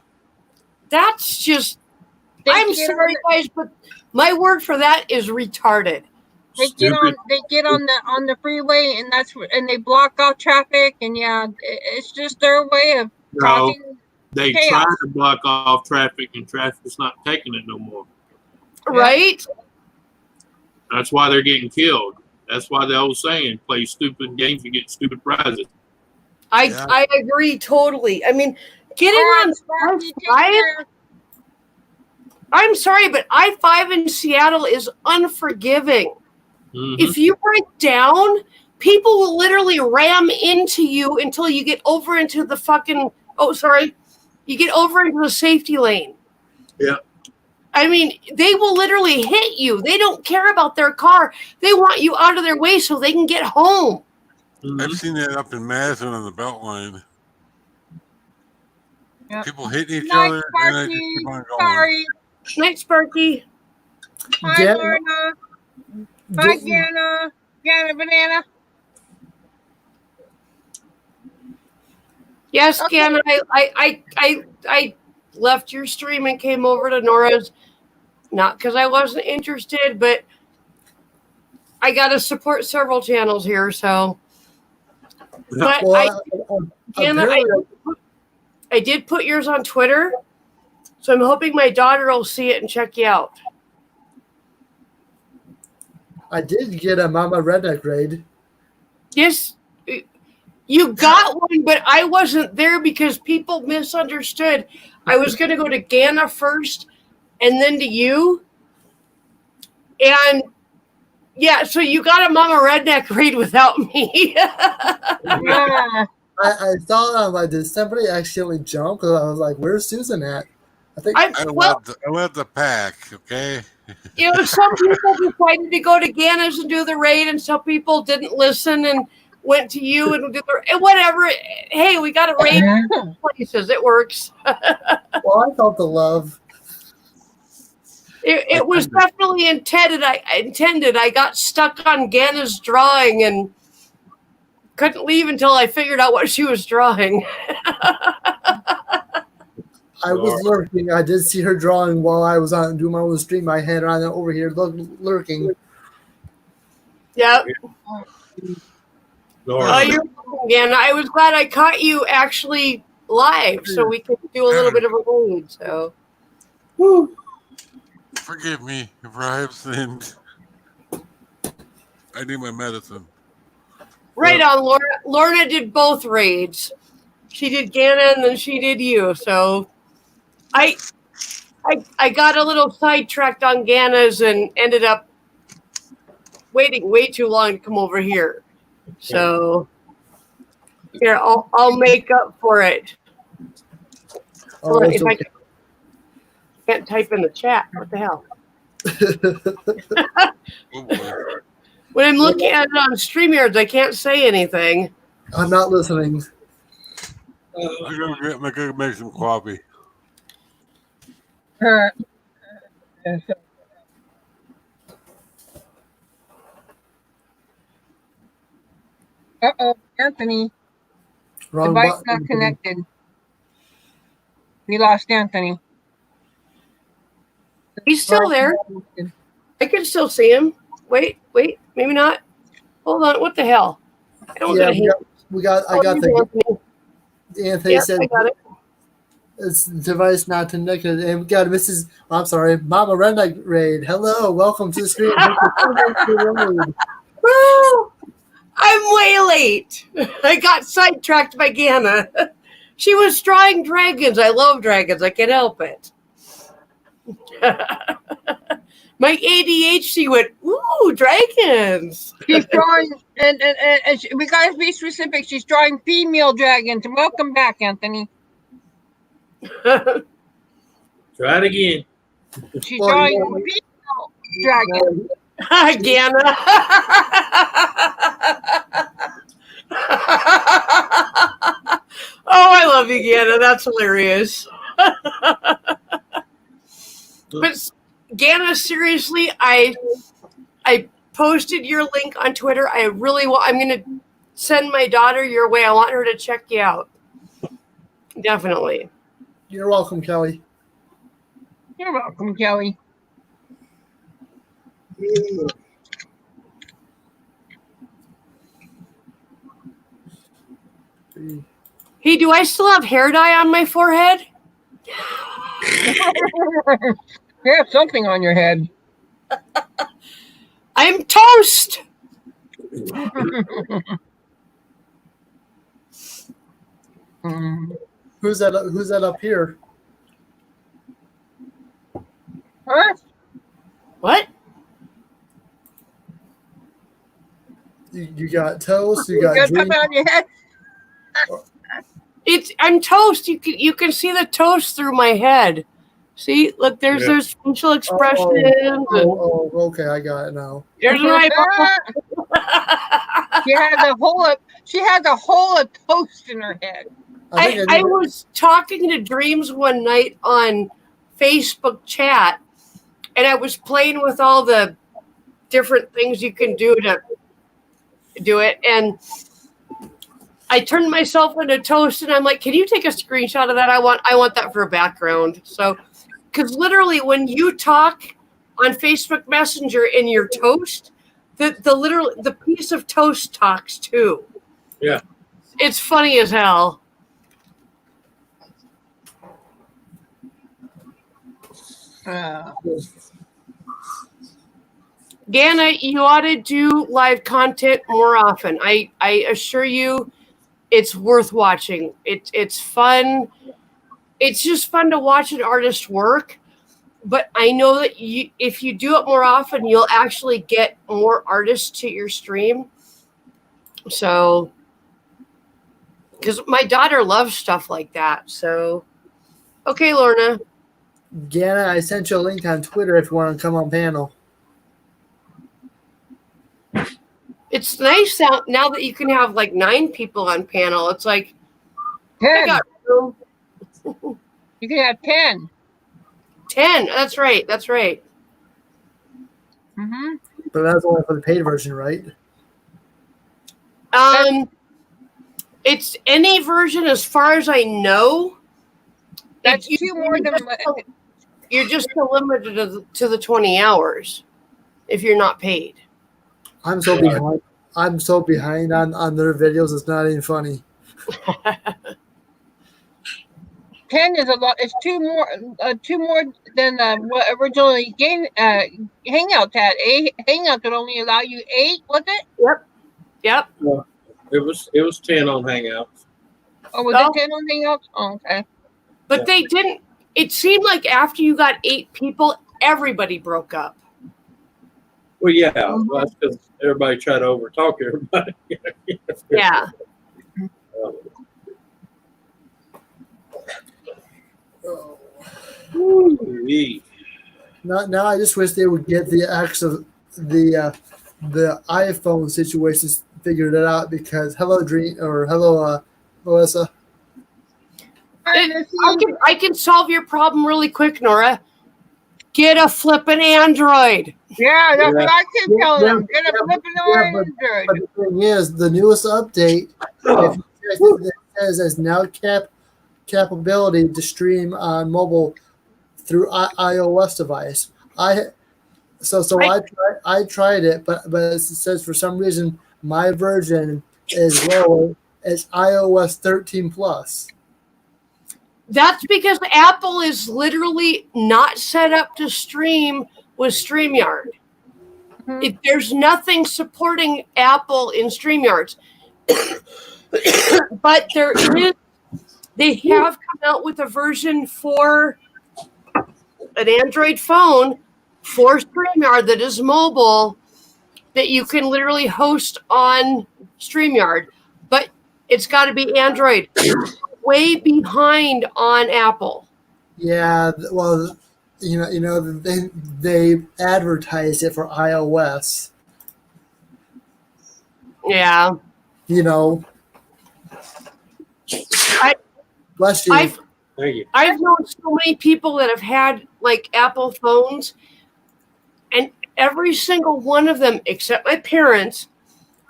That's just, They I'm get sorry, guys, but my word for that is retarded. They get on the freeway, and and they block off traffic, and yeah, it's just their way of causing they chaos. try to block off traffic, and traffic's not taking it no more. Right? That's why they're getting killed. That's why the old saying, play stupid games, you get stupid prizes. I agree totally. I mean, getting on I-5, I'm sorry, but I-5 in Seattle is unforgiving. Mm-hmm. If you break down, people will literally ram into you until you get over into the you get over into the safety lane. Yeah. I mean, they will literally hit you. They don't care about their car. They want you out of their way so they can get home. Mm-hmm. I've seen that up in Madison on the Beltline. Yep. People hitting each Night, other, Sparky. and I just keep on going. Sorry. Night, Sparky. Hi, Lorna. Hi, Jana. Jana Banana. Yes, Okay. Ken, I left your stream and came over to N.O.R.A's, not because I wasn't interested, but I got to support several channels here, so. But Jana, I did put yours on Twitter, so I'm hoping my daughter will see it and check you out. I did get a Mama Redneck raid. Yes, you got one, but I wasn't there because people misunderstood. I was going to go to Gana first and then to you. And yeah, so you got a Mama Redneck raid without me. Yeah. I saw it, did somebody accidentally jump? Because I was like, where's Susan at? I think I led the pack, okay? Some people decided to go to Gana's and do the raid, and some people didn't listen and went to you and did the whatever. Hey, we got a raid places. It works. Well, I felt the love. It was definitely intended. I got stuck on Ganna's drawing and couldn't leave until I figured out what she was drawing. I was lurking. I did see her drawing while I was on doing my own stream. I had her on over here lurking. Yep. Nora. Oh, you're welcome, Ganna. I was glad I caught you actually live, so we could do a little bit of a read. So, Woo. Forgive me if I have sinned. I need my medicine. right on, Lorna. Lorna did both raids. She did Ganna and then she did you. So, I got a little sidetracked on Ganna's and ended up waiting way too long to come over here. So here, I'll make up for it. Oh, it's if I okay. can't type in the chat, what the hell? Oh boy. When I'm looking at it on StreamYards, I can't say anything. I'm not listening. I'm gonna make some coffee. Uh-oh, Anthony. Wrong Device button. not connected. We lost Anthony. He's still there. I can still see him. Wait, maybe not. Hold on, what the hell? I don't Yeah, get I got the Anthony Yes, said I got it. it's device not connected. And we got Mrs. I'm sorry, Mama Redneck Raid. Hello, welcome to the stream. Woo! I'm way late. I got sidetracked by Ganna. She was drawing dragons. I love dragons. I can't help it. My ADHD went, ooh, dragons. She's drawing, and we gotta be specific. She's drawing female dragons. Welcome back, Anthony. Try it again. She's drawing female dragons. Ganna. Oh, I love you, Ganna. That's hilarious. But Ganna, seriously, I posted your link on Twitter. I'm going to send my daughter your way. I want her to check you out. Definitely. You're welcome, Kelly. You're welcome, Kelly. Hey, do I still have hair dye on my forehead? You have something on your head. I'm toast. Who's that up here? Huh? What? You got toast, you got got drink. something on your head? I'm toast. You can see the toast through my head. See, look, there's facial expressions. Oh, okay, I got it now. There's my She has a hole of toast in her head. I was talking to Dreams one night on Facebook chat, and I was playing with all the different things you can do to do it, and I turned myself into toast, and I'm like, "Can you take a screenshot of that? I want that for a background." So, because literally, when you talk on Facebook Messenger in your toast, the piece of toast talks too. Yeah, it's funny as hell. Ganna, you ought to do live content more often. I assure you, it's worth watching. It's fun. It's just fun to watch an artist work. But I know that if you do it more often, you'll actually get more artists to your stream. So, because my daughter loves stuff like that. So, okay, Lorna. Ganna, I sent you a link on Twitter if you want to come on panel. It's nice now that you can have like 9 people on panel. It's like 10. I got room. You can have 10. 10. That's right. Mm-hmm. But that's only for the paid version, right? It's any version as far as I know. That's two more than You're just limited to the 20 hours if you're not paid. I'm so behind. I'm so behind on their videos. It's not even funny. 10 is a lot. It's two more than what originally Hangouts had. Hangouts would only allow you 8, was it? Yep. Well, it was 10 on Hangouts. Or was it 10 on Hangouts? Oh, okay. But they didn't. It seemed like after you got 8 people, everybody broke up. Well, yeah, that's because everybody tried to overtalk everybody. Yeah. Now I just wish they would get the iPhone situations figured it out, because hello Dream or hello Melissa. I can solve your problem really quick, N.O.R.A. Get a flippin' Android. Yeah, that's what I keep telling them. Get a flippin' Android. But the thing is, the newest update, if you check it says has now capability to stream on mobile through iOS device. I tried it, but it says for some reason my version is lower. It's iOS 13 plus. That's because Apple is literally not set up to stream with StreamYard. There's nothing supporting Apple in StreamYards. But they have come out with a version for an Android phone for StreamYard that is mobile, that you can literally host on StreamYard. But it's got to be Android. Way behind on Apple. Yeah, well, they advertise it for iOS. Yeah. Bless you. Thank you. I've known so many people that have had like Apple phones, and every single one of them, except my parents,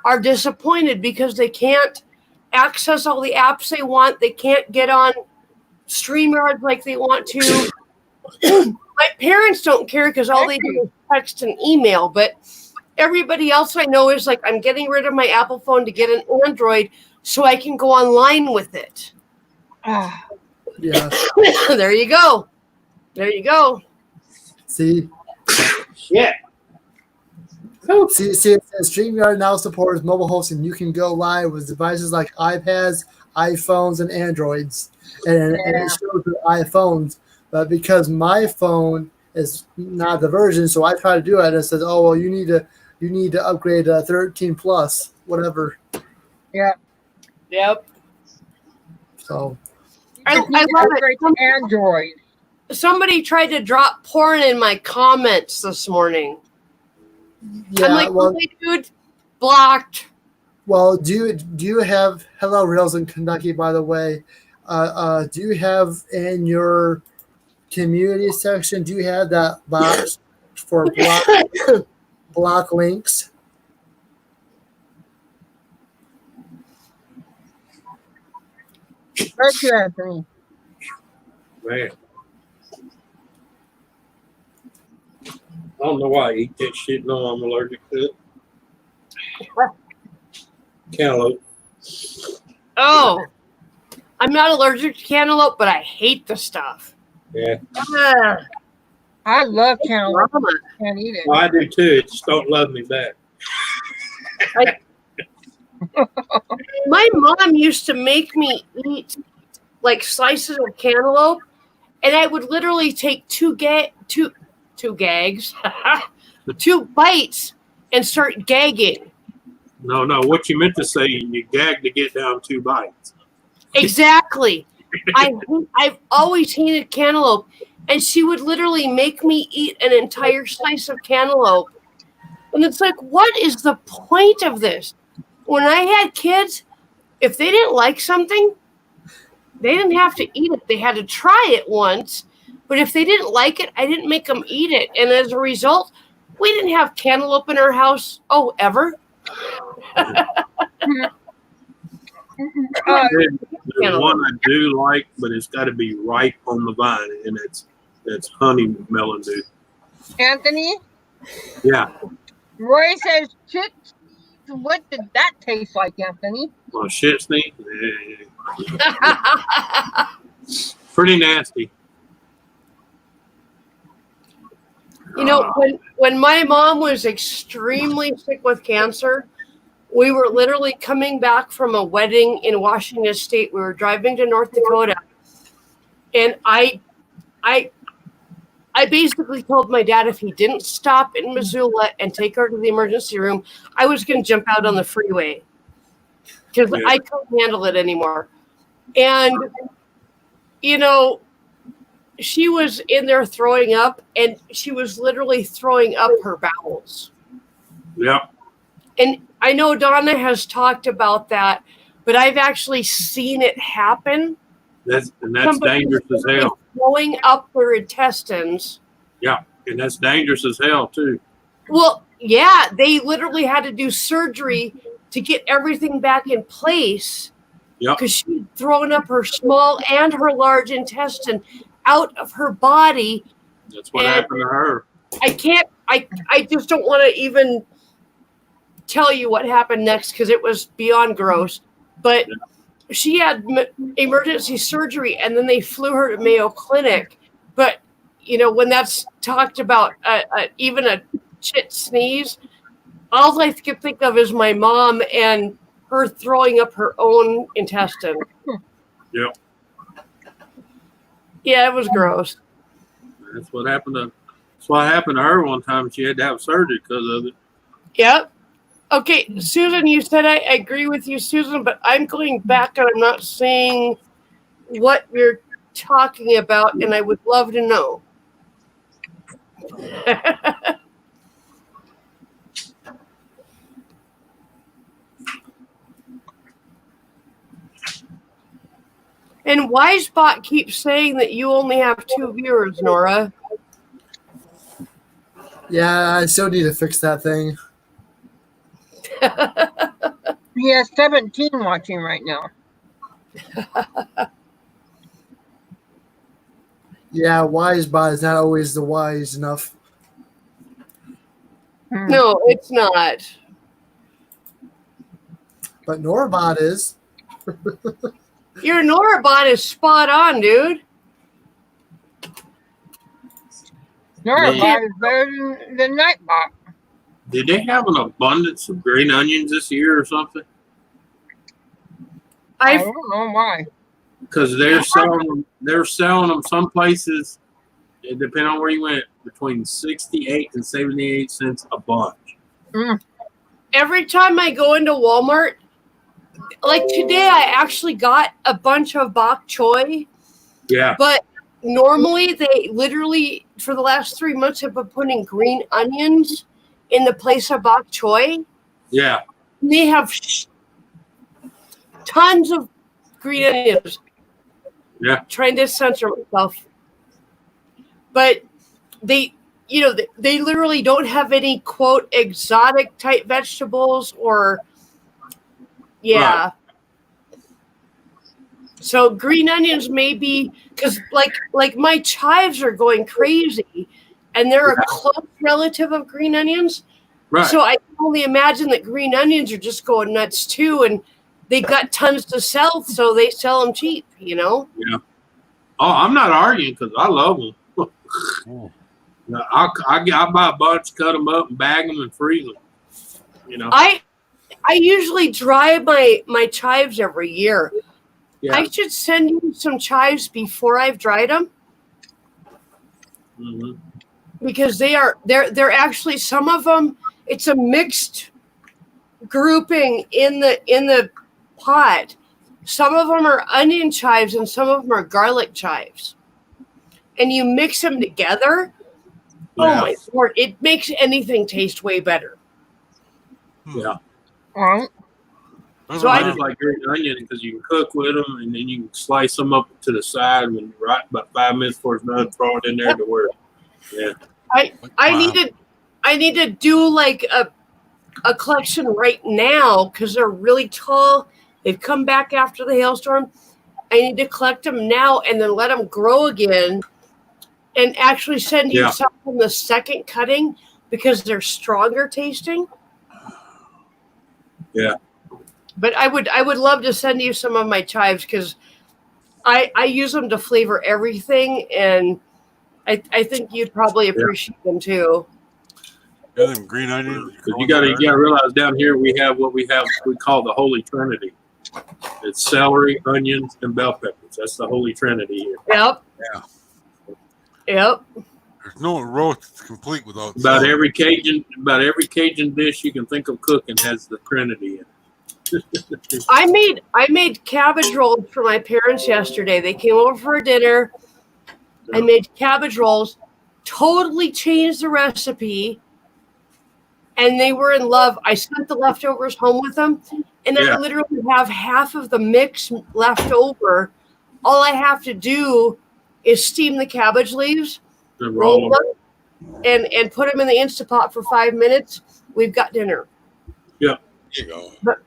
are disappointed because they can't access all the apps they want. They can't get on StreamYard like they want to. My parents don't care because all they do is text and email, but everybody else I know is like, I'm getting rid of my Apple phone to get an Android so I can go online with it. Yeah. There you go. See? Yeah. See, it says StreamYard now supports mobile hosting. You can go live with devices like iPads, iPhones, and Androids. And it shows the iPhones. But because my phone is not the version, so I try to do it, and it says, "Oh well, you need to upgrade 13 plus, whatever." Yeah. Yep. So I love it. Android. Somebody tried to drop porn in my comments this morning. yeah, I'm like, well, okay, dude, blocked. well, do you have hello Rails in Kentucky? By the way, do you have in your community section? Do you have that box for block links? Thank you, Anthony. Man. I don't know why I eat that shit. No, I'm allergic to it. Cantaloupe. Oh, I'm not allergic to cantaloupe, but I hate the stuff. Yeah. I love cantaloupe. Can't eat it. Well, I do too. It just don't love me back. My mom used to make me eat like slices of cantaloupe, and I would literally take two bites and start gagging. No. What you meant to say, you gag to get down 2 bites. Exactly. I've always hated cantaloupe, and she would literally make me eat an entire slice of cantaloupe. And it's like, what is the point of this? When I had kids, if they didn't like something, they didn't have to eat it. They had to try it once. But if they didn't like it, I didn't make them eat it. And as a result, We didn't have cantaloupe in our house. Oh, ever? There's one I do like, but it's got to be ripe on the vine, and that's honey melon, dude. Anthony, Yeah. Roy says shit. What did that taste like, Anthony? Well, shit stink. Pretty nasty. You know, when my mom was extremely sick with cancer, we were literally coming back from a wedding in Washington State. We were driving to North Dakota, and I basically told my dad if he didn't stop in Missoula and take her to the emergency room, I was going to jump out on the freeway because I couldn't handle it anymore. And, you know, she was in there throwing up, and she was literally throwing up her bowels. Yeah. And I know Donna has talked about that, but I've actually seen it happen. That's Somebody dangerous as hell. Blowing up their intestines. Yeah, and that's dangerous as hell too. Well, yeah, they literally had to do surgery to get everything back in place. Yeah. Because she'd thrown up her small and her large intestine out of her body. That's what happened to her. I just don't want to even tell you what happened next because it was beyond gross. But she had emergency surgery, and then they flew her to Mayo Clinic. But, you know, when that's talked about, even a shit sneeze, all I can think of is my mom and her throwing up her own intestine. Yeah. Yeah, it was gross. That's what happened to her one time. She had to have surgery because of it. Yep. Okay, Susan, you said I agree with you, Susan, but I'm going back and I'm not seeing what you're talking about, and I would love to know. And Wisebot keeps saying that you only have 2 viewers, N.O.R.A. Yeah, I still need to fix that thing. He has 17 watching right now. Yeah, Wisebot is not always the wise enough. No, it's not. But N.O.R.A is. Your N.O.R.A is spot on, dude. N.O.R.A is better than Nightbot. Did they have an abundance of green onions this year or something? I don't know why. Because they're selling them some places, depending on where you went, between 68 and 78 cents a bunch. Every time I go into Walmart, like today, I actually got a bunch of bok choy. Yeah. But normally, they literally, for the last 3 months, have been putting green onions in the place of bok choy. Yeah. And they have tons of green onions. Yeah. Trying to censor myself. But they literally don't have any, quote, exotic type vegetables or, yeah. Right. So green onions may be, because like my chives are going crazy, and they're a close relative of green onions. Right. So I can only imagine that green onions are just going nuts too, and they got tons to sell, so they sell them cheap, you know? Yeah. Oh, I'm not arguing because I love them. I buy a bunch, cut them up, and bag them and freeze them. You know. I usually dry my chives every year. Yeah. I should send you some chives before I've dried them. Mm-hmm. Because they're actually, some of them, it's a mixed grouping in the pot. Some of them are onion chives and some of them are garlic chives. And you mix them together. Yeah. Oh my Lord, it makes anything taste way better. Yeah. All right. So I just like green onion because you can cook with them and then you can slice them up to the side when you're right about 5 minutes before it's done, throw it in there to where. Yeah. I needed I need to do like a collection right now because they're really tall. They've come back after the hailstorm. I need to collect them now and then let them grow again and actually send you some from the second cutting because they're stronger tasting. Yeah. But I would love to send you some of my chives because I use them to flavor everything, and I think you'd probably appreciate them too. Yeah, them green onions. You gotta realize down here we call the Holy Trinity. It's celery, onions, and bell peppers. That's the Holy Trinity here. Yep. Yeah. Yep. There's no roast that's complete without About celery. every Cajun dish you can think of cooking has the Trinity in it. I made cabbage rolls for my parents yesterday. They came over for dinner. I made cabbage rolls, totally changed the recipe, and they were in love. I sent the leftovers home with them, and I literally have half of the mix left over. All I have to do is steam the cabbage leaves, roll them, and put them in the Instapot for 5 minutes. We've got dinner. Yeah. There you go. But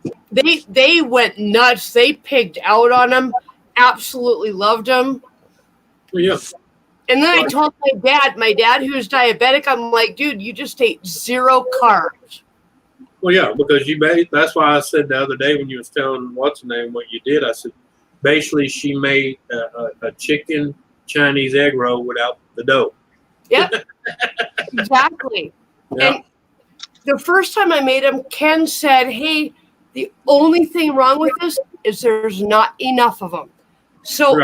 they went nuts. They pigged out on them. Absolutely loved them. Well, yeah. And then I told my dad who's diabetic, I'm like, dude, you just ate 0 carbs. Well, yeah, because that's why I said the other day when you was telling what's her name what you did, I said basically she made a chicken Chinese egg roll without the dough. Yep. Exactly. Yeah. And the first time I made them, Ken said, hey, the only thing wrong with this is there's not enough of them. So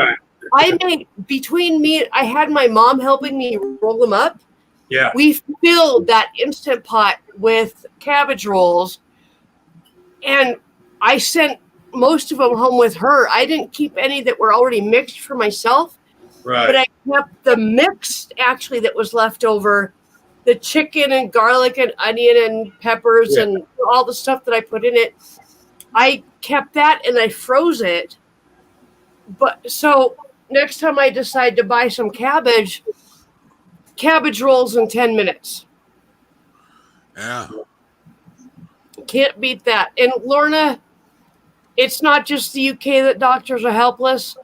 I made, between me, I had my mom helping me roll them up. Yeah. We filled that Instant Pot with cabbage rolls, and I sent most of them home with her. I didn't keep any that were already mixed for myself. Right. But I kept the mixed, actually, that was left over, the chicken and garlic and onion and peppers and all the stuff that I put in it. I kept that and I froze it. But so next time I decide to buy some cabbage rolls in 10 minutes. Yeah. Can't beat that. And Lorna, it's not just the UK that doctors are helpless.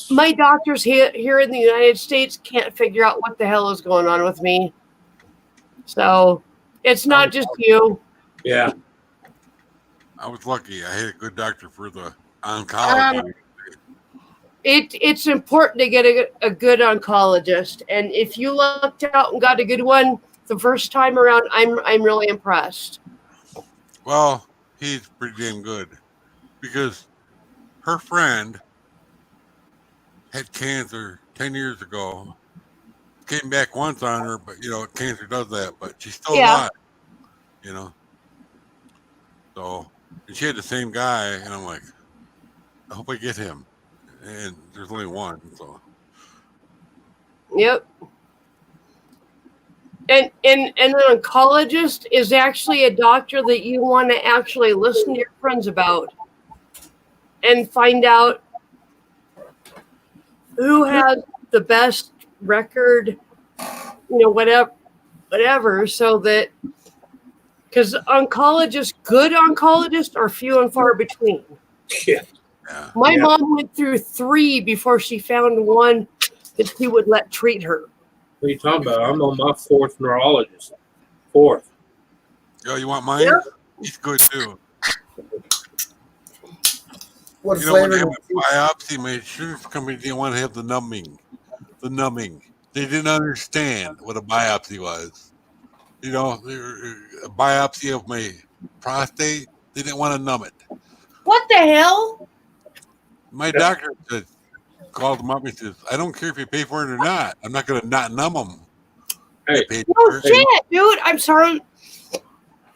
My doctors here in the United States can't figure out what the hell is going on with me. So it's not just you. Yeah. I was lucky. I had a good doctor for the oncology. It's important to get a good oncologist. And if you lucked out and got a good one the first time around, I'm really impressed. Well, he's pretty damn good because her friend had cancer 10 years ago. Came back once on her, but cancer does that, but she's still alive, So, and she had the same guy, and I'm like, I hope I get him. And there's only one, so. Yep. And an oncologist is actually a doctor that you want to actually listen to your friends about and find out who has the best record, whatever, so that, because good oncologists are few and far between. Yeah. My mom went through 3 before she found one that she would let treat her. What are you talking about? I'm on my 4th neurologist. 4th. Yo, you want mine? Yeah. He's good too. What When flavor? they have a biopsy, my insurance company didn't want to have the numbing. They didn't understand what a biopsy was. A biopsy of my prostate, they didn't want to numb it. What the hell? My doctor called him up and says, I don't care if you pay for it or not. I'm not going to not numb them. Hey. No shit, dude. I'm sorry.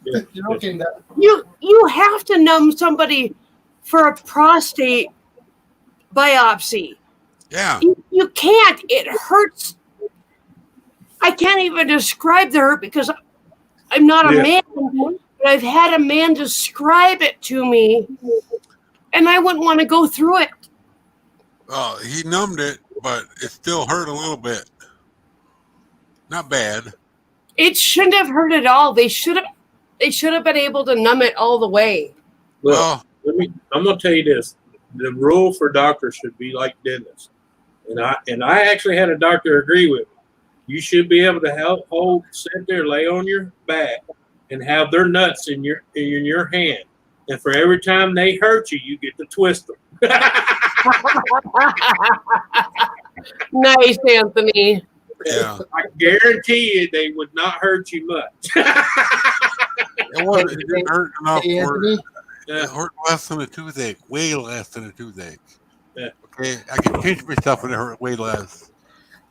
You're okay. You have to numb somebody for a prostate biopsy. Yeah. You can't. It hurts. I can't even describe the hurt because I'm not a man. But I've had a man describe it to me, and I wouldn't want to go through it. Well, he numbed it, but it still hurt a little bit. Not bad. It shouldn't have hurt at all. They should have been able to numb it all the way. Look, Well, I'm gonna tell you this. The rule for doctors should be like dentists. And I actually had a doctor agree with me. You should be able to sit there, lay on your back, and have their nuts in your hand. And for every time they hurt you, you get to twist them. Nice, Anthony. yeah. I guarantee you, they would not hurt you much. It didn't hurt enough Hey, for Anthony. it hurt less than a toothache, way less than a toothache. Yeah. Okay, I can pinch myself and it hurt way less.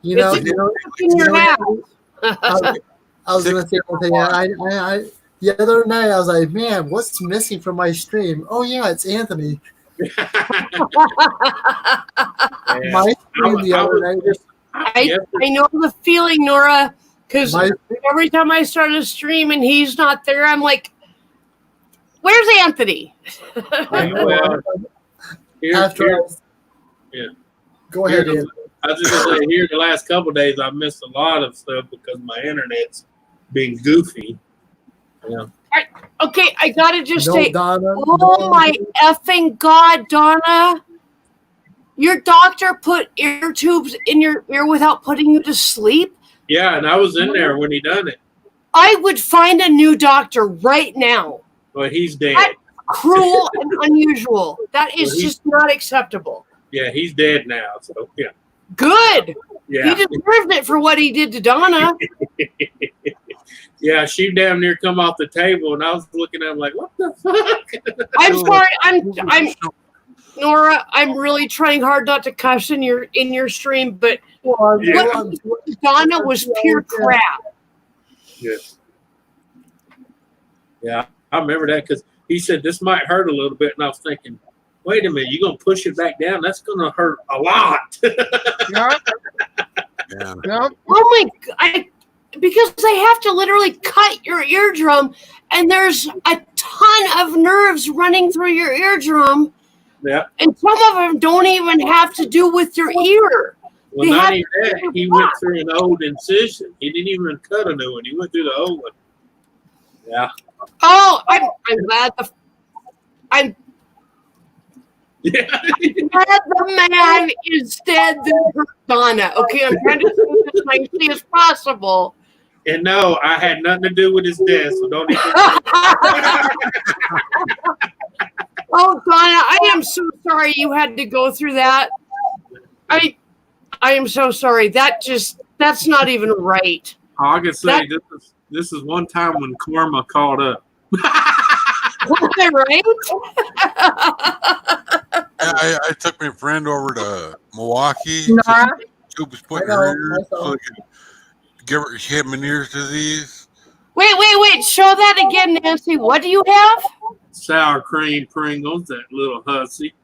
You know, It's you know, in your you know, house. I was gonna say one thing. I the other night I was like, man, what's missing from my stream? Oh yeah, it's Anthony. My stream the other night. I know the feeling, Nora, because every time I start a stream and he's not there, I'm like, where's Anthony? Go ahead, Anthony. I was just gonna say, here the last couple of days, I missed a lot of stuff because my internet's being goofy. Yeah. Okay, I gotta just No, say, Donna, oh no. my effing God, Donna. Your doctor put ear tubes in your ear without putting you to sleep? Yeah, and I was in there when he done it. I would find a new doctor right now. Well, he's dead. That's cruel and unusual. That is Well, just not acceptable. Yeah, he's dead now. So yeah. Good. Yeah. He deserved it for what he did to Donna. Yeah, she damn near come off the table, and I was looking at him like, what the fuck? I'm sorry. I'm Nora. I'm really trying hard not to cuss in your stream, but what Donna was pure crap. Yes. Yeah, I remember that because he said this might hurt a little bit, and I was thinking, wait a minute, you're gonna push it back down? That's gonna hurt a lot. Yeah. Oh my God. Because they have to literally cut your eardrum, and there's a ton of nerves running through your eardrum. Yeah. And some of them don't even have to do with your ear. Well, not even that. He went through an old incision. He didn't even cut a new one. He went through the old one. Yeah. Oh, I'm glad I'm Yeah. glad the man is dead than hurt Donna. Okay, I'm trying to say this nicely as possible. And no, I had nothing to do with his death, so don't even. Oh, Donna, I am so sorry you had to go through that. I am so sorry. That's not even right. I can say this is one time when karma caught up. Right? I took my friend over to Milwaukee. N.O.R.A. She was putting her ears so they could give her. She had Meniere's disease. Wait. Show that again, Nancy. What do you have? Sour cream Pringles, that little hussy.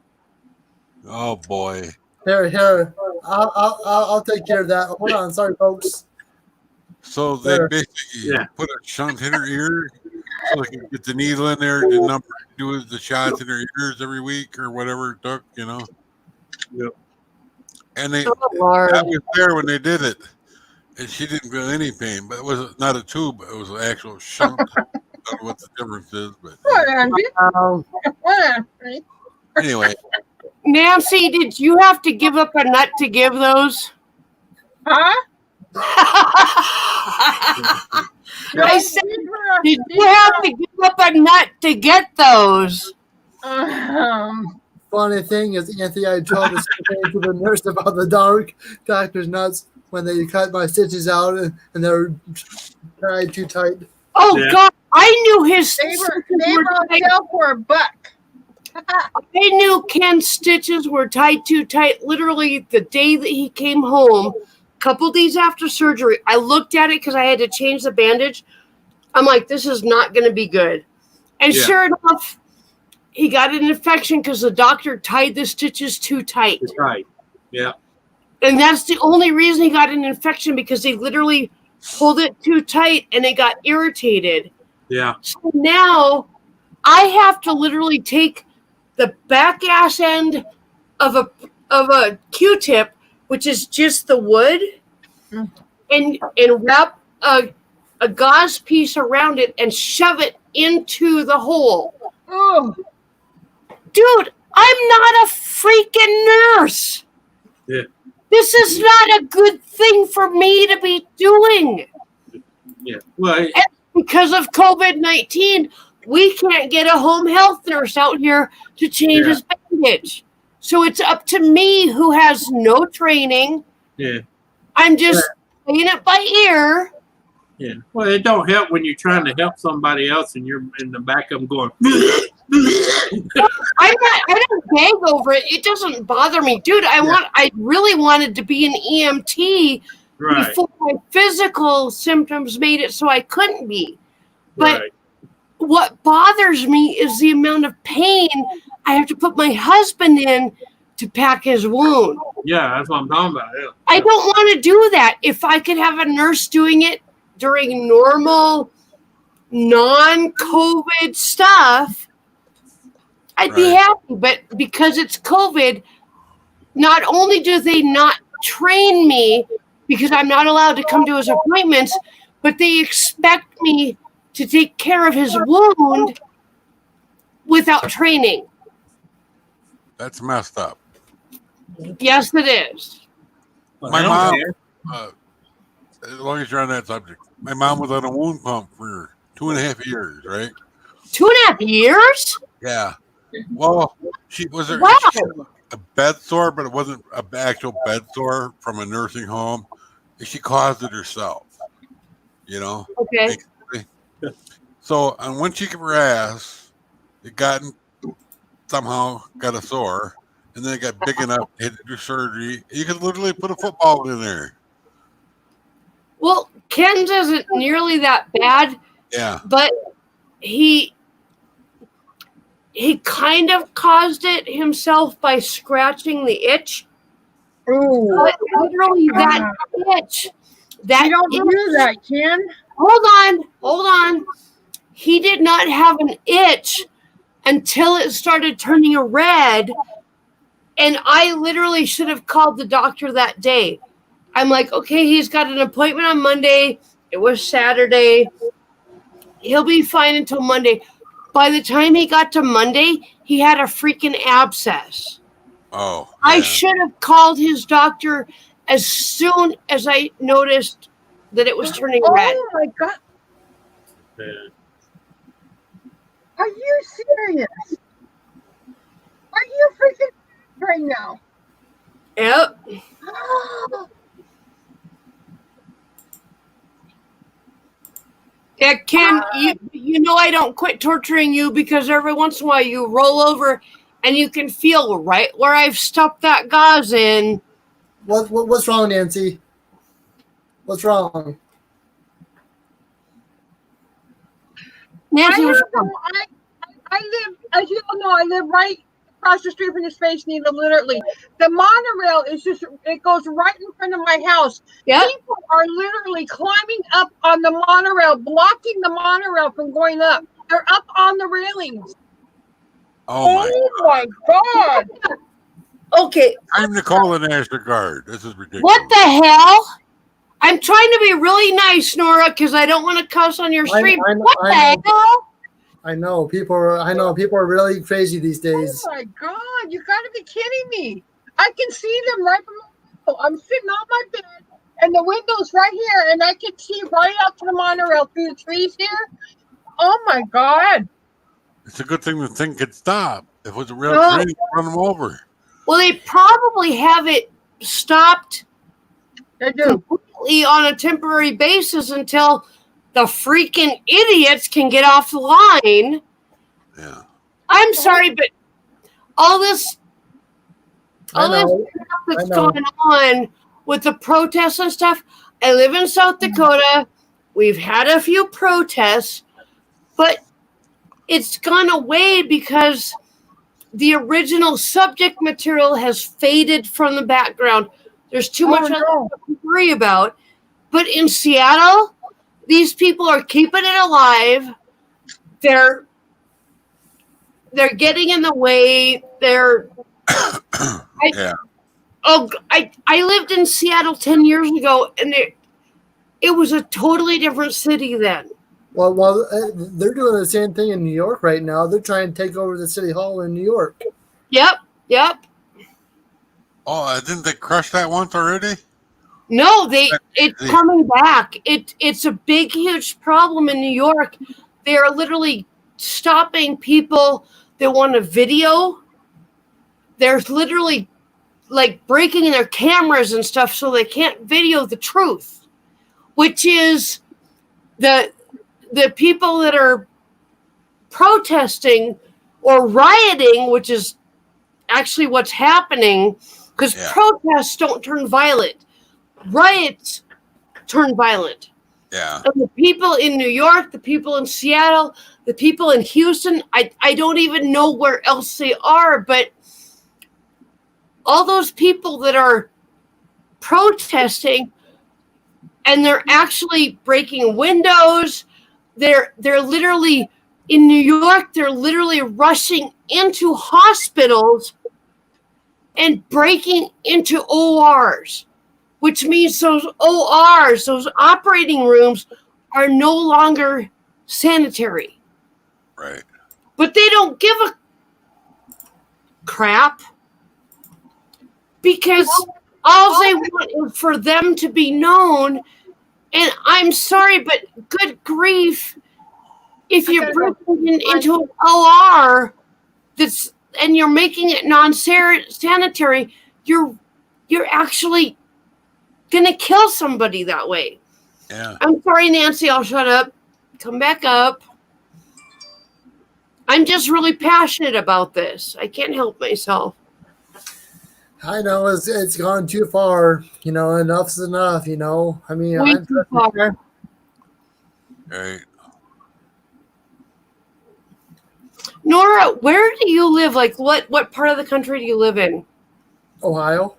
Oh boy. Here. I'll take care of that. Hold on, sorry, folks. So they basically put a shunt in her ear so they could get the needle in there to do the shots in her ears every week or whatever it took, you know. Yep. And I Lord. was there when they did it, and she didn't feel any pain. But it was not a tube; it was an actual shunt. I don't know what the difference is, but anyway. Nancy, did you have to give up a nut to give those? Huh? I said, did you have to give up a nut to get those? Funny thing is, Anthony, I told this to the nurse about the doctor's nuts when they cut my stitches out and they're tied too tight. Oh God, I knew his. They were on sale for $1. I knew Ken's stitches were tied too tight. Literally, the day that he came home, a couple days after surgery, I looked at it because I had to change the bandage. I'm like, this is not going to be good. And sure enough, he got an infection because the doctor tied the stitches too tight. Right. Yeah. And that's the only reason he got an infection, because they literally pulled it too tight and it got irritated. Yeah. So now I have to literally take the back ass end of a Q-tip, which is just the wood, and wrap a a gauze piece around it and shove it into the hole. Oh, Dude, I'm not a freaking nurse. Yeah. This is not a good thing for me to be doing. Yeah. Well, And because of COVID-19, we can't get a home health nurse out here to change his bandage. So it's up to me, who has no training. yeah. I'm just playing it by ear. Yeah. Well, it don't help when you're trying to help somebody else and you're in the back of them going. I don't gag over it. It doesn't bother me, dude. I really wanted to be an EMT Right. before my physical symptoms made it so I couldn't be. But Right. what bothers me is the amount of pain I have to put my husband in to pack his wound. Yeah, that's what I'm talking about. Yeah. I don't want to do that. If I could have a nurse doing it during normal, non-COVID stuff, I'd be happy. But because it's COVID, not only do they not train me because I'm not allowed to come to his appointments, but they expect me to take care of his wound without training. That's messed up. Yes, it is. Well, My I don't mom, care. as long as you're on that subject, my mom was on a wound pump for 2.5 years, right? 2.5 years? Yeah. Well, she was Wow. a bed sore, but it wasn't an actual bed sore from a nursing home. She caused it herself, you know? Okay. So, and when she kicked her ass, it somehow got a sore, and then it got big enough to hit do surgery. You could literally put a football in there. Well, Ken's isn't nearly that bad, Yeah. but he kind of caused it himself by scratching the itch. ooh. But literally that itch. That You don't itch, do that, Ken. Hold on. He did not have an itch until it started turning red. And I literally should have called the doctor that day. I'm like, okay, he's got an appointment on Monday. It was Saturday. He'll be fine until Monday. By the time he got to Monday, he had a freaking abscess. Oh. I yeah. should have called his doctor as soon as I noticed that it was turning red. Oh my God. Yeah. Are you serious? Are you freaking right now? Yep. Yeah, Ken, you know I don't quit torturing you because every once in a while you roll over and you can feel right where I've stuffed that gauze in. What's wrong, Nancy? What's wrong? Nancy, what's wrong? I live, as you all know, I live right across the street from the Space Needle, literally. The monorail it goes right in front of my house. Yep. People are literally climbing up on the monorail, blocking the monorail from going up. They're up on the railings. Oh my God. Okay. Time to call the National Guard. This is ridiculous. What the hell? I'm trying to be really nice, N.O.R.A, because I don't want to cuss on your stream. What the hell? I know people are really crazy these days. Oh my God, you gotta be kidding me. I can see them right from the window. I'm sitting on my bed and the window's right here and I can see right out to the monorail through the trees here. Oh my God. It's a good thing the thing could stop. If it was a real No. train, run them over. Well, they probably have it stopped They do. completely on a temporary basis until the freaking idiots can get off the line. Yeah. I'm sorry, but all this I know. stuff that's going on with the protests and stuff. I live in South Dakota. We've had a few protests, but it's gone away because the original subject material has faded from the background. There's too much to worry about. But in Seattle, these people are keeping it alive. They're getting in the way. I lived in Seattle 10 years ago, and It was a totally different city then. Well, they're doing the same thing in New York right now. They're trying to take over the city hall in New York. Yep. Oh, didn't they crush that once already? No, it's coming back. It's a big, huge problem in New York. They are literally stopping people that want to video. They're literally like breaking their cameras and stuff so they can't video the truth, which is the people that are protesting or rioting, which is actually what's happening, because protests don't turn violent. Riots turn violent. Yeah. And the people in New York, the people in Seattle, the people in Houston, I don't even know where else they are, but all those people that are protesting and they're actually breaking windows, they're literally in New York, they're literally rushing into hospitals and breaking into ORs, which means those ORs, those operating rooms, are no longer sanitary. Right. But they don't give a crap because all they want is for them to be known. And I'm sorry, but good grief, if you're breaking into an OR and you're making it non-sanitary, you're actually gonna kill somebody that way. Yeah. I'm sorry, Nancy, I'll shut up. Come back up. I'm just really passionate about this. I can't help myself. I know it's gone too far. Enough's enough. I mean, Way too far. Right. N.O.R.A, where do you live? Like, what part of the country do you live in? Ohio.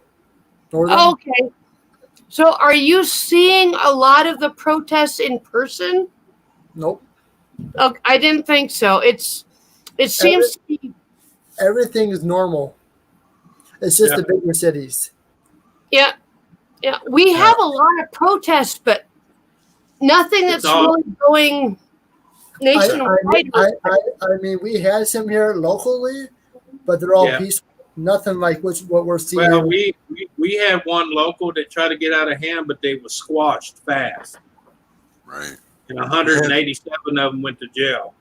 Northern. Okay. So are you seeing a lot of the protests in person? Nope. Oh, I didn't think so. It seems to be... Everything is normal. It's just the bigger cities. Yeah. We have a lot of protests, but nothing that's really going nationwide. I mean, we had some here locally, but they're all peaceful. Nothing like what we're seeing. Well, we had one local that tried to get out of hand, but they were squashed fast. Right. And 187 of them went to jail.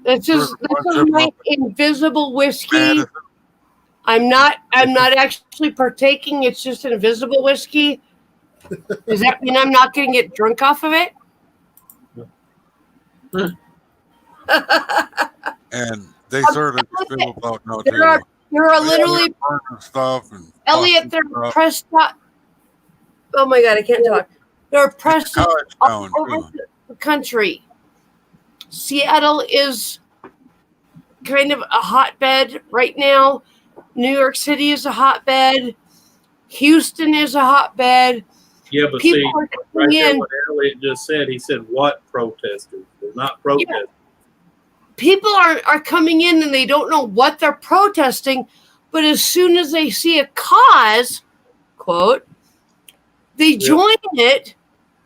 This is like invisible whiskey. I'm not actually partaking. It's just invisible whiskey. Does that mean I'm not going to get drunk off of it? And they sort of feel about no too. There are literally stuff and Elliot. They're pressed up. Oh my God, I can't talk. They're pressed all over the country. Seattle is kind of a hotbed right now. New York City is a hotbed. Houston is a hotbed. Yeah, but people see, right there what Elliot just said, he said, what protesters? They're not protesters. Yeah. People are coming in and they don't know what they're protesting, but as soon as they see a cause, quote, they join it.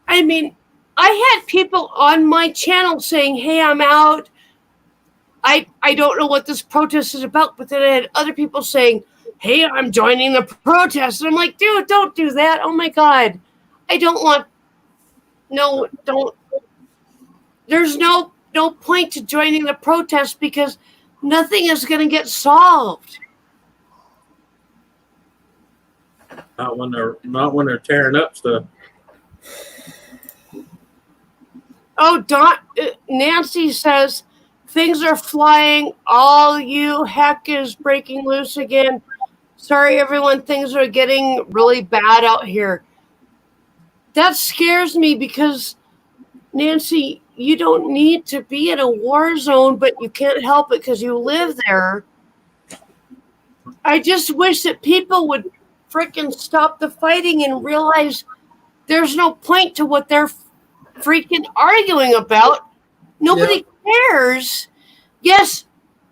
I mean, I had people on my channel saying, hey, I'm out. I don't know what this protest is about, but then I had other people saying, hey, I'm joining the protest. And I'm like, dude, don't do that. Oh my God. I don't want, no, don't. There's no point to joining the protest because nothing is going to get solved. Not when they're tearing up stuff. Oh, Nancy says things are flying. All you heck is breaking loose again. Sorry, everyone. Things are getting really bad out here. That scares me because, Nancy, you don't need to be in a war zone, but you can't help it because you live there. I just wish that people would freaking stop the fighting and realize there's no point to what they're freaking arguing about. Nobody cares. Yes,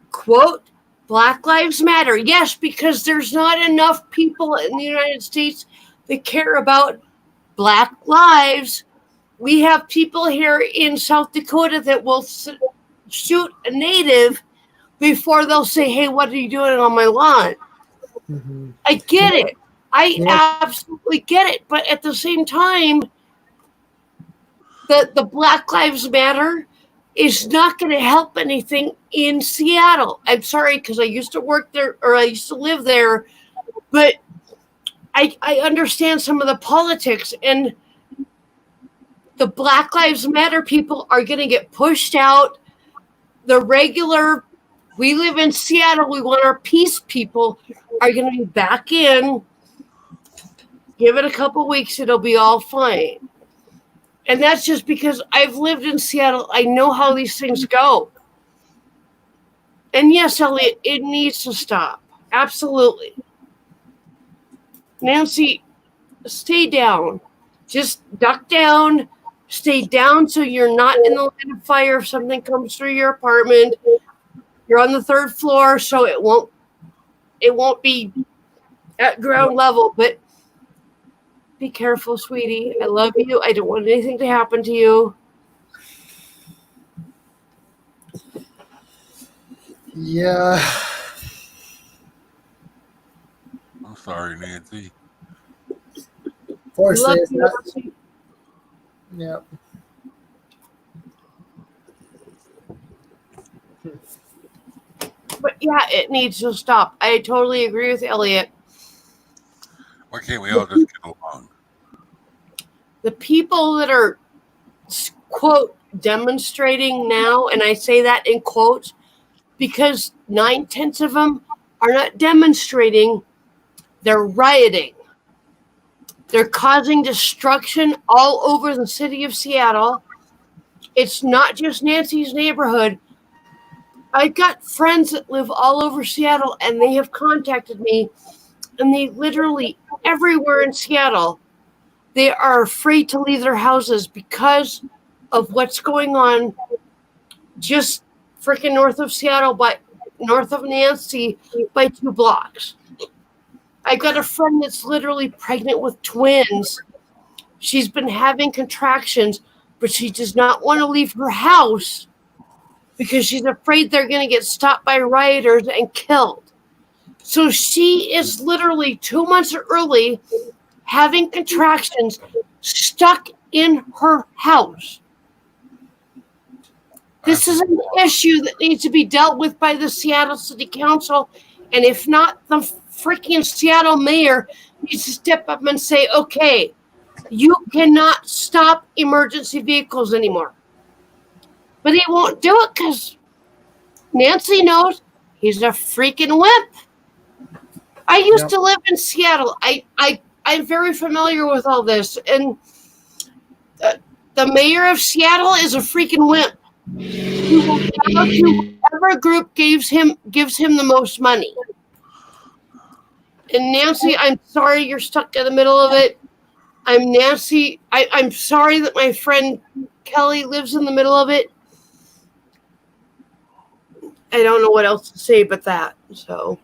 quote, Black Lives Matter. Yes, because there's not enough people in the United States that care about Black lives. We have people here in South Dakota that will shoot a native before they'll say, hey, what are you doing on my lawn? Mhm. I get it. I Yeah. absolutely get it. But at the same time, the Black Lives Matter is not going to help anything in Seattle. I'm sorry, because I used to work there, or I used to live there, but I understand some of the politics, and the Black Lives Matter people are going to get pushed out. The regular, we live in Seattle, we want our peace people are going to be back in. Give it a couple weeks, it'll be all fine. And that's just because I've lived in Seattle. I know how these things go. And yes, Elliot, it needs to stop. Absolutely. Nancy, stay down. Just duck down. Stay down so you're not in the line of fire if something comes through your apartment. You're on the third floor, so it won't be at ground level, but be careful, sweetie. I love you. I don't want anything to happen to you. Yeah. I'm sorry, Nancy. Fortunately, it's You, not. Nancy. Yeah. But yeah, it needs to stop. I totally agree with Elliot. Why can't we all just get along? The people that are, quote, demonstrating now, and I say that in quotes because 9/10 of them are not demonstrating, they're rioting. They're causing destruction all over the city of Seattle. It's not just Nancy's neighborhood. I've got friends that live all over Seattle, and they have contacted me, and they literally everywhere in Seattle, they are afraid to leave their houses because of what's going on just freaking north of Seattle, but north of Nancy by 2 blocks. I've got a friend that's literally pregnant with twins. She's been having contractions, but she does not want to leave her house because she's afraid they're going to get stopped by rioters and killed. So she is literally 2 months early having contractions stuck in her house. This is an issue that needs to be dealt with by the Seattle City Council. And if not, the freaking Seattle mayor needs to step up and say, okay, you cannot stop emergency vehicles anymore. But he won't do it because Nancy knows he's a freaking wimp. I used to live in Seattle. I'm very familiar with all this. And the mayor of Seattle is a freaking wimp. He will bow to whatever group gives him the most money. And Nancy, I'm sorry you're stuck in the middle of it. I'm Nancy. I'm sorry that my friend Kelly lives in the middle of it. I don't know what else to say but that. So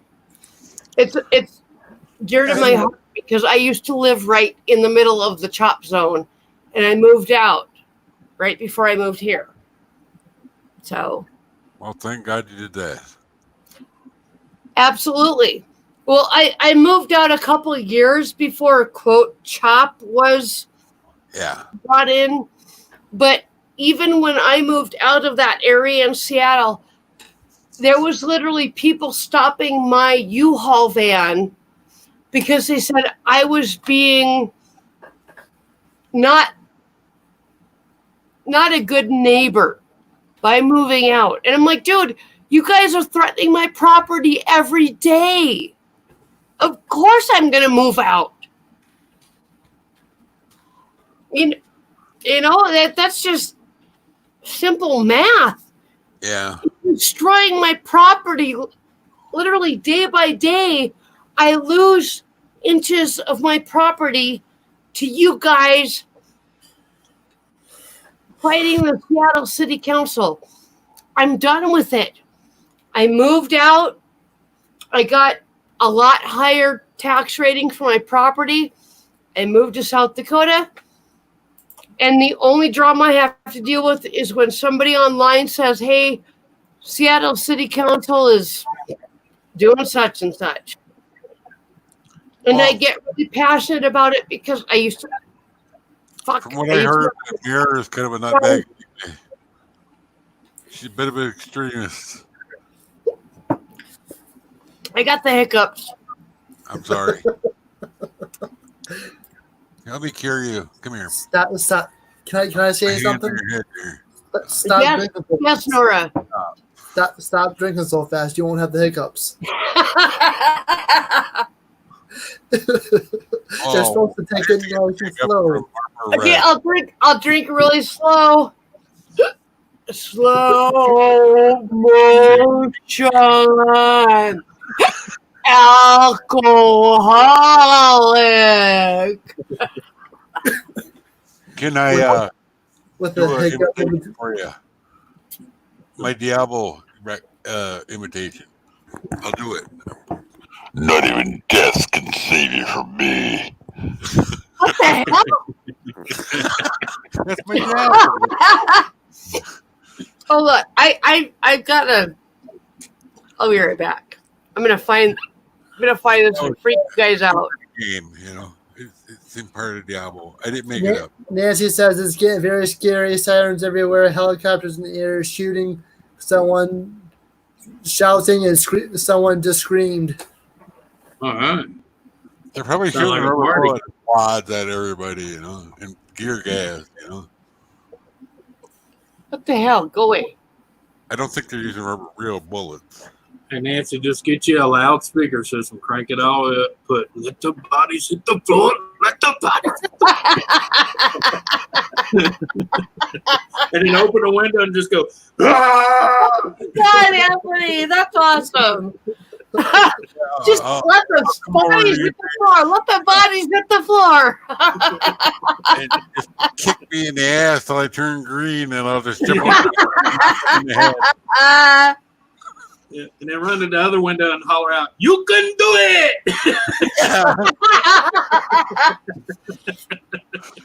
it's dear to my heart because I used to live right in the middle of the chop zone, and I moved out right before I moved here. So, well, thank God you did that. Absolutely. Well, I moved out a couple of years before, quote, CHOP was brought in. But even when I moved out of that area in Seattle, there was literally people stopping my U-Haul van because they said I was being not a good neighbor by moving out. And I'm like, dude, you guys are threatening my property every day. Of course I'm going to move out. You know that's just simple math. Yeah. Destroying my property literally day by day. I lose inches of my property to you guys fighting the Seattle City Council. I'm done with it. I moved out. I got a lot higher tax rating for my property, and moved to South Dakota. And the only drama I have to deal with is when somebody online says, hey, Seattle City Council is doing such and such. And I get really passionate about it because I used to From what I heard, N.O.R.A is kind of a nutbag. She's a bit of an extremist. I got the hiccups. I'm sorry. Let me carry you. Come here. Stop. Can I say something? Stop drinking. Yes, N.O.R.A. Stop drinking so fast. You won't have the hiccups. You're supposed to take it nice and slow. Okay, I'll drink really slow. Slow motion. Alcoholic. Can I with do the an hiccup imitation for you? My Diablo imitation. I'll do it. Not even death can save you from me. What the hell? That's my Diablo. Oh look, I gotta. I'll be right back. I'm gonna find this and freak you guys out. Game, you know, it's in part of Diablo. I didn't make it up. Nancy says it's getting very scary. Sirens everywhere. Helicopters in the air shooting. Someone shouting and someone just screamed. All right. They're probably Sound shooting like a rubber party. bullet wads at everybody, you know, and gear gas, you know. What the hell? Go away. I don't think they're using real bullets. And Nancy, just get you a loudspeaker system, crank it all up, put let the bodies hit the floor, let the bodies hit the floor. And then open the window and just go, ah! God, Anthony, that's awesome. Just let the bodies hit the floor. Let the bodies hit the floor. And just kick me in the ass till I turn green, and I'll just jump over in the head. Yeah, and then run to the other window and holler out, "You can do it!"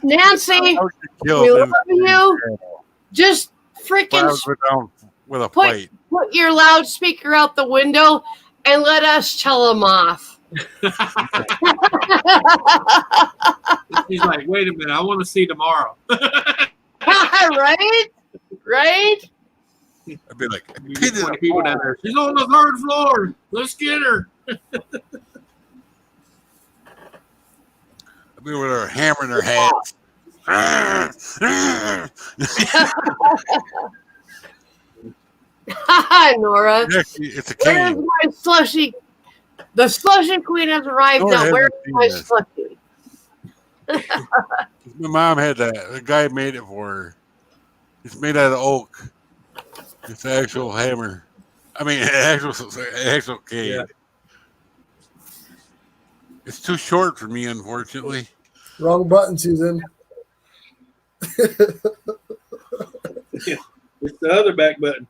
Nancy, we love you. Just freaking with a put your loudspeaker out the window and let us tell them off. He's like, "Wait a minute, I want to see tomorrow." Right? I'd be like, 20 people down there. She's on the 3rd floor. Let's get her. I'd be with her hammer in her heads. N.O.R.A. It's a cane. Where's my slushy? The slushy queen has arrived now. Where's my slushy? My mom had that. The guy made it for her. It's made out of oak. It's an actual hammer. I mean, actual cane. Yeah. It's too short for me, unfortunately. Wrong button, Susan. Yeah, it's the other back button.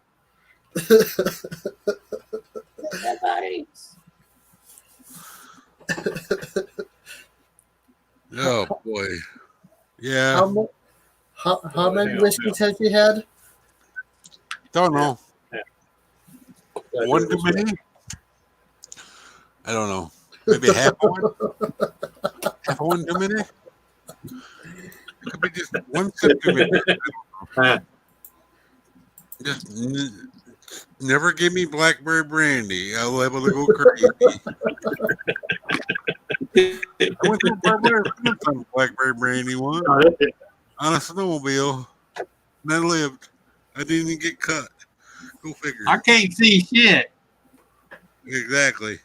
Oh boy. Yeah. How many whiskeys has she had? Don't know. One too many? I don't know. Maybe half one? Half one too many? It could be just one sip too many. Just never give me blackberry brandy. I'll be able to go crazy. I went to some blackberry brandy once on a snowmobile, and I lived. I didn't even get cut. Go figure. I can't see shit. Exactly.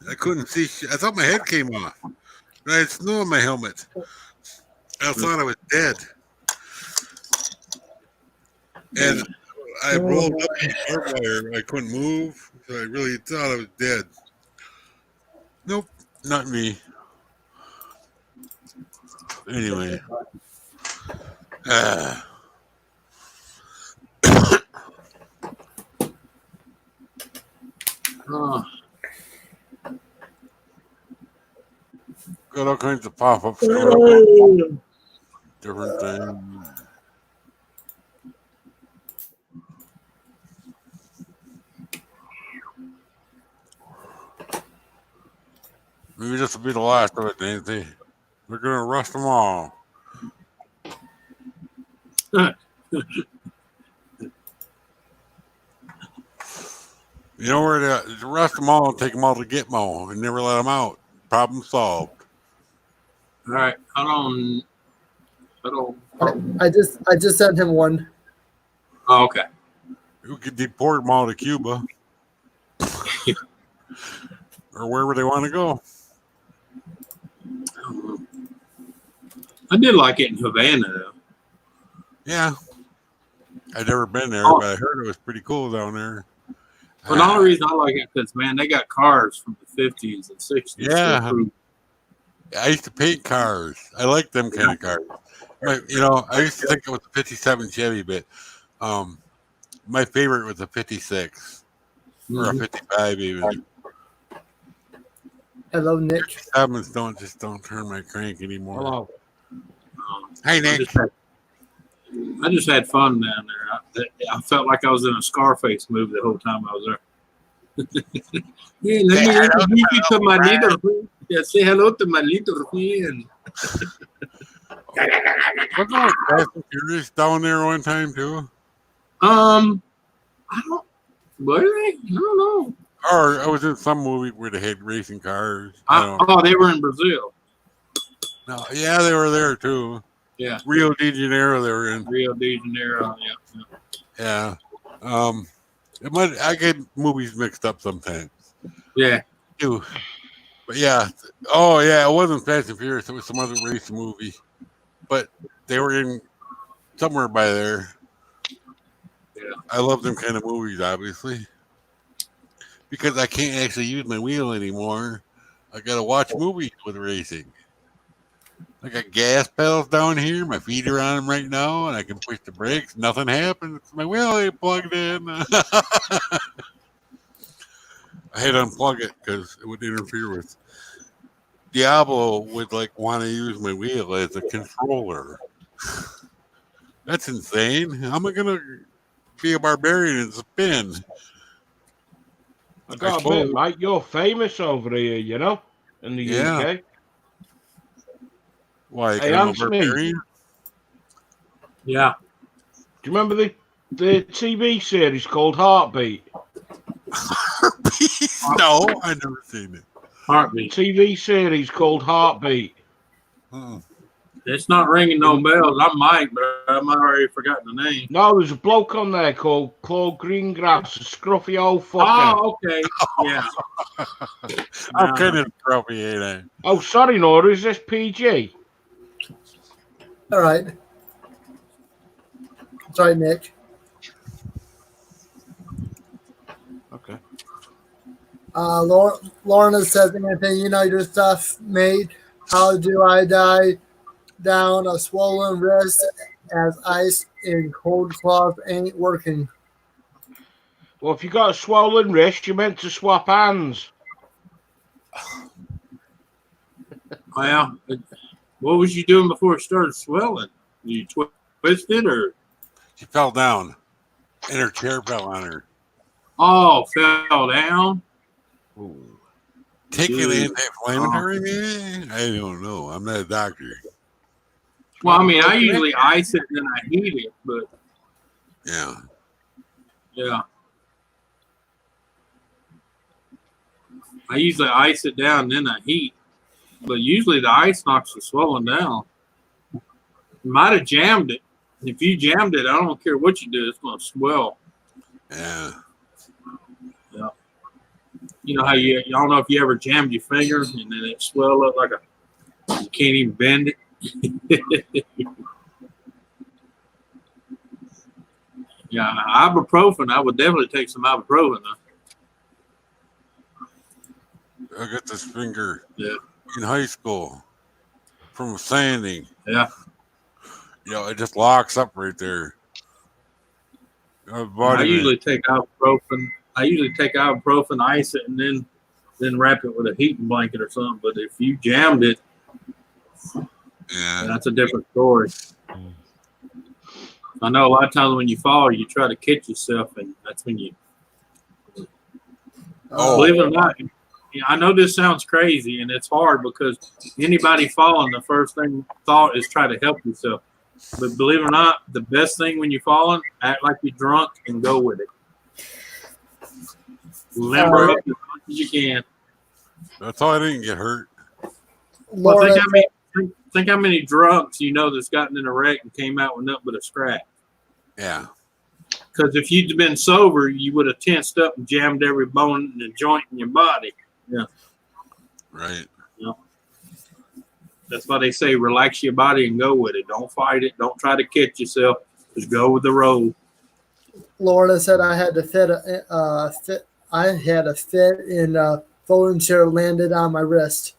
I couldn't see shit. I thought my head came off. I had snow on my helmet. I thought I was dead. And I rolled up in the barbed wire. I couldn't move, so I really thought I was dead. Nope, not me. Anyway. got all kinds of pop-up stores, different things. Maybe this will be the last of it, Nancy. They're gonna arrest them all. You know where to arrest them all and take them all to Gitmo and never let them out. Problem solved. All right, I don't. I just sent him one. Oh, okay. We could deport them all to Cuba or wherever they want to go. I did like it in Havana, though. Yeah. I've never been there, but I heard it was pretty cool down there. Well, the only reason I like it because, man, they got cars from the 50s and 60s. Yeah. I used to paint cars. I like them kind of cars. I used to think it was a 57 Chevy, but my favorite was a 56 or a 55 even. Hello, Nick. 57s don't turn my crank anymore. Hello. Hey, Nick. I just had fun down there. I felt like I was in a Scarface movie the whole time I was there. Yeah, let me introduce you to my little friend. Yeah, say hello to my little friend. Wasn't like Fast and Furious down there one time too? I don't. Were they? I don't know. Or I was in some movie where they had racing cars. They were in Brazil. No, yeah, they were there too. Yeah. Rio de Janeiro they were in. Rio de Janeiro, yeah. Yeah. I get movies mixed up sometimes. Yeah. Too. But yeah. Oh yeah, it wasn't Fast and Furious, it was some other race movie. But they were in somewhere by there. Yeah. I love them kind of movies, obviously. Because I can't actually use my wheel anymore. I gotta watch movies with racing. I got gas pedals down here. My feet are on them right now, and I can push the brakes. Nothing happens. My wheel ain't plugged in. I had to unplug it because it would interfere with. Diablo would want to use my wheel as a controller. That's insane. How am I gonna be a barbarian and spin? I got a bit, mate. You're famous over here, you know, in the UK. Why? Hey, Anthony. Yeah. Do you remember the TV series called Heartbeat? Heartbeat? No, I've never seen it. Heartbeat. TV series called Heartbeat. It's not ringing no bells. I might, but I've already forgotten the name. No, there's a bloke on there called Claude Greengrass, a scruffy old fucker. Oh, okay. Yeah. I'm kind of scruffy, ain't I? Oh, sorry, N.O.R.A, is this PG? All right. Sorry, Nick. Okay. Lorna says, Anthony, you know your stuff, mate. How do I die down a swollen wrist as ice in cold cloth ain't working? Well, if you got a swollen wrist, you're meant to swap hands. Well, what was you doing before it started swelling? You twisted or? She fell down, and her chair fell on her. Oh, fell down. Ooh. Taking anti-inflammatory, man? I don't know. I'm not a doctor. Well, I mean, I usually ice it and then I heat it, but yeah. I usually ice it down and then I heat, but usually the ice knocks the swelling down. You might have jammed it. If you jammed it, I don't care what you do, it's going to swell. Yeah. Yeah. You know how I don't know if you ever jammed your fingers and then it swelled up you can't even bend it. Yeah, ibuprofen. I would definitely take some ibuprofen. I got this finger in high school from sanding. Yeah. It just locks up right there. I usually take ibuprofen. Ice it, and then wrap it with a heating blanket or something. But if you jammed it, Yeah. That's a different story. I know a lot of times when you fall, you try to catch yourself, and that's when you. Believe it or not, I know this sounds crazy, and it's hard because anybody falling, the first thought is try to help yourself. But believe it or not, the best thing when you're falling, act like you're drunk and go with it. Limber up as much as you can. That's all I didn't get hurt. Well, think how many drunks you know that's gotten in a wreck and came out with nothing but a scratch. Yeah. Because if you'd been sober, you would have tensed up and jammed every bone and joint in your body. Yeah. Right. Yeah. That's why they say relax your body and go with it. Don't fight it. Don't try to catch yourself. Just go with the road. Lorna said I had to fit. I had a fit in a folding chair landed on my wrist.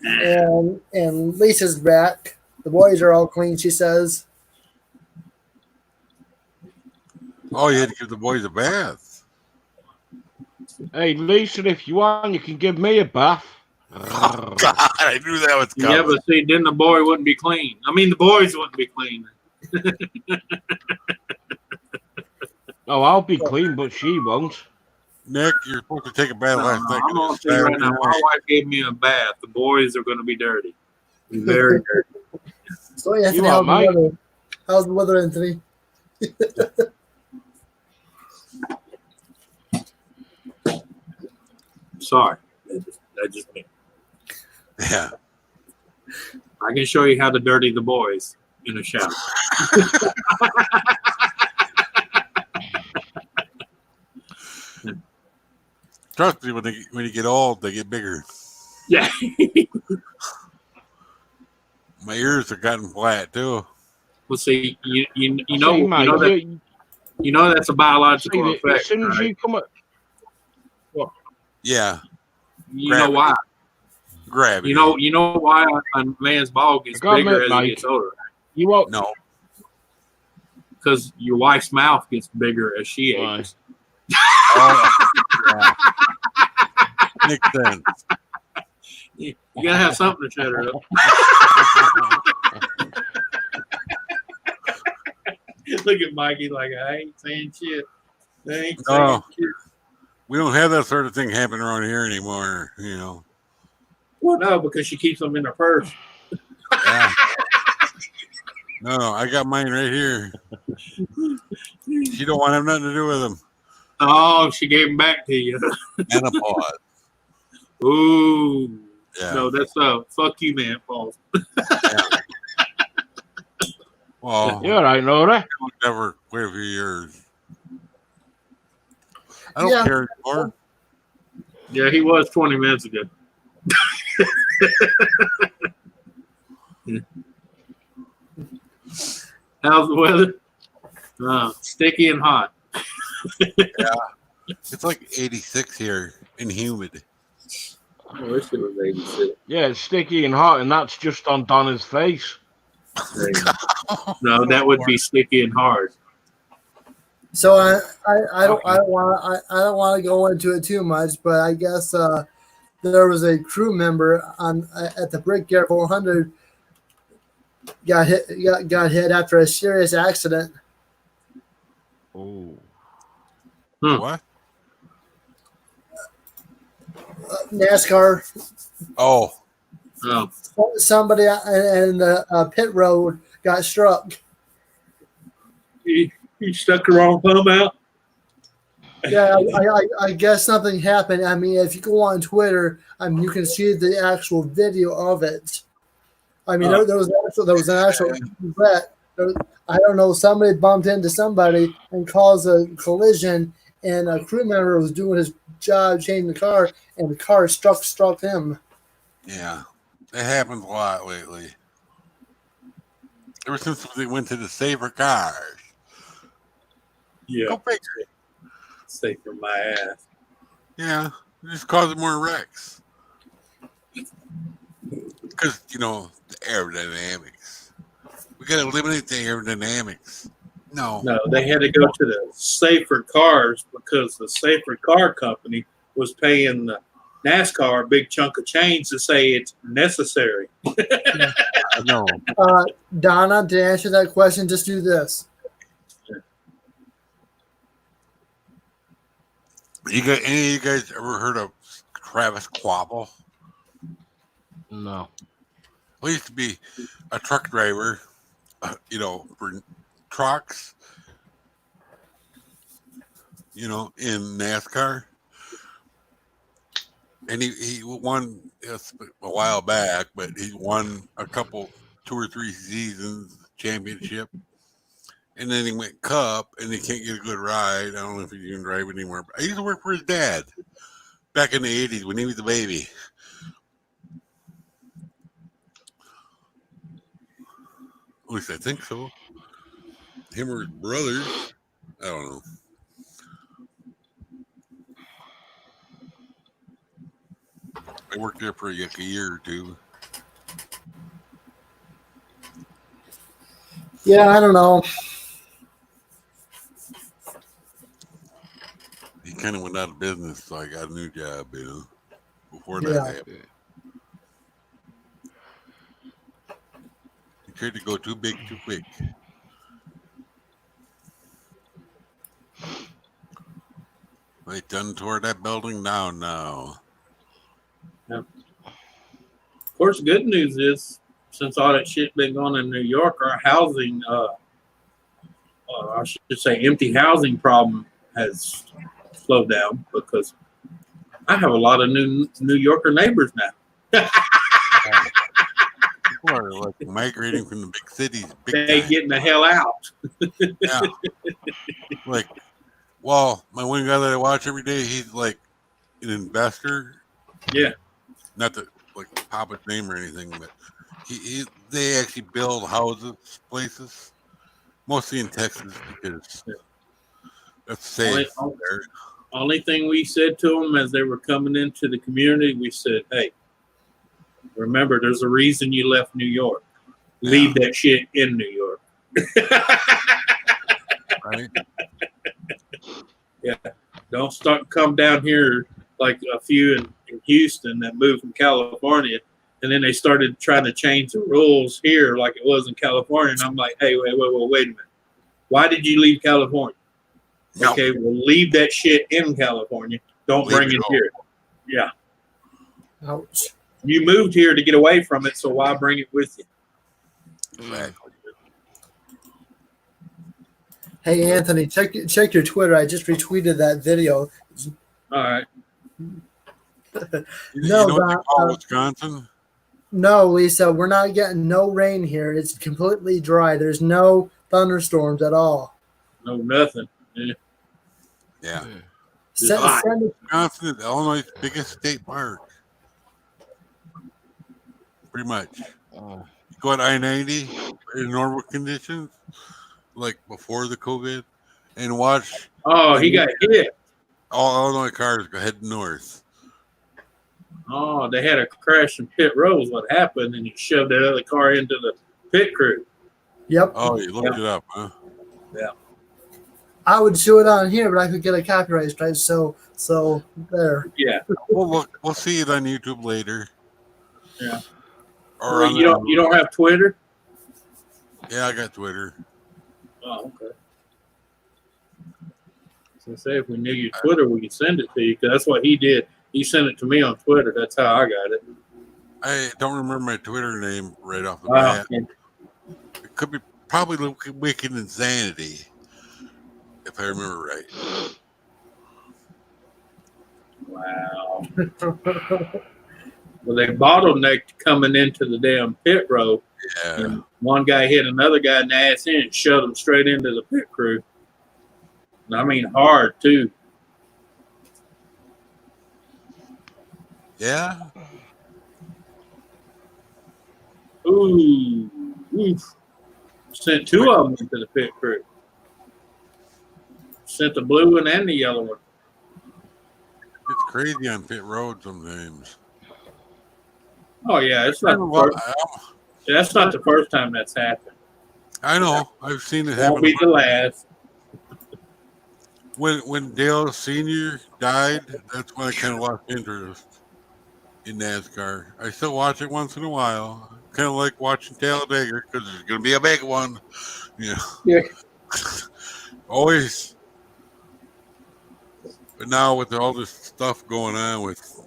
And Lisa's back. The boys are all clean, she says. Oh, you had to give the boys a bath. Hey, Lisa, if you want, you can give me a bath. Oh, God, I knew that was coming. Yeah, but see, then the boy wouldn't be clean. I mean, the boys wouldn't be clean. Oh, I'll be clean, but she won't. Nick, you're supposed to take a bath last night. I'm going to tell you right now, my wife gave me a bath. The boys are going to be dirty. Very dirty. So, Anthony, how's the weather, Anthony? Sorry. That just me. Yeah. I can show you how to dirty the boys in a shower. Trust me, when you get old, they get bigger. Yeah. My ears have gotten flat too. Well, see, you know that's a biological effect. As soon as you come up, yeah. You know why? Gravity. You know why a man's ball gets bigger as he gets older. You won't. No. Because your wife's mouth gets bigger as she ages. Oh, yeah. Makes sense. You gotta have something to shut her up. Look at Mikey like I ain't saying shit. We don't have that sort of thing happen around here anymore, you know. Well, no, because she keeps them in her purse. Yeah. No, I got mine right here. She don't want to have nothing to do with them. Oh, she gave them back to you. Menopause. Ooh. Yeah. No, that's fuck you, man, Paul. Yeah. Well, you're right, N.O.R.A. Never quite a few years. I don't care anymore. Yeah, he was 20 minutes ago. How's the weather? Sticky and hot. Yeah. It's like 86 here and humid. I wish it was 86. Yeah, it's sticky and hot, and that's just on Donna's face. No, that would be sticky and hard. So I don't want to go into it too much, but I guess there was a crew member at the Brickyard 400 got hit after a serious accident. Oh. What? NASCAR. Oh. Somebody in the pit road got struck. He stuck the wrong thumb out? Yeah, I guess something happened. I mean, if you go on Twitter, you can see the actual video of it. I mean, there was an actual wreck. I don't know, somebody bumped into somebody and caused a collision, and a crew member was doing his job changing the car, and the car struck him. Yeah, it happens a lot lately. Ever since they went to the safer cars. Yeah. Go fix it. Safer my ass. Yeah, it just causes more wrecks. Because, the aerodynamics. We got to eliminate the aerodynamics. No. No, they had to go to the Safer Cars because the Safer Car Company was paying the NASCAR a big chunk of change to say it's necessary. No. Donna, to answer that question, just do this. Any of you guys ever heard of Travis Quabble? No. I used to be a truck driver, for trucks, in NASCAR. And he won a while back, but he won a couple, 2 or 3 seasons championship. And then he went Cup, and he can't get a good ride. I don't know if he can drive anymore. But I used to work for his dad back in the 80s when he was a baby. At least I think so. Him or his brothers. I don't know. I worked there for like a year or two. Yeah, I don't know. He kind of went out of business, so I got a new job, before that Yeah. happened. He tried to go too big too quick. They done tore that building down now. Of course, good news is, since all that shit been going on in New York, our housing, I should say empty housing problem has slowed down because I have a lot of New Yorker neighbors now. People are like migrating from the big cities. They getting the hell out. Yeah. Like, well, my one guy that I watch every day, he's like an investor. Yeah. Not to like pop his name or anything, but they actually build houses, places, mostly in Texas because that's safe. Only thing we said to them as they were coming into the community, we said, hey, remember, there's a reason you left New York. Leave that shit in New York. Right? Yeah. Don't come down here like a few in Houston that moved from California. And then they started trying to change the rules here like it was in California. And I'm like, hey, wait a minute. Why did you leave California? No. Okay, well, leave that shit in California. Don't bring it here. Yeah. Ouch. You moved here to get away from it, so why bring it with you? Exactly. Hey, Anthony, check your Twitter. I just retweeted that video. All right. You know what they call Wisconsin? No, Lisa, we're not getting no rain here. It's completely dry. There's no thunderstorms at all. No, nothing. Yeah. Wisconsin is Illinois' biggest state park. Pretty much. You go on I-90 in normal conditions, like before the COVID, and watch. Oh, he got hit. All Illinois cars go heading north. Oh, they had a crash in pit road is what happened, and he shoved that other car into the pit crew. Yep. Oh, you looked it up, huh? Yeah. I would show it on here, but I could get a copyright strike. So there. Yeah. We'll see it on YouTube later. Yeah. Or well, you don't have Twitter? Yeah, I got Twitter. Oh, okay. So say if we knew your Twitter, we could send it to you because that's what he did. He sent it to me on Twitter. That's how I got it. I don't remember my Twitter name right off the bat. Yeah. It could be probably Wicked Insanity, if I remember right. Wow. Well, they bottlenecked coming into the damn pit road. Yeah. And one guy hit another guy in the ass and shoved him straight into the pit crew. And I mean hard, too. Yeah. Ooh. Oof. Sent 2 of them into the pit crew. Sent the blue one and the yellow one. It's crazy on pit road sometimes. Oh yeah, it's not. That's not the first time that's happened. I know. I've seen it Won't happen. be the last. When Dale Sr. died, that's when I kind of lost interest in NASCAR. I still watch it once in a while. Kind of like watching Talladega because there's going to be a big one. You know, Yeah. always. But now with all this stuff going on with,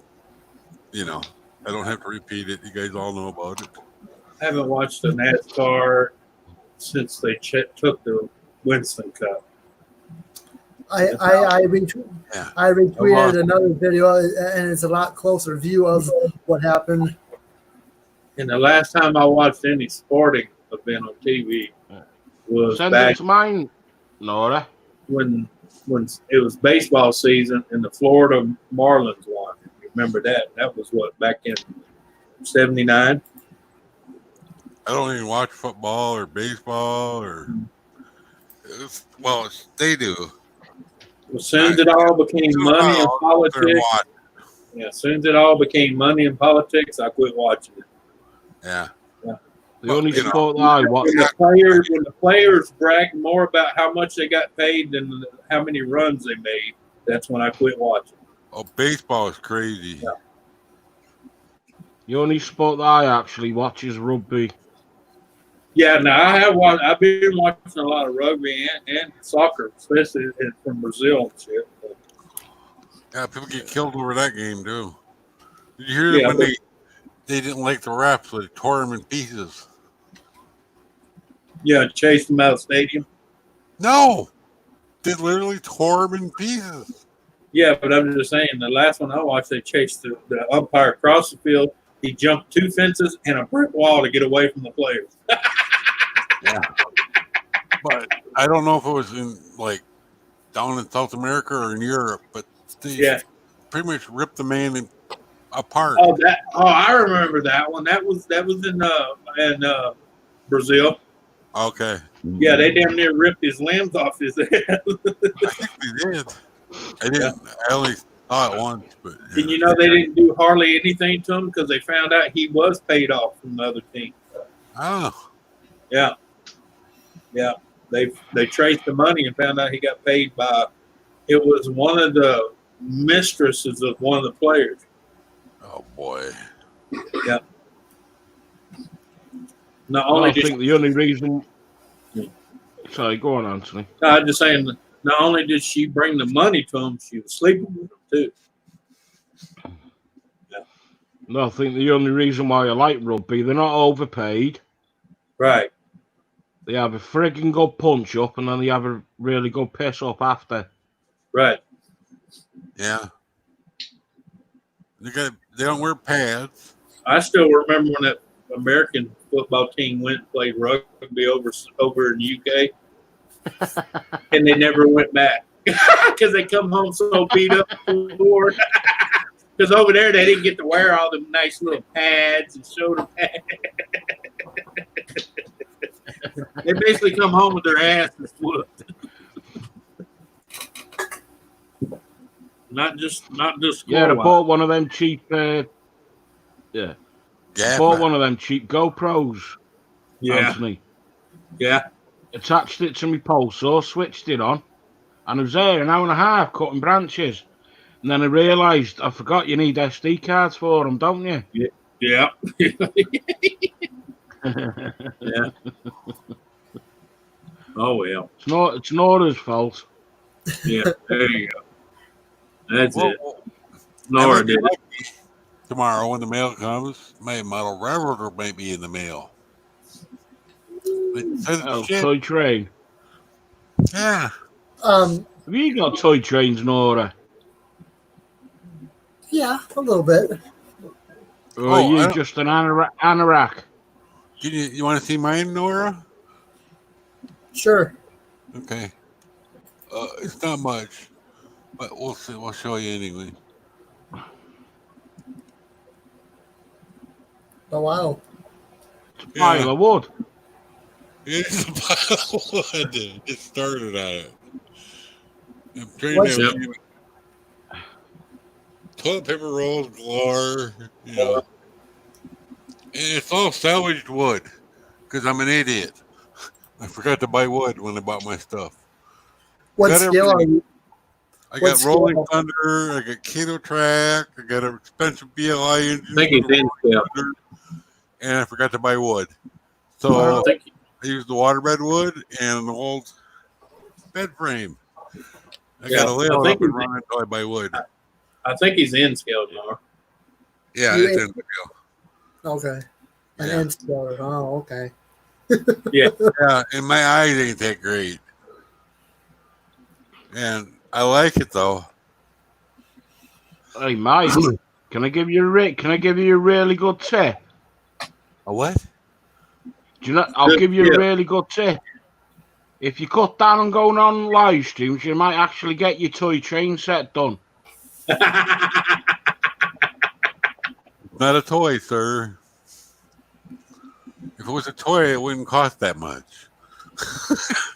I don't have to repeat it. You guys all know about it. I haven't watched a NASCAR since they took the Winston Cup. I Yeah. retweeted another video, and it's a lot closer view of what happened. And the last time I watched any sporting event on TV was Send back it to mine, Nora. when it was baseball season and the Florida Marlins won. Remember that? That was what, back in '79? I don't even watch football or baseball they do. As soon as it all became money and politics, as soon as it all became money and politics, I quit watching it. Yeah. The only sport that I watch. When the players bragged more about how much they got paid than how many runs they made, that's when I quit watching. Oh, baseball is crazy. Yeah. The only sport that I actually watch is rugby. Yeah, now I've been watching a lot of rugby and soccer, especially from Brazil and shit. Yeah, people get killed over that game too. Did you hear that when they didn't like the refs, so they tore them in pieces? Yeah, chased them out of the stadium. No, they literally tore them in pieces. Yeah, but I'm just saying, the last one I watched, they chased the umpire across the field. He jumped 2 fences and a brick wall to get away from the players. Yeah. But I don't know if it was in down in South America or in Europe, but they pretty much ripped the man apart. I remember that one. That was in Brazil. Okay. Yeah, they damn near ripped his limbs off his head. I think they did. I didn't. Yeah. I only saw it once, but. Yeah. And they didn't do hardly anything to him because they found out he was paid off from the other team. Oh. Yeah. Yeah. They traced the money and found out he got paid by. It was one of the mistresses of one of the players. Oh boy. Yeah. I think the only reason. Sorry, go on, Anthony. No, I'm just saying. Not only did she bring the money to him, she was sleeping with him too. Yeah. No, I think the only reason why I like rugby, they're not overpaid. Right. They have a frigging good punch up, and then they have a really good piss up after. Right. Yeah. They don't wear pads. I still remember when that American football team went and played rugby over in the UK, and they never went back because they come home so beat up before. Because over there they didn't get to wear all the nice little pads and shoulder pads. They basically come home with their asses whooped. Not just. Yeah, they bought one of them cheap. Bought one of them cheap GoPros. Yeah. Anthony. Yeah. Attached it to my pulsar, switched it on, and I was there an hour and a half cutting branches. And then I realised I forgot you need SD cards for them, don't you? Yeah. Yeah. Oh well. It's Nora's fault. Yeah, there you go. That's it. N.O.R.A. did it. Tomorrow when the mail comes, my model railroader might be in the mail. Toy train. Yeah. Have you got toy trains, Nora? Yeah, a little bit. Or are you just an anorak? You want to see mine, N.O.R.A? Sure. Okay. It's not much, but we'll see. We'll show you anyway. Oh wow! It's a pile of wood. It's a pile of wood. It started on it. I'm trying to toilet paper rolls, galore, And it's all salvaged wood because I'm an idiot. I forgot to buy wood when I bought my stuff. What Got skill are everything. you? I What got Rolling skill? Thunder. I got Kato Track. I got an expensive BLI engine. I think for he's the in Rolling scale. Thunder, and I forgot to buy wood. So Wow. I think I used the waterbed wood and the old bed frame. I got to lay it up and run until I buy wood. I think he's in scale now. Yeah, You it's ate- in scale. Okay. An Yeah. end skill. Oh, okay. Yeah. Yeah, and my eyes ain't that great. And I like it though. Hey, Mike, can I give you a really good tip? A what? Do you know? I'll give you Yeah. a really good tip. If you cut down on going on live streams, you might actually get your toy train set done. Not a toy, sir. If it was a toy, it wouldn't cost that much.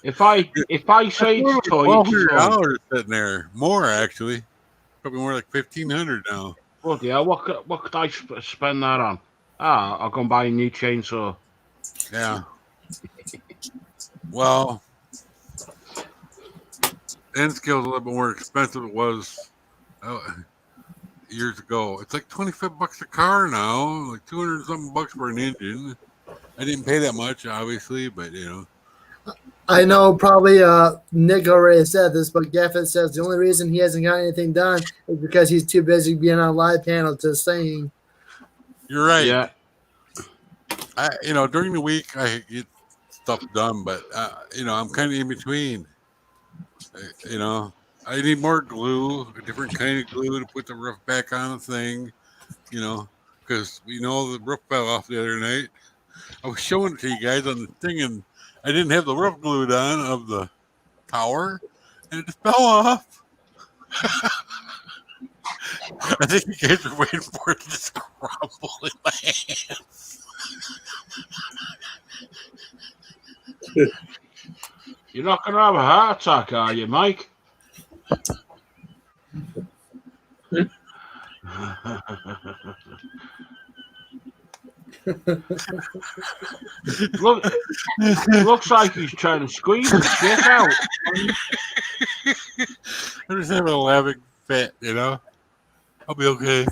If I say it's a toy, it's a toy. $1,200 sitting there. More actually. Probably more like $1,500 now. Bloody hell, what could I spend that on? I'll go and buy a new chainsaw. Yeah. Well, N skill's a little bit more expensive than it was years ago. It's like $25 a car now, like 200 something bucks for an engine. I didn't pay that much, obviously, but you know. I know probably Nick already said this, but Gaffett says the only reason he hasn't got anything done is because he's too busy being on live panel to sing. You're right. Yeah. During the week I get stuff done, but I'm kind of in between. I need more glue, a different kind of glue to put the roof back on the thing. Because the roof fell off the other night. I was showing it to you guys on the thing, and I didn't have the roof glued on of the tower, and it just fell off. I think you guys are waiting for it to just crumble in my hands. You're not going to have a heart attack, are you, Mike? Looks like he's trying to squeeze the shit out. I'm just having a laughing fit, I'll be okay.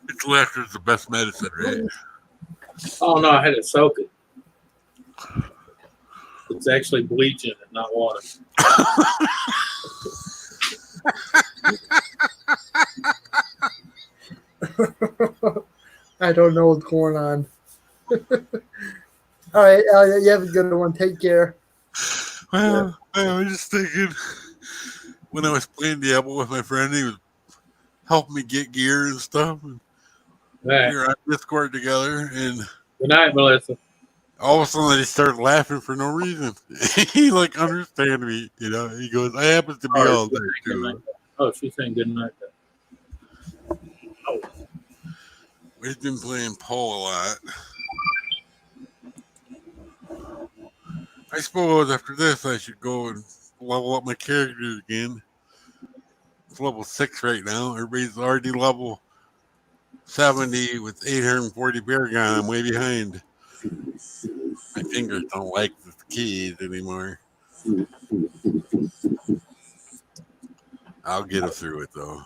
It's laughter's the best medicine, right? Oh no, I had to soak it. It's actually bleach in it, not water. I don't know what's going on. All right, Elliot, you have a good one. Take care. Well, I was just thinking when I was playing Diablo with my friend, he was helping me get gear and stuff. And Right. we were on Discord together, and Good night, Melissa. all of a sudden he started laughing for no reason. He understand me, He goes, "I happen to be all there too." Oh, she's saying good night. We've been playing Poe a lot. I suppose after this I should go and level up my characters again. It's level 6 right now. Everybody's already level 70 with 840 bear gun. I'm way behind. My fingers don't like the keys anymore. I'll get her through it though.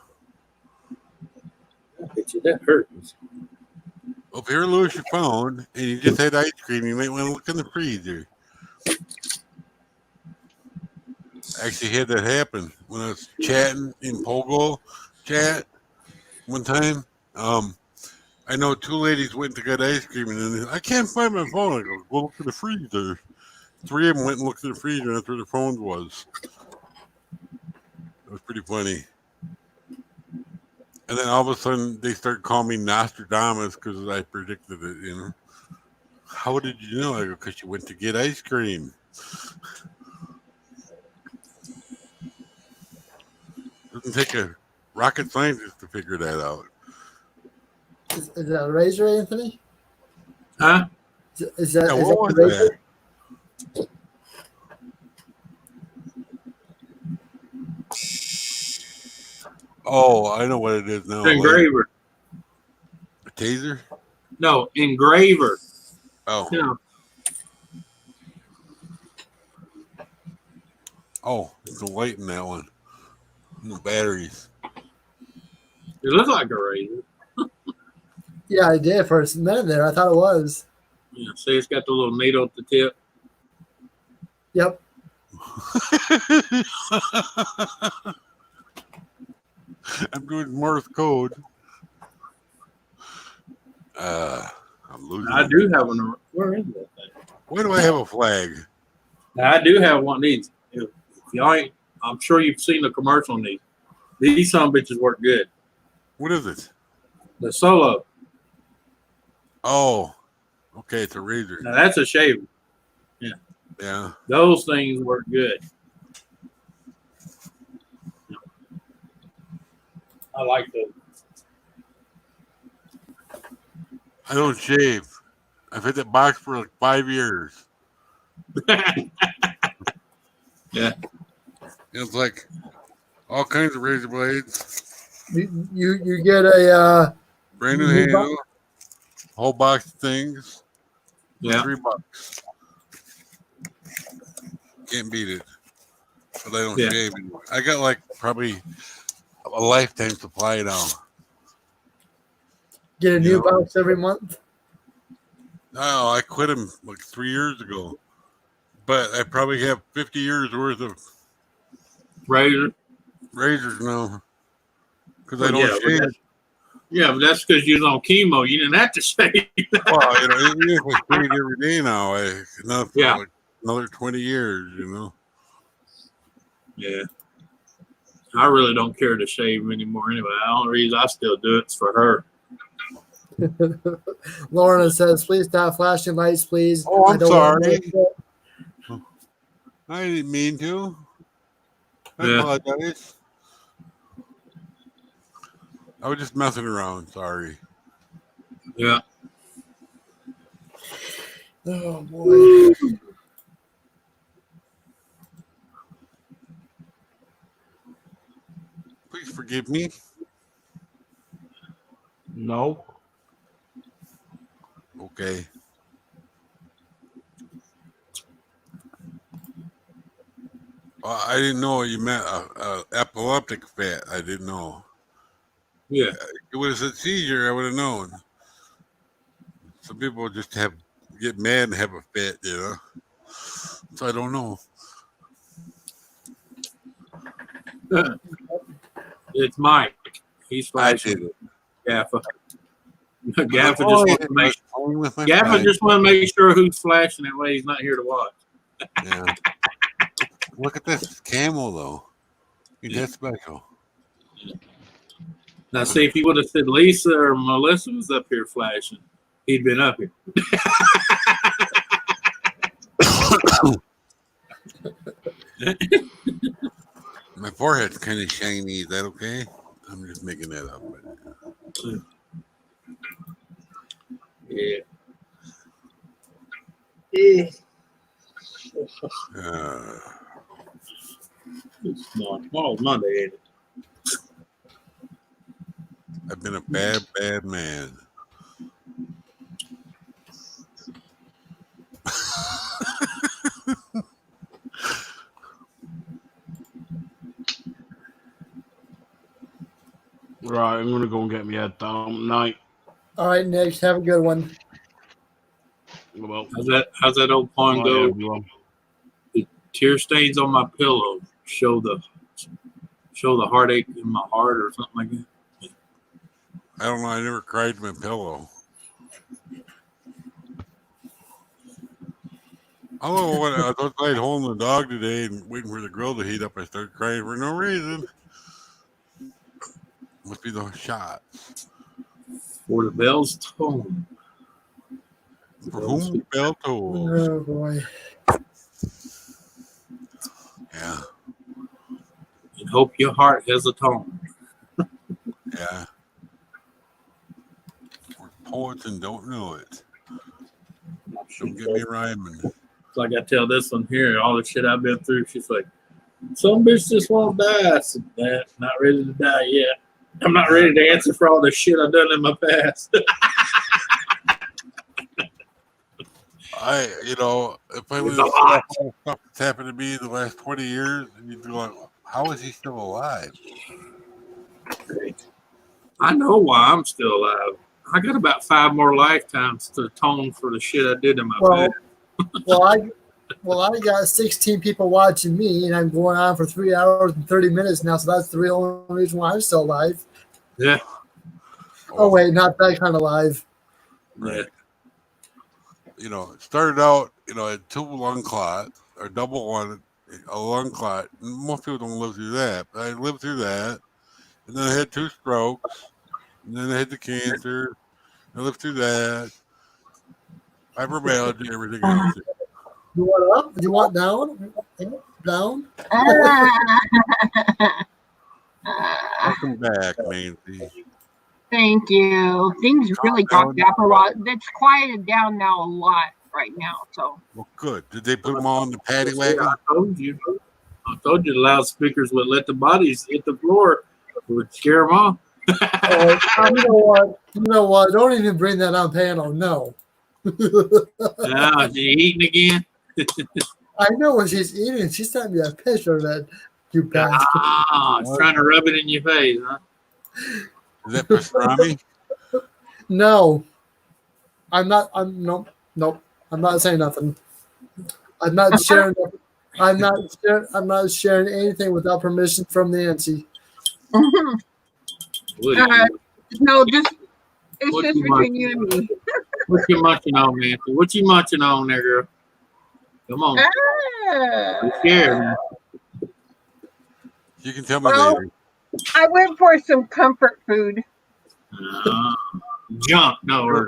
I bet you that hurts. Well, if you lose your phone and you just had ice cream, you might want to look in the freezer. I actually had that happen when I was chatting in Pogo chat one time. I know 2 ladies went to get ice cream, and then I can't find my phone. I go look in the freezer. 3 of them went and looked in the freezer, and that's where their phone was. It was pretty funny. And then all of a sudden, they started calling me Nostradamus because I predicted it, How did you know? I go, because you went to get ice cream. Doesn't take a rocket scientist to figure that out. Is that a razor, Anthony? Huh? Is that What was a razor? that? Oh, I know what it is now. Engraver. A taser? No, engraver. Oh. Yeah. Oh, it's the light in that one. And the batteries. It looks like a razor. Yeah, I did for a minute there. I thought it was. Yeah, see, it's got the little needle at the tip. Yep. I'm doing Morse code. I'm losing. I do have one. Where is that thing? Why do I have a flag? Now, I do have one of these. If y'all ain't, I'm sure you've seen the commercial on these. These some bitches work good. What is it? The Solo. Oh, okay, it's a razor. Now that's a shaver. Yeah. Yeah. Those things work good. I like those. I don't shave. I've had that box for like 5 years. Yeah. It's like all kinds of razor blades. You get a Brand new new handle. Whole box of things. Yeah. $3. Can't beat it. But I don't Yeah. shave anymore. I got like probably a lifetime supply now. get a new box every month. No, I quit him like 3 years ago. But I probably have 50 years worth of Razor. razors now. Because Well, I don't shave. But that's because you was on chemo. You didn't have to shave. Well, you know, even if I shave every day now, enough for Yeah. like another 20 years, you know. Yeah. I really don't care to shave anymore anyway. The only reason I still do it's for her. Lorna says, please stop flashing lights, please. Oh, I I'm don't want sorry. to- I didn't mean to. I Yeah. apologize. I was just messing around. Sorry. Yeah. Oh, boy. Please forgive me. No. Okay. I didn't know you meant a epileptic fit. I didn't know. Yeah. It would have said seizure. I would have known. Some people just get mad and have a fit, you know. So I don't know. It's Mike. He's I flashing. did it. Gaffa. Oh, Gaffa just want to make sure who's flashing that way he's not here to watch. Yeah. Look at this camel though. He's that special. Now see if he would have said Lisa or Melissa was up here flashing, he'd been up here. My forehead's kind of shiny. Is that okay? I'm just making that up. Yeah. Tomorrow's Monday, ain't it? I've been a bad, bad man. Right, I'm gonna go and get my head down. Night. All right, Nick, have a good one. Well, How's that old poem go? everyone. The tear stains on my pillow show the heartache in my heart or something like that. I don't know. I never cried to my pillow. I don't know what I was outside holding the dog today and waiting for the grill to heat up. I started crying for no reason. Must be the shots. For the bells tone. For whom the bell tolls. Oh, boy. Yeah. And hope your heart has a tone. Yeah. We're poets and don't know it. Don't get me rhyming. It's like I tell this one here, all the shit I've been through. She's like, some bitch just won't die. I said, that not ready to die yet. I'm not ready to answer for all the shit I've done in my past. If I would It's a lot. It's happened to me the last 20 years, and you're going, how is he still alive? I know why I'm still alive. I got about 5 more lifetimes to atone for the shit I did in my Well, bed. I got 16 people watching me, and I'm going on for 3 hours and 30 minutes now. So that's the real only reason why I'm still alive. Yeah. Oh wait, not that kind of live. Right. You know, it started out, you know, at 2 lung clots or double one, a lung clot. Most people don't live through that, but I lived through that. And then I had 2 strokes. And then I had the cancer. I lived through that. Fibromyalgia, everything else. You want up? You want down? Down? Welcome back, Nancy. Thank you. Things really got that for a while. It's quieted down now a lot right now. So Well, good. Did they put them all in the paddy wagon? I told you the loudspeakers would let the bodies hit the floor. Would scare them off. You know what? Don't even bring that on panel. No. Is she eating again? I know what she's eating. She sent me a picture of that. You bastard. It's trying to rub it in your face, huh? Is that pastrami? No. Nope. I'm not saying nothing. I'm not sharing. I'm not sharing anything without permission from Nancy. no, it's just between you and me. What you munching on, Nancy? What you munching on there, girl? Come on. I'm scared, man. You can tell me later. I went for some comfort food. Junk, no.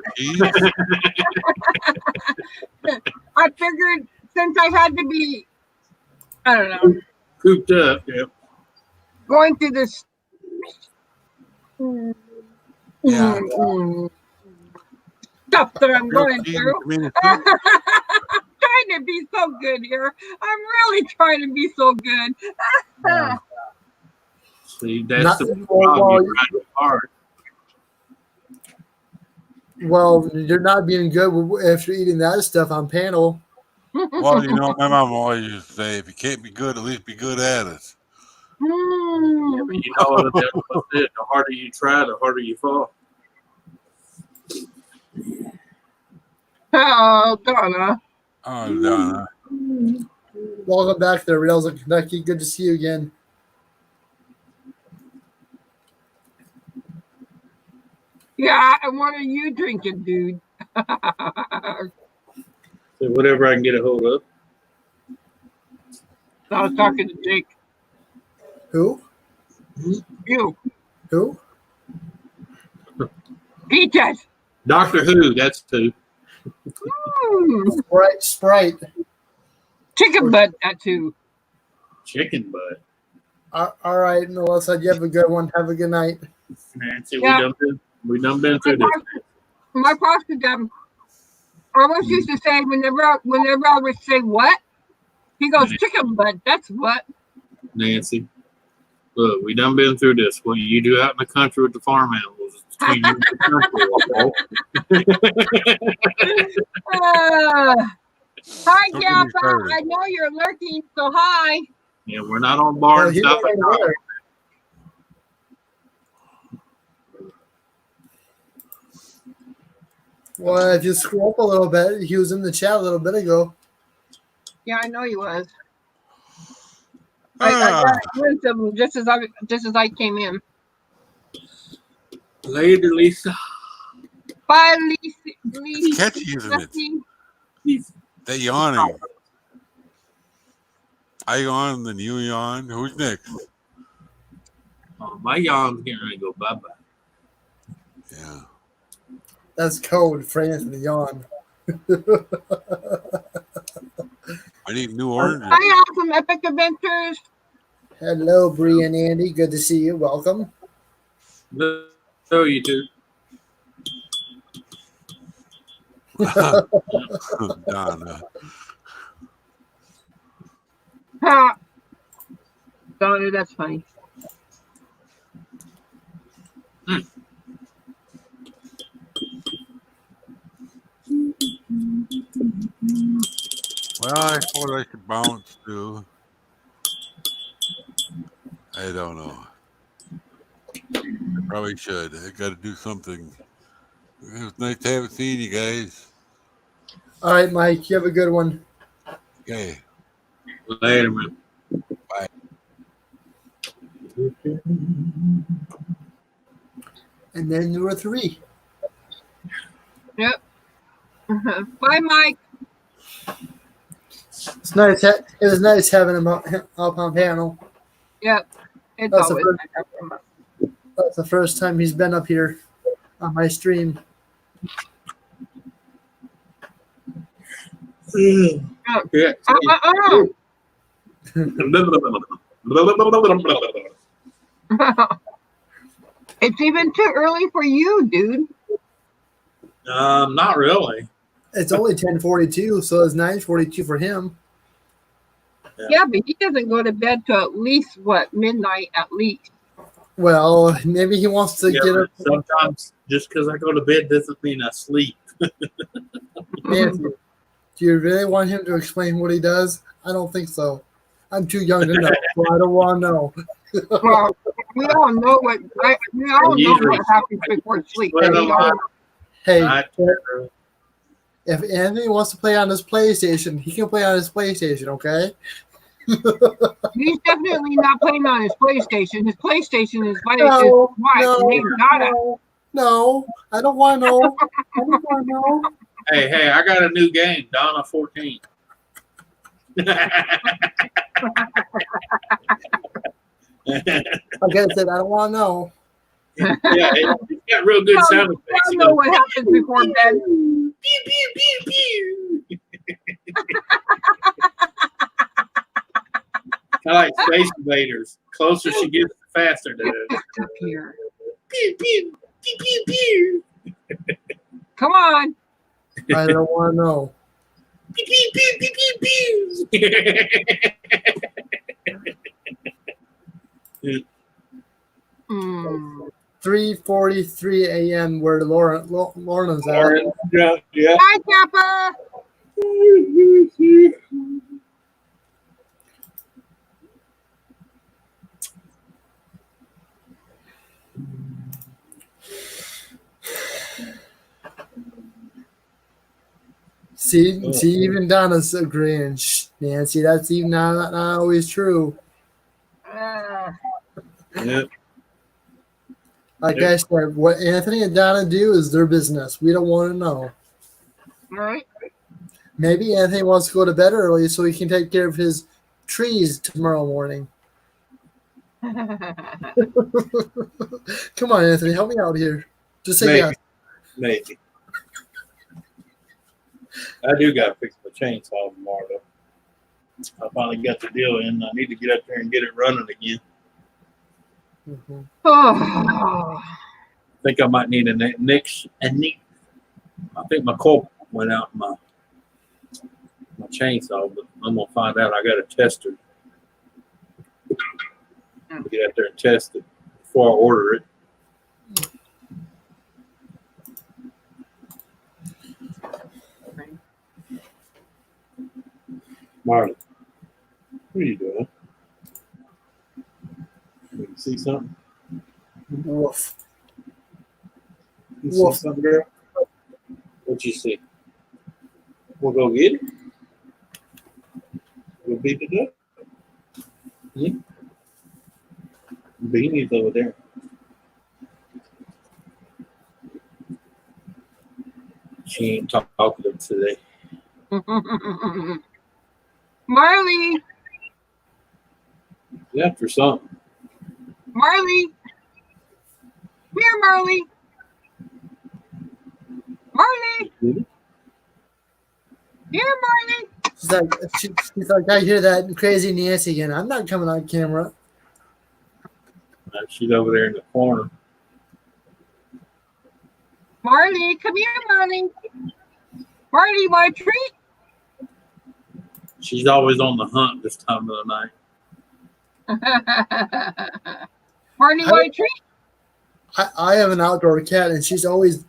I figured since I had to be, I don't know, cooped up, yep. Going through this. Stuff that I'm going through. I'm trying to be so good here. I'm really trying to be so good. See, that's the problem. You're trying hard. Well, you're not being good after eating that stuff on panel. Well, you know, my mom always used to say, if you can't be good, at least be good at it. Yeah, but you know what the harder you try, the harder you fall. Oh, Donna. Oh, Donna. Welcome back there, Reels of Kentucky. Good to see you again. Yeah, and what are you drinking, dude? So whatever I can get a hold of. I was talking to Jake. Who? You. Who? Peaches. Doctor Who, that's who. Sprite. Chicken butt, that's who. Chicken butt. All right, Melissa, you have a good one. Have a good night. Nancy, we done been through this. My pastor almost used to say whenever I would say what, he goes, chicken butt, that's what. Nancy, look, we done been through this. What you do out in the country with the farm animals is between you and the country. Hi, Gabba. I know you're lurking, so hi. Yeah, we're not on bar and stuff. Well, if you scroll up a little bit, he was in the chat a little bit ago. Yeah, I know he was. I got him just as I came in. Later, Lisa. Bye, Lisa. It's catchy, isn't it? That yawning. I yawn, then you yawn. Who's next? Oh, my yawn's getting ready to go bye-bye. Yeah. That's code for Anthony yawn. I need new oranges. Hi, Awesome Epic Adventures. Hello, Bree and Andy. Good to see you. Welcome. Hello, you two. Donna. Donna, that's funny. Well, I suppose I should bounce too. I don't know. I probably should. I got to do something. It was nice to have seen you guys. All right, Mike, you have a good one. Okay. Later, man. Bye. And then there were 3. Yep. Bye, Mike. It's nice. It was nice having him up on panel. Yep. It's That's the always first- nice having him. That's the first time he's been up here on my stream. Yeah. It's even too early for you, dude. Not really. It's only 10:42, so it's 9:42 for him. Yeah, but he doesn't go to bed till at least midnight at least. Well, maybe he wants to Yeah, get up. sometimes just because I go to bed doesn't mean I sleep. Nancy, do you really want him to explain what he does? I don't think so. I'm too young to know, so I don't want to know. Well, we all know what happens before sleep. Hey, I- if Anthony wants to play on his PlayStation, he can play on his PlayStation, okay? He's definitely not playing on his PlayStation. His PlayStation is by his No, wife, named Donna. no, I don't want to know. I don't want to know. Hey, I got a new game, Donna 14. Like I said, I don't want to know. Yeah, it's got real good sound effects. I know what happens before bed. Pew, pew, pew, pew. I like Space Invaders. Closer she gets, the faster it is. Up here. Pew, pew, pew, pew, pew. Come on. I don't want to know. Pew, pew, pew, pew, pew, pew. Hmm. 3:43 a.m. where Lorna's at. Yeah. Hi, Kappa. See, even Donna's agreeing. Shh, Nancy, that's even not always true. Yep. Like I said, what Anthony and Donna do is their business. We don't want to know. All right. Maybe Anthony wants to go to bed early so he can take care of his trees tomorrow morning. Come on, Anthony, help me out here. Just say yes. Maybe. I do got to fix my chainsaw tomorrow, though. I finally got the deal in. I need to get up there and get it running again. Mhm. Oh. I think I might need a next. I think my coil went out in my chainsaw, but I'm gonna find out. I got a tester. Get out there and test it before I order it. Marley, what are you doing? You see something? Woof. You see something, girl? What you see? We'll go get it. We'll beat it up. Beanie's over there. She ain't talking today. Marley. Yeah, for something. Marley. Here, Marley. Marley. Here, Marley. She's like, I hear that crazy Nancy again. I'm not coming on camera. She's over there in the corner. Marley, come here, Marley. Marley, want a treat? She's always on the hunt this time of the night. Marley, want a treat? I have an outdoor cat, and she's always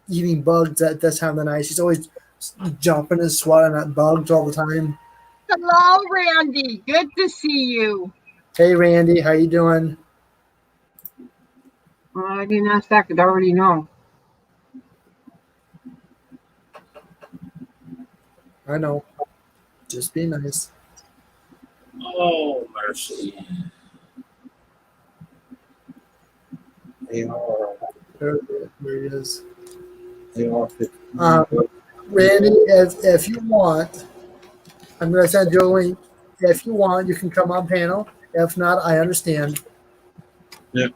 eating bugs at this time of the night. She's always jumping and swatting at bugs all the time. Hello, Randy. Good to see you. Hey, Randy, how you doing? I didn't ask that because I already know. I know. Just be nice. Oh, mercy. N.O.R.A. There he is. N.O.R.A. Randy, if you want, I'm going to send you a link. If you want, you can come on panel. If not, I understand. Yeah.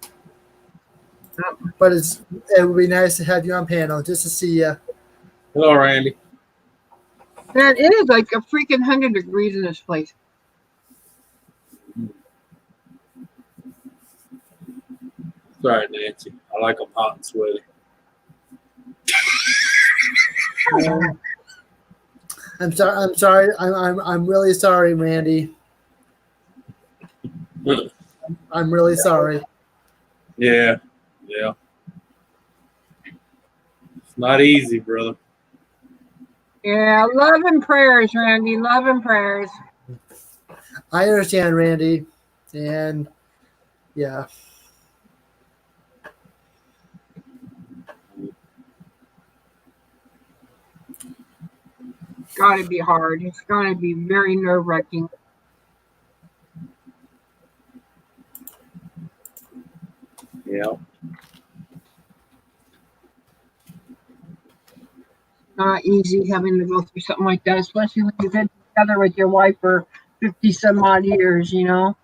But it would be nice to have you on panel just to see you. Hello, Randy. Man, it is like a freaking 100 degrees in this place. Sorry, Nancy. I like them hot and sweaty. I'm sorry. I'm sorry. I'm really sorry, Randy. I'm really sorry. Yeah. Yeah. It's not easy, brother. Yeah, love and prayers, Randy. Love and prayers. I understand, Randy, and yeah. It's got to be hard. It's got to be very nerve-wracking. Yeah. Not easy having to go through something like that, especially when you've been together with your wife for 50 some odd years, you know,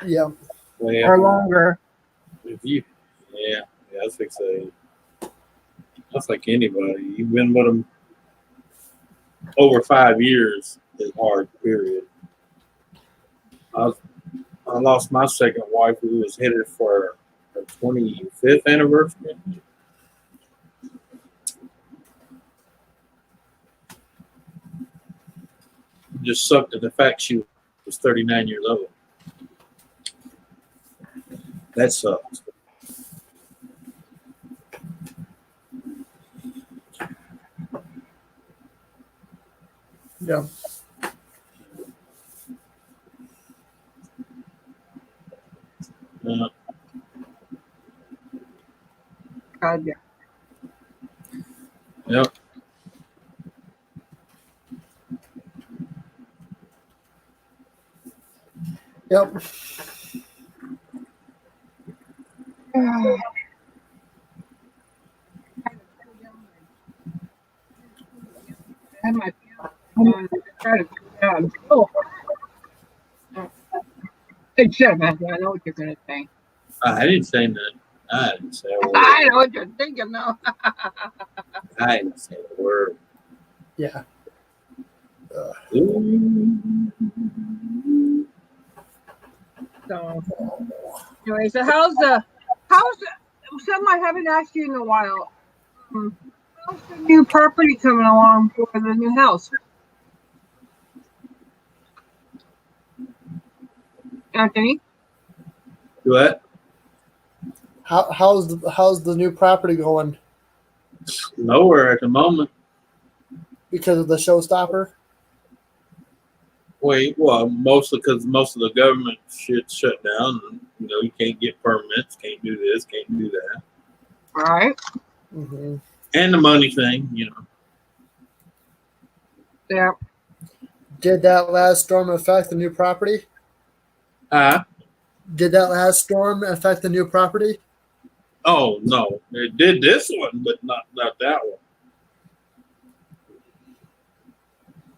Yeah. Well, or longer. if you, yeah, I think so. That's like anybody. You've been with them over 5 years is hard, period. I lost my second wife who was headed for her 25th anniversary. Just sucked at the fact she was 39 years old. That sucks. Yeah. God, yeah. Yep. Yep. I had my try to cool down. Oh, hey, shut up, Matthew. I know what you're gonna say. I didn't say nothing. I didn't say a word. I know what you're thinking now. I didn't say a word. Yeah. So, anyway, so how's something I haven't asked you in a while? How's the new property coming along for the new house? Anthony? What? How's the new property going? Nowhere at the moment. Because of the showstopper? Well, mostly because most of the government shit shut down. And, you can't get permits, can't do this, can't do that. All right. Mm-hmm. And the money thing, Yeah. Did that last storm affect the new property? Did that last storm affect the new property? Oh no, it did this one, but not that one.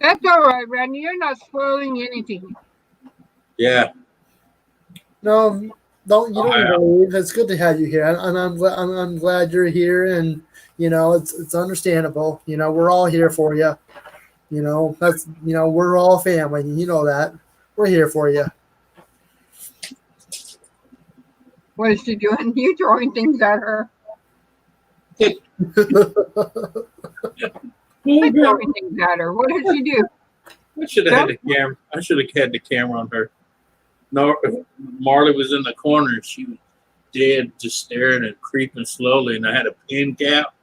That's all right, Randy. You're not spoiling anything. Yeah. No, don't you don't need to leave. It's good to have you here, and I'm glad you're here, and it's understandable. We're all here for you. That's we're all family. You know that. We're here for you. What is she doing? You throwing things at her? Oh, Throwing things at her. What did she do? I should have had the camera. I should have had the camera on her. No, Marley was in the corner and she was dead, just staring and creeping slowly. And I had a pin cap.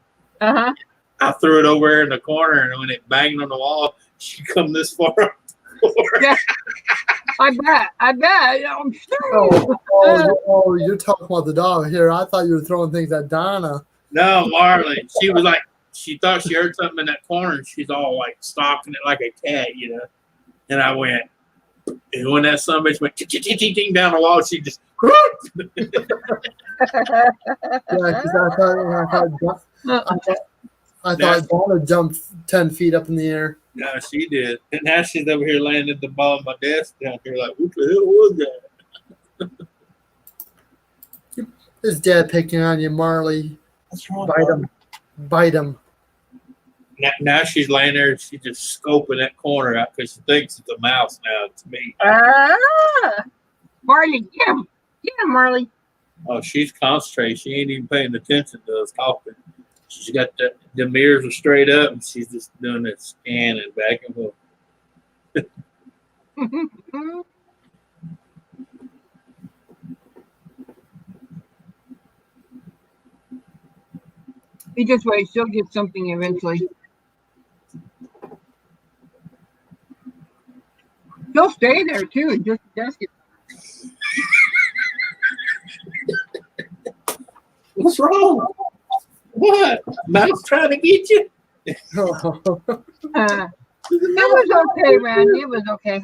Uh-huh. I threw it over there in the corner, and when it banged on the wall, She come this far up the floor. Yeah, I bet. I'm sure. Oh, you're talking about the dog here. I thought you were throwing things at Donna. No, Marley. She was like, she thought she heard something in that corner, and she's all like stalking it like a cat, you know. And I went, and when that son bitch went ting down the wall, she just. Yeah, because I thought Donna jumped 10 feet up in the air. No, she did. And now she's over here laying at the bottom of my desk down here, like, what the hell was that? His dad picking on you, Marley. What's wrong? Bite him. Now she's laying there and she's just scoping that corner out because she thinks it's a mouse now. It's me. Marley, get him. Get him, Marley. Oh, she's concentrating. She ain't even paying attention to us talking. She's got the mirrors are straight up and she's just doing that scanning back and forth. You just wait. She'll get something eventually. She'll stay there too. Just get. What's wrong? What? Mouse trying to get you? It was okay, Randy. It was okay.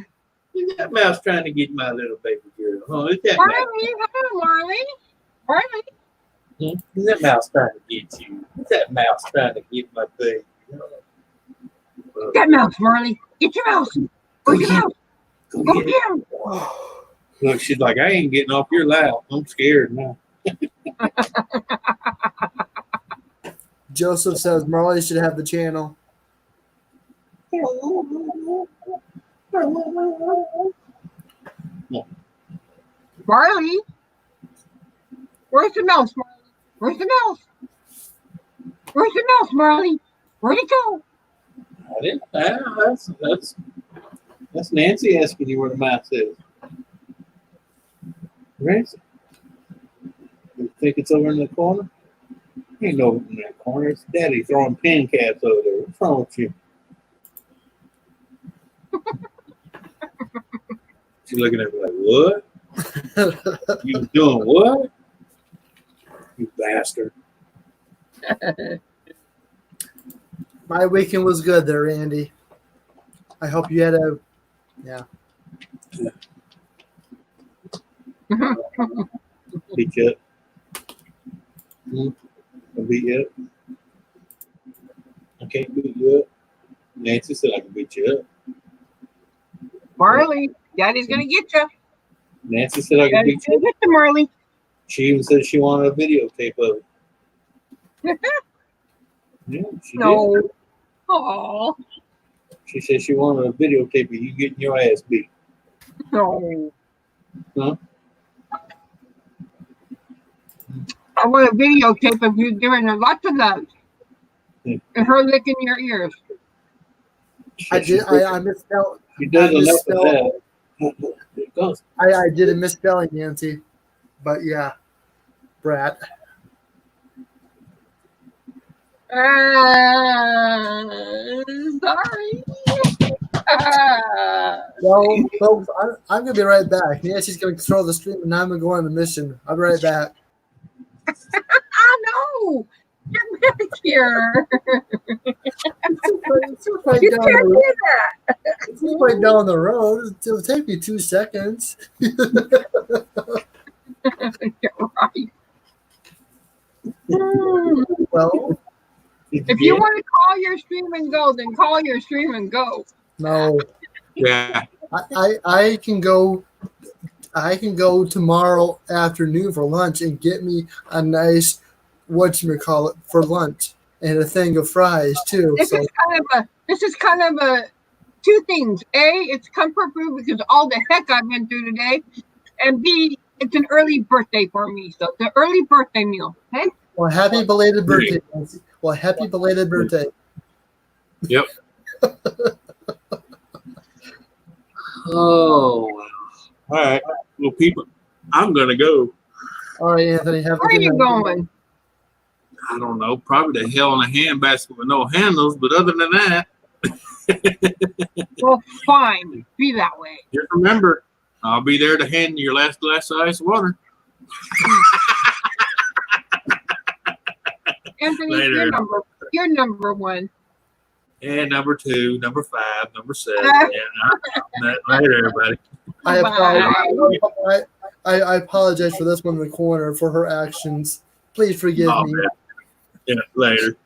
Is that mouse trying to get my little baby girl? Oh, is that Marley, mouse? hello, Marley. Marley. Is that mouse trying to get you? Is that mouse trying to get my baby? That mouse, Marley. Get your mouse. Where's your mouse? Go get him. Look, she's like, I ain't getting off your lap. I'm scared now. Joseph says Marley should have the channel. Marley. Where's the mouse, Marley? Where's the mouse? Where's the mouse, Marley? Where'd it go? I didn't. That's Nancy asking you where the mouse is. Nancy, you think it's over in the corner? Ain't no in that corner. It's Daddy throwing pin caps over there. What's wrong with you? She's looking at me like, what? You doing what? You bastard. My weekend was good there, Andy. I hope you had a, yeah. Beat you up. I beat you up. I can't beat you up. Nancy said I can beat you up. Marley, Daddy's gonna get you. Nancy said I can Daddy's beat you gonna get you, Marley. She even said she wanted a videotape of it. Yeah, she did. Oh. She said she wanted a videotape of you getting your ass beat. No. Huh? I want a videotape of you giving her lots of love. And her licking your ears. I misspelled. She does enough of that. It goes. I did a misspelling, Nancy. But yeah, brat. Sorry. Well, folks, I'm going to be right back. Nancy's going to control the stream, and I'm going to go on a mission. I'll be right back. No. Get back here. It's right You down can't the do road. that. It's right down the road. It'll take me 2 seconds. You're right. Well, If you want to call your stream and go, then call your stream and go. no. Yeah. I can go. I can go tomorrow afternoon for lunch and get me a nice whatchamacallit for lunch and a thing of fries too. This is kind of a two things. A, it's comfort food because all the heck I've been through today, and B, it's an early birthday for me. So the early birthday meal. Okay. Well, happy belated birthday, Nancy. Well, happy belated birthday. Yep. Oh, wow. All right. Well, people, I'm going to go. All right, Anthony. Have a Where are good you night. going? I don't know. Probably the hell in a handbasket with no handles. But other than that, Well, fine. Be that way. Just remember, I'll be there to hand you your last glass of ice water. Anthony, Later. you're number one. And number 2, number 5, number 7. Later, everybody. I apologize for this one in the corner for her actions. Please forgive me. Man. Yeah, later.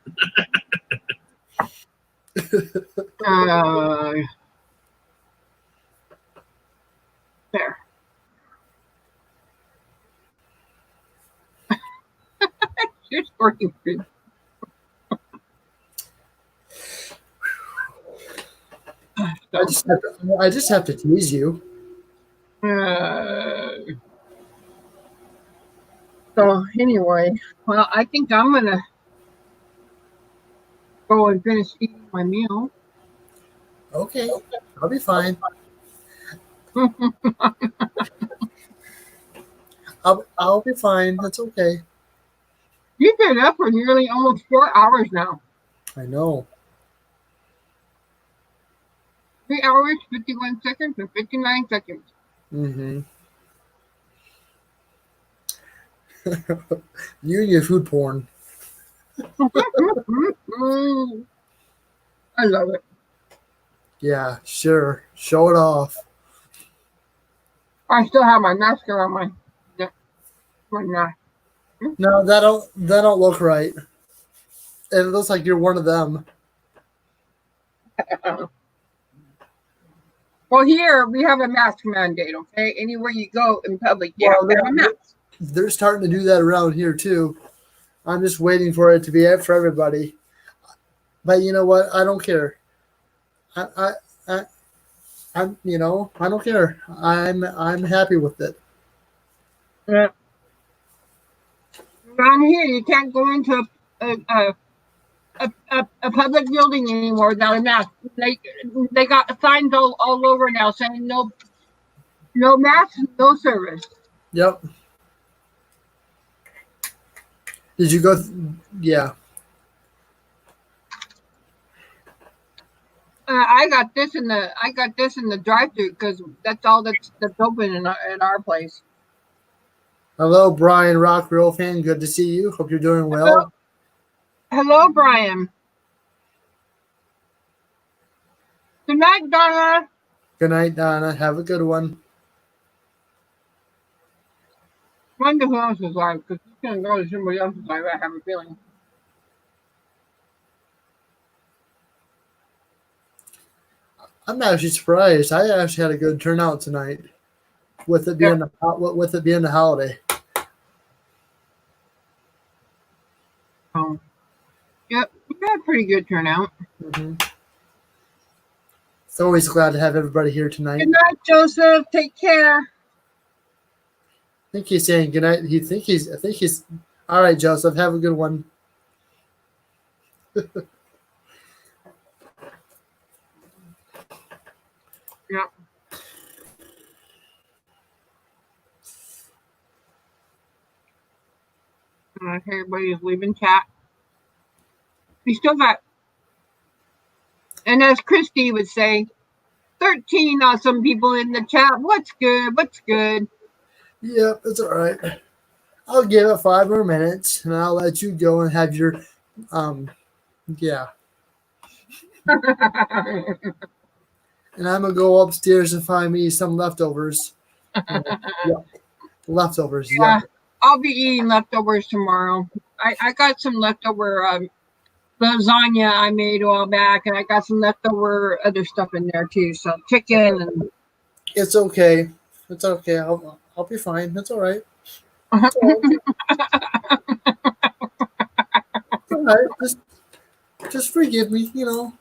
There. You're squirting food. I just have to tease you. So anyway, well, I think I'm gonna go and finish eating my meal. Okay, I'll be fine. I'll be fine. That's okay. You've been up for nearly almost 4 hours now. I know. 3 hours, 51 seconds, and 59 seconds. Mm-hmm. You and your food porn. I love it. Yeah, sure. Show it off. I still have my mascara on my neck. No, that don't look right. It looks like you're one of them. Well, here we have a mask mandate, okay? Anywhere you go in public, you have to have a mask. They're starting to do that around here too. I'm just waiting for it to be out for everybody. But you know what? I don't care. I'm I don't care. I'm happy with it. Yeah. Around here, you can't go into a public building anymore without a mask. They got signs all over now saying no mask, no service. Yep. Did you go? Yeah. I got this in the drive-thru because that's all that's open in our place. Hello, Brian, rock and roll fan. Good to see you. Hope you're doing well. Hello, Brian. Good night, Donna. Good night, Donna. Have a good one. Wonder who else is live because he's gonna go to somebody else's live. I have a feeling. I'm actually surprised. I actually had a good turnout tonight, with it being the holiday. Yep, we got a pretty good turnout. Mm-hmm. So always glad to have everybody here tonight. Good night, Joseph. Take care. I think he's saying good night. I think he's all right, Joseph. Have a good one. Yeah. Everybody's leaving chat. We still got, and as Christy would say, 13 awesome people in the chat. What's good? What's good? Yep, it's all right. I'll give it 5 more minutes, and I'll let you go and have your, yeah. And I'm gonna go upstairs and find me some leftovers. Yep. Leftovers. Yeah, Yep. I'll be eating leftovers tomorrow. I got some leftover lasagna I made a while back, and I got some leftover other stuff in there too. So chicken and. It's okay. It's okay. I'll be fine. That's all right. It's all right. Just forgive me. You know.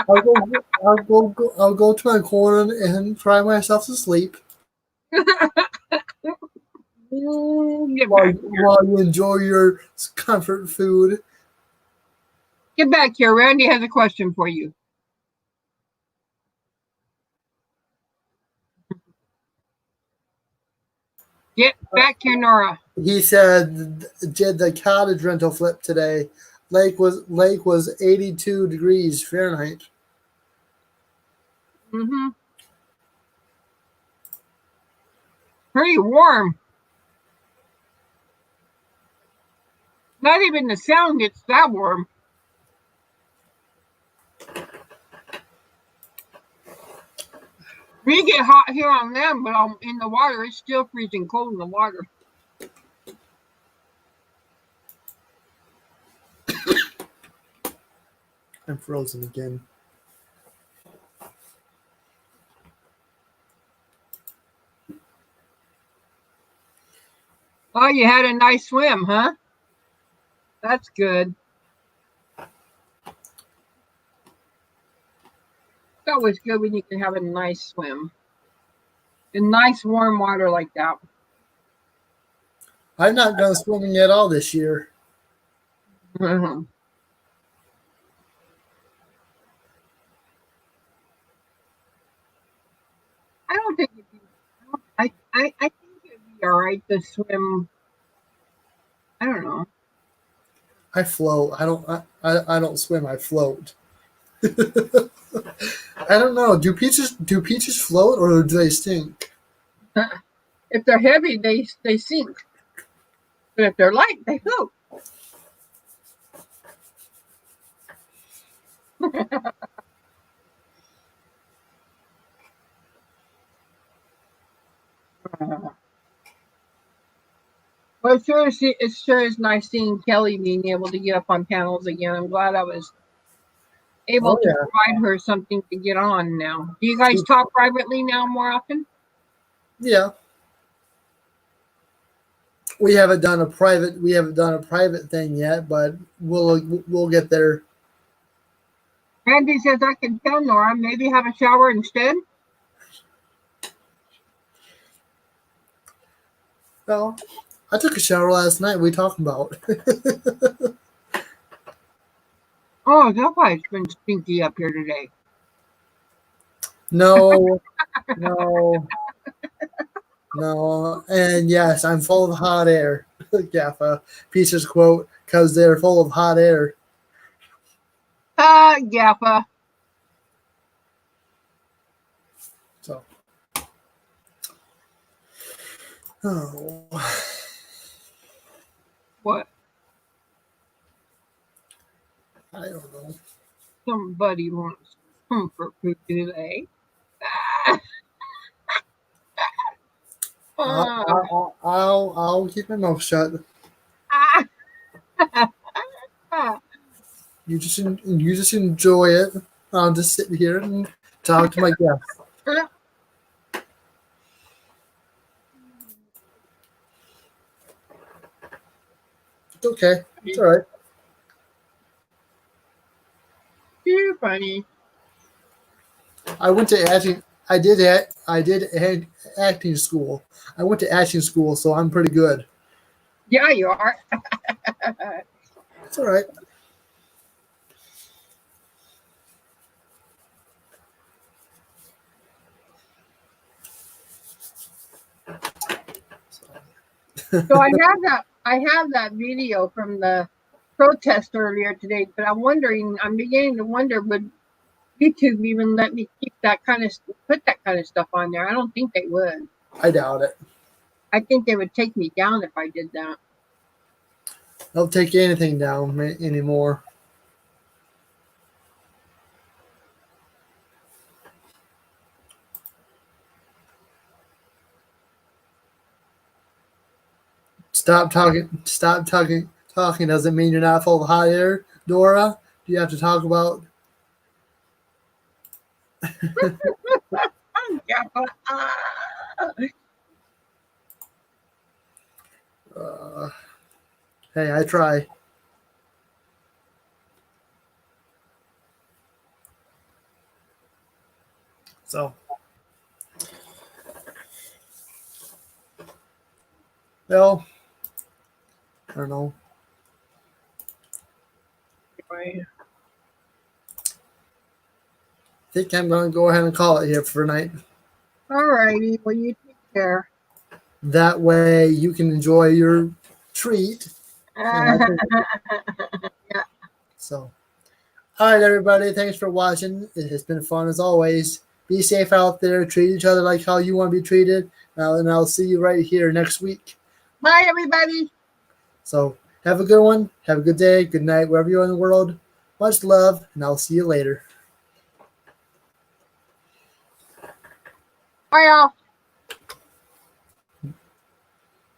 I'll go to my corner and cry myself to sleep. While you enjoy your comfort food. Get back here. Randy has a question for you. Get back here, N.O.R.A. He said, did the cottage rental flip today? lake was 82 degrees Fahrenheit. Mm-hmm. Pretty warm. Not even the sound gets that warm. We get hot here on land, but in the water, it's still freezing cold in the water. I'm frozen again. Oh, you had a nice swim, huh? That's good. It's always good when you can have a nice swim. In nice warm water like that. I've not gone swimming at all this year. Mhm. I don't think it'd be, I think it'd be all right to swim. I don't know. I float. I don't swim. I float. I don't know. Do peaches float or do they stink? If they're heavy, they sink. But if they're light, they float. Well, it sure is nice seeing Kelly being able to get up on panels again. I'm glad I was able Oh to yeah. provide her something to get on now. Do you guys talk privately now more often? Yeah. We haven't done a private thing yet, but we'll get there. Randy says I can tell N.O.R.A. maybe have a shower instead. Well, I took a shower last night. We talking about? Oh, that's why it's been stinky up here today. No, no, no. And yes, I'm full of hot air. Gaffa. Peaches quote, because they're full of hot air. Gappa. So. Oh. What? I don't know. Somebody wants comfort food, do they? I'll keep my mouth shut. You just enjoy it. I'll just sit here and talk to my guests. It's okay. It's all right. You're funny. I went to acting. I did acting school. I went to acting school, so I'm pretty good. Yeah, you are. It's all right. So I have that video from the protest earlier today, but I'm beginning to wonder, would YouTube even let me put that kind of stuff on there? I don't think they would. I doubt it. I think they would take me down if I did that. They'll take anything down anymore. Stop talking. Stop talking. Talking doesn't mean you're not full of hot air, Dora. Do you have to talk about? Hey, I try. So, well, I don't know. I think I'm going to go ahead and call it here for tonight. All righty. Well, you take care. That way you can enjoy your treat. Yeah. So, all right, everybody. Thanks for watching. It has been fun as always. Be safe out there. Treat each other like how you want to be treated. And I'll see you right here next week. Bye, everybody. So, have a good one. Have a good day. Good night, wherever you are in the world. Much love, and I'll see you later. Bye, y'all.